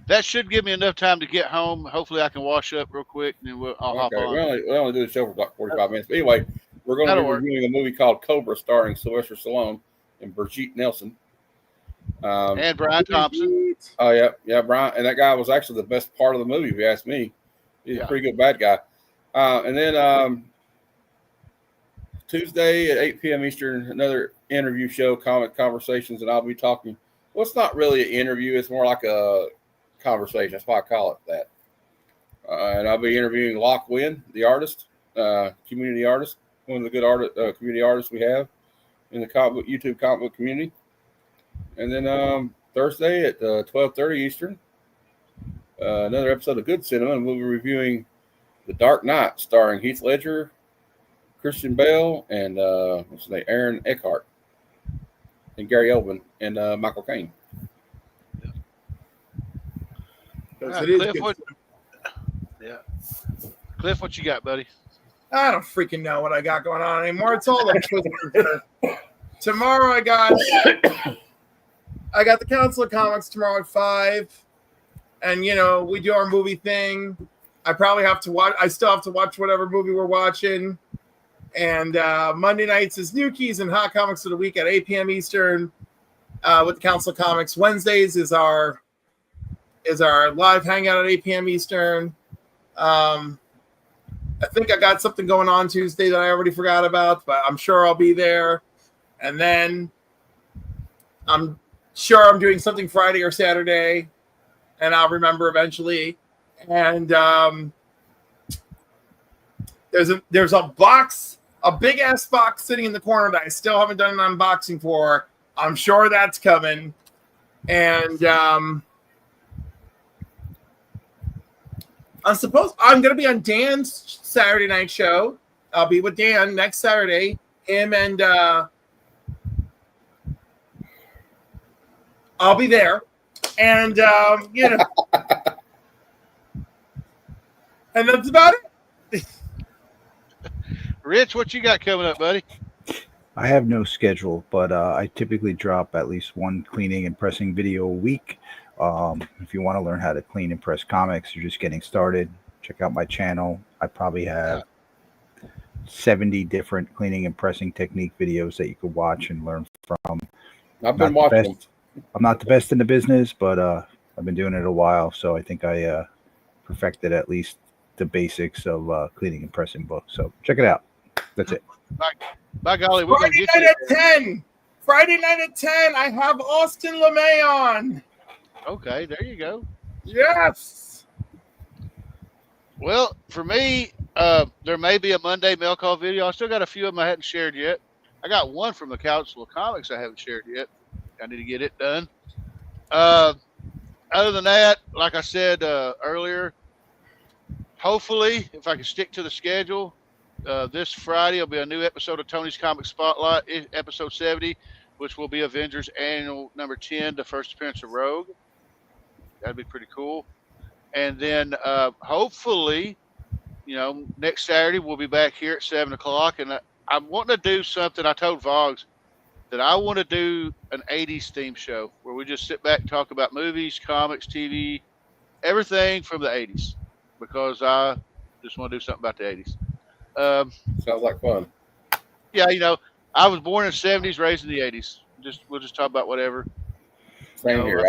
That should give me enough time to get home. Hopefully, I can wash up real quick, and then I'll hop on. We only do the show for like 45 minutes. But anyway, we're going to be reviewing a movie called Cobra, starring Sylvester Stallone and Brigitte Nielsen. And Brian Thompson. Oh, yeah, Brian. And that guy was actually the best part of the movie, if you ask me. He's a pretty good bad guy. And then Tuesday at 8 p.m. Eastern, another interview show, Comic Conversations, and I'll be talking. Well, it's not really an interview. It's more like a conversation. That's why I call it that. And I'll be interviewing Locke Wynn, the artist, community artist, one of the good community artists we have in the YouTube comic book community. And then Thursday at 12:30 Eastern, another episode of Good Cinema, and we'll be reviewing The Dark Knight, starring Heath Ledger, Christian Bale, and what's his name, Aaron Eckhart, and Gary Oldman, and Michael Caine. Cliff, what you got, buddy? I don't freaking know what I got going on anymore. It's all the tomorrow. I got the Council of Comics tomorrow at 5, and we do our movie thing. I probably have to watch. I still have to watch whatever movie we're watching. And Monday nights is New Keys and Hot Comics of the Week at 8 p.m. Eastern with the Council of Comics. Wednesdays is our live hangout at 8 p.m. Eastern. I think I got something going on Tuesday that I already forgot about, but I'm sure I'll be there. And then I'm sure I'm doing something Friday or Saturday, and I'll remember eventually. And there's a box, a big ass box sitting in the corner that I still haven't done an unboxing for. I'm sure that's coming. And I suppose I'm going to be on Dan's Saturday night show. I'll be with Dan next Saturday. Him and I'll be there. And, you know, and that's about it. Rich, what you got coming up, buddy? I have no schedule, but I typically drop at least one cleaning and pressing video a week. If you want to learn how to clean and press comics, you're just getting started, check out my channel. I probably have 70 different cleaning and pressing technique videos that you could watch and learn from. I've been watching them. I'm not the best in the business, but I've been doing it a while, so I think I perfected at least the basics of cleaning and pressing books. So check it out. That's it. By golly, we're Friday night at 10. Friday night at 10. I have Austin LeMay on. Okay, there you go. Yes. Well, for me, there may be a Monday mail call video. I still got a few of them I hadn't shared yet. I got one from the Council of Comics I haven't shared yet. I need to get it done. Other than that, like I said earlier, hopefully, if I can stick to the schedule, this Friday will be a new episode of Tony's Comic Spotlight, episode 70, which will be Avengers Annual number 10, the first appearance of Rogue. That'd be pretty cool. And then hopefully, you know, next Saturday we'll be back here at 7 o'clock. And I'm wanting to do something. I told Voggs that I want to do an 80s theme show where we just sit back and talk about movies, comics, TV, everything from the 80s, because I just want to do something about the 80s. Sounds like fun. Yeah, you know, I was born in the 70s, raised in the 80s. We'll just talk about whatever. Same here.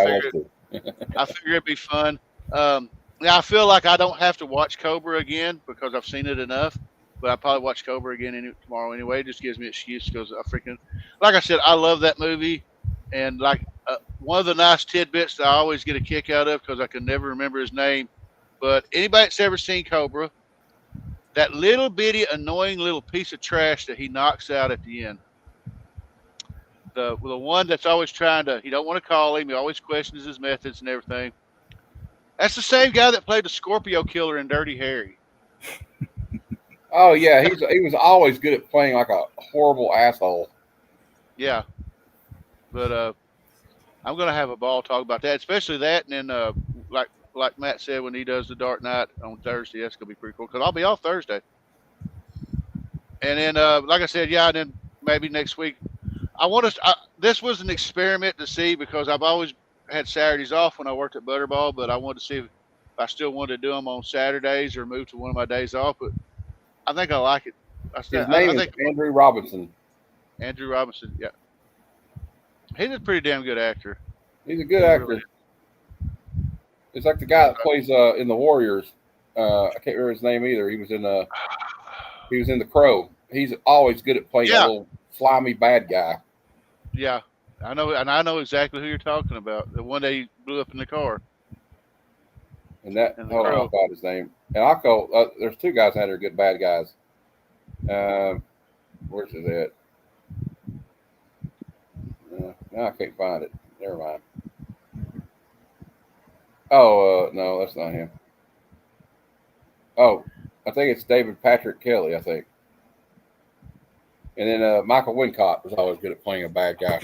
I figure it'd be fun. Now I feel like I don't have to watch Cobra again because I've seen it enough. But I'll probably watch Cobra again tomorrow anyway. It just gives me an excuse because I freaking, like I said, I love that movie. And like one of the nice tidbits that I always get a kick out of, because I can never remember his name, but anybody that's ever seen Cobra, that little bitty annoying little piece of trash that he knocks out at the end, the one that's always trying to, he don't want to call him, he always questions his methods and everything. That's the same guy that played the Scorpio Killer in Dirty Harry. Oh yeah, he was always good at playing like a horrible asshole. Yeah, but I'm gonna have a ball talk about that, especially that, and then like Matt said, when he does the Dark Knight on Thursday, that's gonna be pretty cool because I'll be off Thursday. And then like I said, yeah, and then maybe next week. This was an experiment to see, because I've always had Saturdays off when I worked at Butterball, but I wanted to see if I still wanted to do them on Saturdays or move to one of my days off. But I think I like it. His name is Andrew Robinson. Andrew Robinson, yeah. He's a pretty damn good actor. He's a good actor. Really. It's like the guy that plays in the Warriors. I can't remember his name either. He was in The Crow. He's always good at playing a little slimy bad guy. Yeah, I know, and I know exactly who you're talking about. The one that he blew up in the car. And that, hold on, I'll find his name. And I'll call. There's two guys that are good bad guys. Where's his at? No, I can't find it. Never mind. Oh, no, that's not him. Oh, I think it's David Patrick Kelly, I think. And then Michael Wincott was always good at playing a bad guy.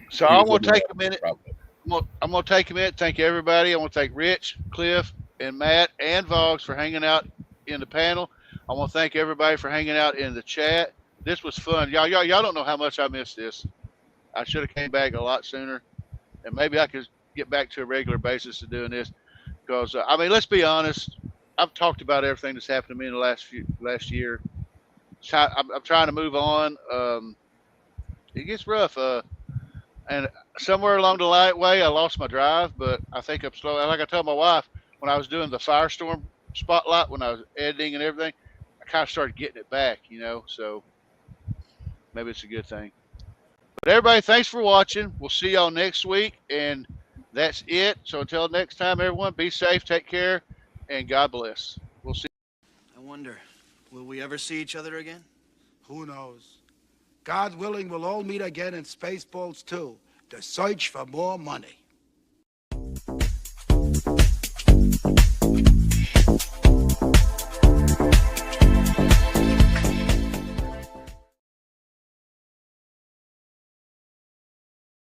So I'm going to take a minute. I'm going to take a minute. Thank everybody. I want to thank Rich, Cliff, and Matt, and Voggs for hanging out in the panel. I want to thank everybody for hanging out in the chat. This was fun. Y'all don't know how much I missed this. I should have came back a lot sooner, and maybe I could get back to a regular basis of doing this. Because I mean, let's be honest. I've talked about everything that's happened to me in the last year. I'm trying to move on. It gets rough. And somewhere along the way, I lost my drive, but I think I'm slow. Like I told my wife, when I was doing the Firestorm spotlight, when I was editing and everything, I kind of started getting it back, so maybe it's a good thing. But everybody, thanks for watching. We'll see y'all next week, and that's it. So until next time, everyone, be safe, take care, and God bless. We'll see. I wonder, will we ever see each other again? Who knows? God willing, we'll all meet again in Spaceballs 2, the search for more money.